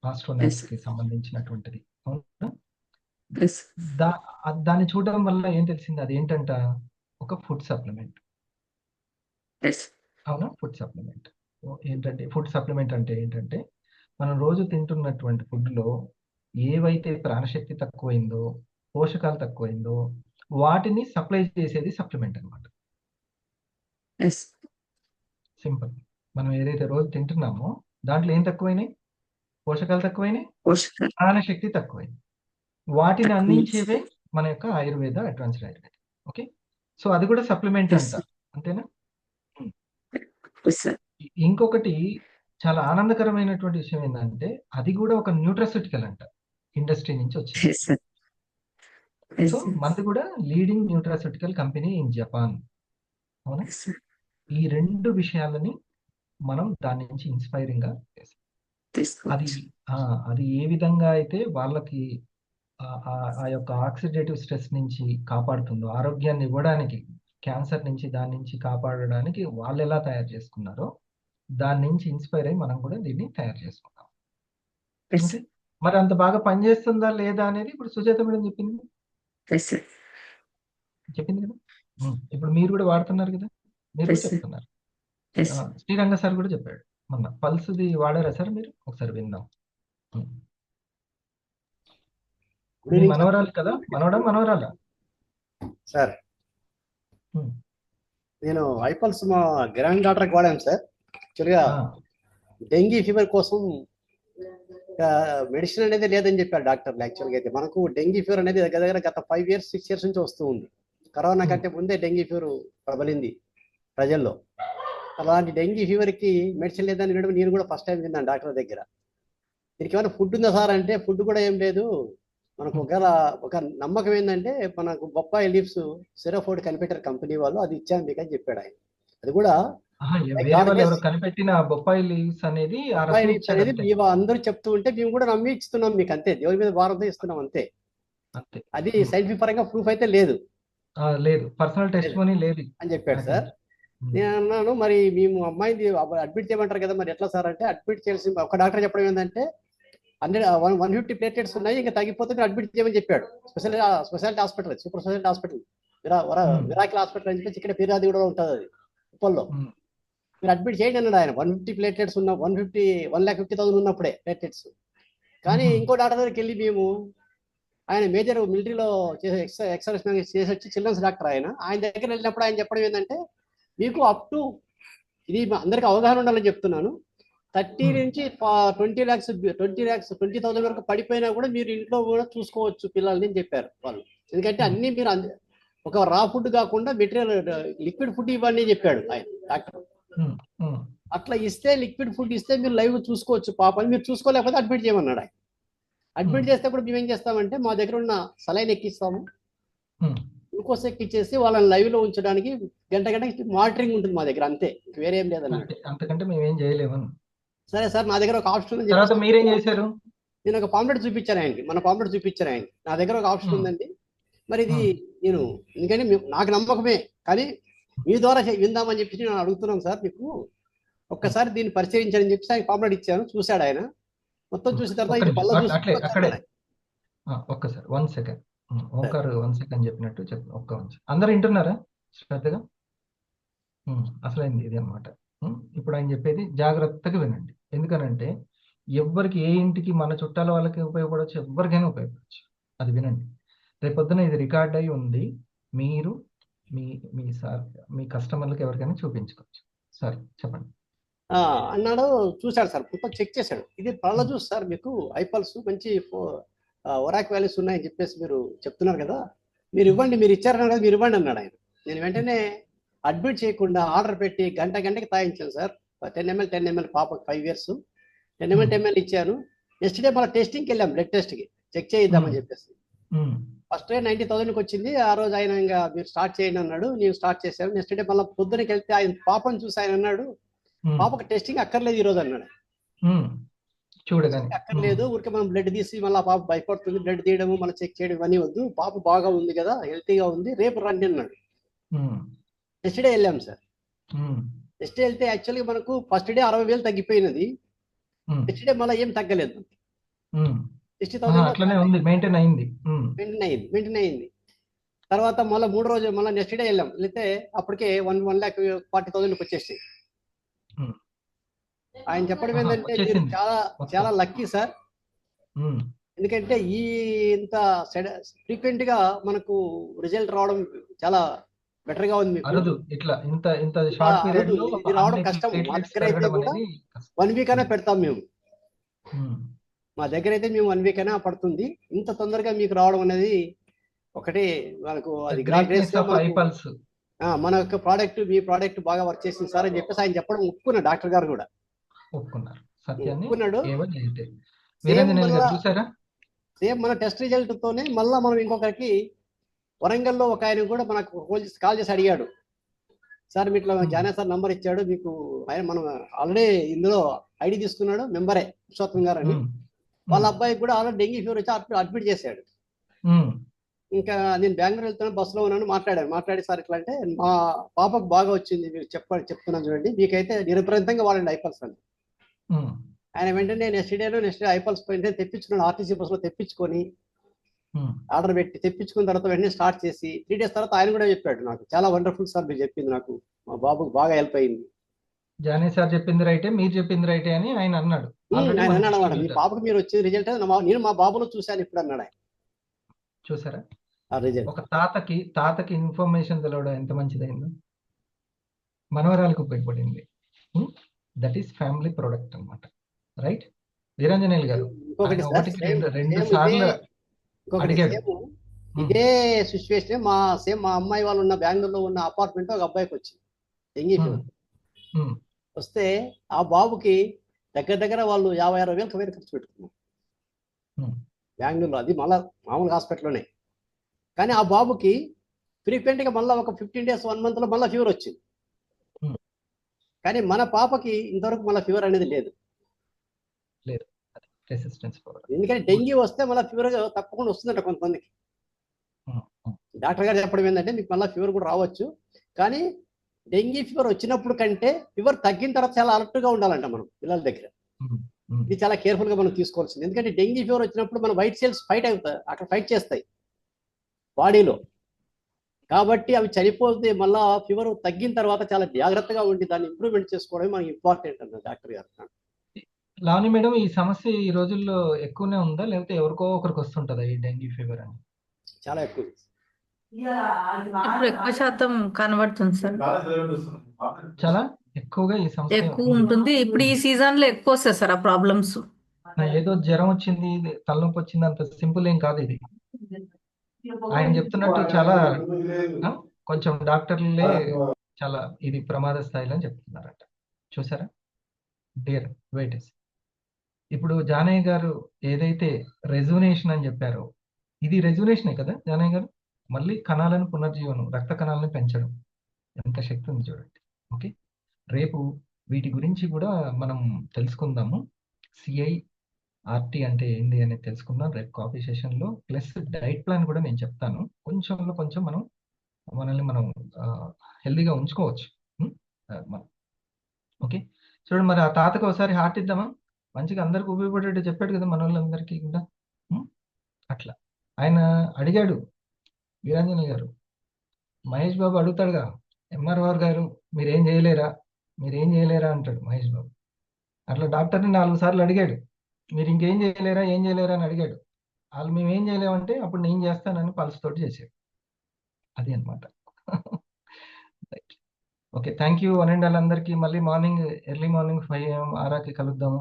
ఆస్ట్రోనాట్స్ కి సంబంధించినటువంటిది. అవునా? దాన్ని చూడడం వల్ల ఏం తెలిసింది? అది ఏంటంట, ఒక ఫుడ్ సప్లిమెంట్. అవునా? ఫుడ్ సప్లిమెంట్ ఏంటంటే, ఫుడ్ సప్లిమెంట్ అంటే ఏంటంటే, మనం రోజు తింటున్నటువంటి ఫుడ్ లో ఏవైతే ప్రాణశక్తి తక్కువైందో, పోషకాలు తక్కువైందో వాటిని సప్లై చేసేది సప్లిమెంట్ అనమాట. సింపుల్. మనం ఏదైతే రోజు తింటున్నామో దాంట్లో ఏం తక్కువైనాయి? పోషకాలు తక్కువైనాయి, ప్రాణశక్తి తక్కువైంది. వాటిని అందించేవే మన యొక్క Ayurveda, advanced Ayurveda. Okay, so అది కూడా సప్లిమెంట్ అంట, అంతేనా? ఇంకొకటి చాలా ఆనందకరమైనటువంటి విషయం ఏంటంటే, అది కూడా ఒక న్యూట్రాస్యూటికల్ అంట, ఇండస్ట్రీ నుంచి వచ్చింది. సో మనది కూడా leading nutraceutical company in Japan. అవునా? ఈ రెండు విషయాలని మనం దాని నుంచి ఇన్స్పైరింగ్ గా అది ఏ విధంగా అయితే వాళ్ళకి ఆ యొక్క ఆక్సిడేటివ్ స్ట్రెస్ నుంచి కాపాడుతుందో, ఆరోగ్యాన్ని ఇవ్వడానికి, క్యాన్సర్ నుంచి దాని నుంచి కాపాడడానికి వాళ్ళు ఎలా తయారు చేసుకున్నారో దాని నుంచి ఇన్స్పైర్ అయ్యి మనం కూడా దీన్ని తయారు చేసుకున్నాం. మరి అంత బాగా పనిచేస్తుందా లేదా అనేది ఇప్పుడు సుజాత మేడం చెప్పింది కదా. ఇప్పుడు మీరు కూడా వాడుతున్నారు కదా, మీరు కూడా చెప్తున్నారు. శ్రీరంగ సార్ కూడా చెప్పాడు మొన్న. పల్స్ది వాడారా సార్ మీరు? ఒకసారి విందాం. మీ మనవరాలు కదా, మనవరాలా సార్? నేను ఐపల్స్ మా గ్రాండ్ డాటర్కి వాడాను సార్. యాక్చువల్గా డెంగీ ఫీవర్ కోసం మెడిసిన్ అనేది లేదని చెప్పారు డాక్టర్లు. యాక్చువల్గా అయితే మనకు డెంగీ ఫీవర్ అనేది దగ్గర గత 5 years 6 years నుంచి వస్తూ ఉంది. కరోనా కంటే ముందే డెంగీ ఫీవర్ ప్రబలింది ప్రజల్లో. అలాంటి డెంగీ ఫీవర్కి మెడిసిన్ లేదని వినడం నేను కూడా ఫస్ట్ టైం విన్నాను డాక్టర్ దగ్గర. దీనికి ఏమైనా ఫుడ్ ఉందా సార్ అంటే, ఫుడ్ కూడా ఏం లేదు మనకు. ఒక నమ్మకం ఏంటంటే, మనకు బొప్పాయి లీవ్స్ సిరోఫోర్డ్ కనిపెట్టారు కంపెనీ వాళ్ళు, అది ఇచ్చాను మీకు అని చెప్పాడు ఆయన. అది కూడా కనిపెట్టిన బొప్పాయి లీవ్స్ అనేది మేము అందరూ చెప్తూ ఉంటే మేము కూడా నమ్మి ఇస్తున్నాం మీకు, అంతే. దేవుడి మీద భారంతో ఇస్తున్నాం అంతే. అది సైంటిఫిక్ పరంగా ప్రూఫ్ అయితే లేదు, పర్సనల్ టెస్టిమనీ లేదు అని చెప్పాడు సార్. నేను అన్నాను, మరి మేము అమ్మాయిని అడ్మిట్ చేయమంటారు కదా, మరి ఎట్లా సార్ అంటే, అడ్మిట్ చేయాల్సి ఒక డాక్టర్ చెప్పడం ఏంటంటే 150 ప్లేటెట్స్ ఉన్నాయి, ఇంకా తగ్గిపోతే అడ్మిట్ చేయమని చెప్పాడు. Speciality hospital, super speciality hospital, miracle hospital అని చెప్పేసి ఇక్కడ ఫిర్యాదు కూడా ఉంటుంది, అది ఉప్పల్లో. మీరు అడ్మిట్ చేయండి అన్నాడు ఆయన. 150 ప్లేటెట్స్ ఉన్న 1,50,000 ఉన్నప్పుడే ప్లేటెట్స్. కానీ ఇంకో డాక్టర్ దగ్గరికి వెళ్ళి మేము, ఆయన మేజర్ మిలిటరీలో ఎక్సర్సైజ్ చేసి వచ్చి చిల్డ్రన్స్ డాక్టర్ ఆయన దగ్గర వెళ్ళినప్పుడు ఆయన చెప్పడం ఏంటంటే, మీకు అప్ టు, ఇది అందరికి అవగాహన ఉండాలని చెప్తున్నాను, 30 నుంచి 20,000 వరకు పడిపోయినా కూడా మీరు ఇంట్లో కూడా చూసుకోవచ్చు పిల్లల్ని అని చెప్పారు వాళ్ళు. ఎందుకంటే అన్ని మీరు ఒక రా ఫుడ్ కాకుండా మెటీరియల్ లిక్విడ్ ఫుడ్ ఇవ్వండి అని చెప్పాడు ఆయన డాక్టర్. అట్లా ఇస్తే, లిక్విడ్ ఫుడ్ ఇస్తే మీరు లైవ్ చూసుకోవచ్చు పాపని. మీరు చూసుకోలేకపోతే అడ్మిట్ చేయమన్నాడు ఆయన. అడ్మిట్ చేస్తే కూడా మేము ఏం చేస్తామంటే, మా దగ్గర ఉన్న సలైన్ ఎక్కిస్తాము, గ్లూకోజ్ ఎక్కిచ్చేసి వాళ్ళని లైవ్ లో ఉంచడానికి గంట మానిటరింగ్ ఉంటుంది మా దగ్గర, అంతే. వేరే ఏం లేదన్నమాట. అంతకంటే మేమేం చేయలేము. సరే సార్, నా దగ్గర ఒక ఆప్షన్ ఉంది. మీరేం చేశారు? నేను ఒక పాంప్లెట్ చూపించాను ఆయనకి, మన పాంప్లెట్ చూపించాను ఆయనకి. నా దగ్గర ఒక ఆప్షన్ ఉందండి, మరి ఇది నేను, ఎందుకంటే నాకు నమ్మకమే, కానీ మీ ద్వారా విందామని చెప్పి నేను అడుగుతున్నాను సార్, మీకు ఒక్కసారి దీన్ని పరిశీలించాలని చెప్పి ఆయన పాంప్లెట్ ఇచ్చాను. చూశాడు ఆయన, మొత్తం చూసిన తర్వాత ఒక్కసారి 1 సెకండ్ ఓంకార్ 1 సెకండ్ చెప్పినట్టు చెప్పు. అందరు వింటున్నారా శ్రద్ధగా? అసలైంది ఇది అనమాట. ఇప్పుడు ఆయన చెప్పేది జాగ్రత్తగా వినండి. ఎందుకనంటే ఎవ్వరికి, ఏ ఇంటికి, మన చుట్టాల వాళ్ళకి ఉపయోగపడవచ్చు, ఎవరికైనా ఉపయోగపడవచ్చు. అది వినండి. రేపొద్దున ఇది రికార్డ్ అయి ఉంది, మీరు మీ కస్టమర్లకు ఎవరికైనా చూపించుకోవచ్చు. సరే చెప్పండి. అన్నాడు. చూశాడు సార్, మొత్తం చెక్ చేశాడు. ఇది పళ్ళ జ్యూస్ సార్, మీకు ఐపల్స్ మంచి ఒరాక్ వాల్యూస్ ఉన్నాయని చెప్పేసి మీరు చెప్తున్నారు కదా, మీరు ఇవ్వండి, మీరు ఇచ్చారన్నారు కదా, మీరు ఇవ్వండి అన్నాడు ఆయన. నేను వెంటనే అడ్మిట్ చేయకుండా ఆర్డర్ పెట్టి గంటకి తాగించాను సార్. 10 ml 10 ml పాపకు 5 years 10 ml 10 ml ఇచ్చాను. నెక్స్ట్ డే మళ్ళీ టెస్టింగ్కి వెళ్ళాం, బ్లడ్ టెస్ట్కి చెక్ చేయిద్దామని చెప్పేసి. ఫస్ట్ డే 90,000కి వచ్చింది. ఆ రోజు ఆయన ఇంకా మీరు స్టార్ట్ చేయండి అన్నాడు. నేను స్టార్ట్ చేశాను. నెక్స్ట్ డే మళ్ళీ పొద్దునకి వెళ్తే ఆయన పాపను చూసి ఆయన అన్నాడు, పాపకు టెస్టింగ్ అక్కర్లేదు ఈ రోజు అన్నాడు. చూడగానే అక్కర్లేదు, ఊరికే మనం బ్లడ్ తీసి మళ్ళీ పాప భయపడుతుంది, బ్లడ్ తీయడము మళ్ళీ చెక్ చేయడం ఇవన్నీ వద్దు, పాప బాగా ఉంది కదా, హెల్తీగా ఉంది, రేపు రండి అన్నాడు. నెక్స్ట్ డే వెళ్ళాం సార్. నెక్స్ట్ డే వెళ్తే యాక్చువల్గా మనకు ఫస్ట్ డే 60,000 తగ్గిపోయినది. నెక్స్ట్ డే మళ్ళీ ఏం తగ్గలేదు, 60,000 మెయింటైన్ అయింది. తర్వాత మళ్ళీ 3 రోజులు మళ్ళీ నెక్స్ట్ డే వెళ్ళాం. వెళ్తే అప్పటికే 1,40,000కి వచ్చేసి. ఆయన చెప్పడం ఏంటంటే మీరు చాలా లక్కీ సార్, ఎందుకంటే ఈ ఇంత ఫ్రీక్వెంట్ గా మనకు రిజల్ట్ రావడం చాలా బెటర్ గా ఉంది. ఇది రావడం కష్టం. మా దగ్గర అయితే కూడా 1 week అయినా పెడతాం మేము. మా దగ్గర అయితే మేము 1 week అయినా పడుతుంది. ఇంత తొందరగా మీకు రావడం అనేది ఒకటి మనకు అది మన యొక్క ప్రోడక్ట్, మీ ప్రోడక్ట్ బాగా వర్క్ చేసింది సార్ అని చెప్పేసి ఆయన చెప్పడం ఒప్పుకున్నాడు. డాక్టర్ గారు కూడా ఒప్పుకున్నారు, సత్యాన్ని ఒప్పుకున్నాడు. సేమ్ మన టెస్ట్ రిజల్ట్ తోనే మళ్ళా మనం ఇంకొకరికి వరంగల్లో ఒక ఆయన కూడా మనకు కాల్ చేసి అడిగాడు, సార్ మీ ఇట్లా జానే సార్ నంబర్ ఇచ్చాడు మీకు, ఆయన మనం ఆల్రెడీ ఇందులో ఐడి తీసుకున్నాడు, మెంబరే పురుషోత్తం గారు అని. వాళ్ళ అబ్బాయికి కూడా ఆల్రెడీ డెంగీ ఫీవర్ వచ్చి అడ్మిట్ చేశాడు. ఇంకా నేను బెంగళూరు వెళ్తున్నాను, బస్సులో ఉన్నాను, మాట్లాడి సార్ ఇట్లా అంటే మా పాపకు బాగా వచ్చింది, మీరు చెప్తున్నాను చూడండి, మీకైతే నిరభ్రంతంగా వాడండి ఐపల్స్ అని. ఆయన వెంటనే నెక్స్ట్ డే ఐపల్స్ పోయింటే తెప్పించుకున్నాడు, ఆర్టీసీ బస్సులో తెప్పించుకొని ఆర్డర్ పెట్టి తెప్పించుకున్న తర్వాత వెంటనే స్టార్ట్ చేసి 3 days తర్వాత ఆయన కూడా చెప్పాడు, నాకు చాలా వండర్ఫుల్ సార్ మీరు చెప్పింది, నాకు మా బాబుకు బాగా హెల్ప్ అయింది. జానీ సార్ చెప్పింది రైటే, మీరు చెప్పింది రైటే అని ఆయన అన్నాడు. ఆయన అన్నాడు అన్నమాట, మీ పాపకు మీరు వచ్చే రిజల్ట్ నేను మా బాబులో చూశాను ఇప్పుడు అన్నాడు ఆయన. చూసారా ఒక తాతకి ఇన్ఫర్మేషన్ తెలవడం ఎంత మంచిదైందో, మనవరాలకు ఉపయోగపడింది. దట్ ఈస్ ఫ్యామిలీ ప్రొడక్ట్ అన్నమాట, రైట్? వీరాంజనేయులు గారు రెండు సార్లు అడిగాడు. ఇదే సిచ్యువేషన్ మా అమ్మాయి వాళ్ళు ఉన్న బెంగళూరులో ఉన్న అపార్ట్మెంట్ ఒక అబ్బాయికి వచ్చింది డెంగీ ఫీవర్. వస్తే ఆ బాబుకి దగ్గర వాళ్ళు 50,000-60,000 ఖర్చు పెట్టుకున్నారు బెంగళూరులో, అది మళ్ళా మామూలు హాస్పిటల్లోనే. కానీ ఆ బాబుకి ఫ్రీక్వెంట్ గా మళ్ళీ ఒక 15 days 1 month లో మళ్ళీ ఫీవర్ వచ్చింది. కానీ మన పాపకి ఇంతవరకు మళ్ళీ ఫీవర్ అనేది లేదు. ఎందుకంటే డెంగీ వస్తే మళ్ళీ ఫీవర్ తప్పకుండా వస్తుందంట కొంతమందికి. డాక్టర్ గారు చెప్పడం ఏంటంటే మీకు మళ్ళీ ఫీవర్ కూడా రావచ్చు, కానీ డెంగీ ఫీవర్ వచ్చినప్పుడు కంటే ఫీవర్ తగ్గిన తర్వాత చాలా అలర్ట్ గా ఉండాలంట మనం పిల్లల దగ్గర. ఇది చాలా కేర్ఫుల్ గా మనం తీసుకోవాల్సింది. ఎందుకంటే డెంగీ ఫీవర్ వచ్చినప్పుడు మన వైట్ సెల్స్ ఫైట్ అవుతాయి, అక్కడ ఫైట్ చేస్తాయి బాడీలో, కాబట్టి అవి చనిపోతే మళ్ళా ఫీవర్ తగ్గిన తర్వాత చాలా జాగ్రత్తగా ఉండి దాన్ని ఇంప్రూవ్మెంట్ చేసుకోవడం మనకి ఇంపార్టెంట్ అన్న డాక్టర్ గారు. లావణి మేడం, ఈ సమస్య ఈ రోజుల్లో ఎక్కువనే ఉందా, లేకపోతే ఎవరికో ఒకరికి వస్తుంటుందా ఈ డెంగీ ఫీవర్ అని? చాలా ఎక్కువ, ఇప్పుడు ఎక్కువ శాతం కనబడుతుంది సార్, చాలా ఎక్కువగా ఈ సమస్య ఎక్కువ ఉంటుంది. ఇప్పుడు ఈ సీజన్ లో ఎక్కువ వస్తాయి సార్ ఆ ప్రాబ్లమ్స్. ఏదో జ్వరం వచ్చింది, తలనొప్పి వచ్చింది, అంత సింపుల్ ఏం కాదు ఇది. ఆయన చెప్తున్నట్టు చాలా కొంచెం డాక్టర్లే చాలా ఇది ప్రమాద స్థాయిలో అని చెప్తున్నారట. చూసారా డియర్ వెయిటర్స్, ఇప్పుడు జానయ్య గారు ఏదైతే రెజునేషన్ అని చెప్పారో, ఇది రెజునేషనే కదా జానయ్య గారు? మళ్ళీ కణాలను పునర్జీవనం, రక్త కణాలను పెంచడం, ఎంత శక్తి ఉంది చూడండి. ఓకే, రేపు వీటి గురించి కూడా మనం తెలుసుకుందాము. CIRT అంటే ఏంటి అనేది తెలుసుకుందాం రేపు కాఫీ సెషన్లో. ప్లస్ డైట్ ప్లాన్ కూడా నేను చెప్తాను. కొంచెం మనల్ని మనం హెల్దీగా ఉంచుకోవచ్చు. ఓకే, చూడండి, మరి ఆ తాతకు ఒకసారి హార్ట్ ఇద్దామా? మంచిగా అందరికి ఉపయోగపడేట్టు చెప్పాడు కదా మన వాళ్ళందరికీ కూడా. అట్లా ఆయన అడిగాడు వీరాంజనేయ గారు, మహేష్ బాబు అడుగుతాడుగా, MRR గారు మీరేం చేయలేరా అంటాడు మహేష్ బాబు. అట్లా డాక్టర్ని 4 సార్లు అడిగాడు, మీరు ఇంకేం చేయలేరా అని అడిగాడు. వాళ్ళు మేము ఏం చేయలేమంటే అప్పుడు నేను చేస్తానని పల్స్ తోటి చేశాడు. అది అనమాట. ఓకే, థ్యాంక్ యూ అనండి వాళ్ళందరికీ. మళ్ళీ మార్నింగ్ ఎర్లీ మార్నింగ్ 5 AM ఆరాకి కలుద్దాము.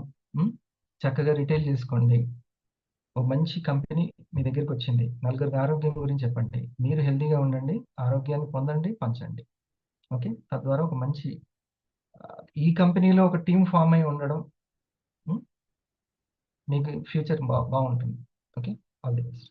చక్కగా రిటైల్ చేసుకోండి. ఒక మంచి కంపెనీ మీ దగ్గరికి వచ్చింది, నలుగురికి ఆరోగ్యం గురించి చెప్పండి. మీరు హెల్తీగా ఉండండి, ఆరోగ్యాన్ని పొందండి, పంచండి. ఓకే, తద్వారా ఒక మంచి ఈ కంపెనీలో ఒక టీం ఫామ్ అయి ఉండడం మీకు ఫ్యూచర్ బాగుంటుంది. Okay, all the best.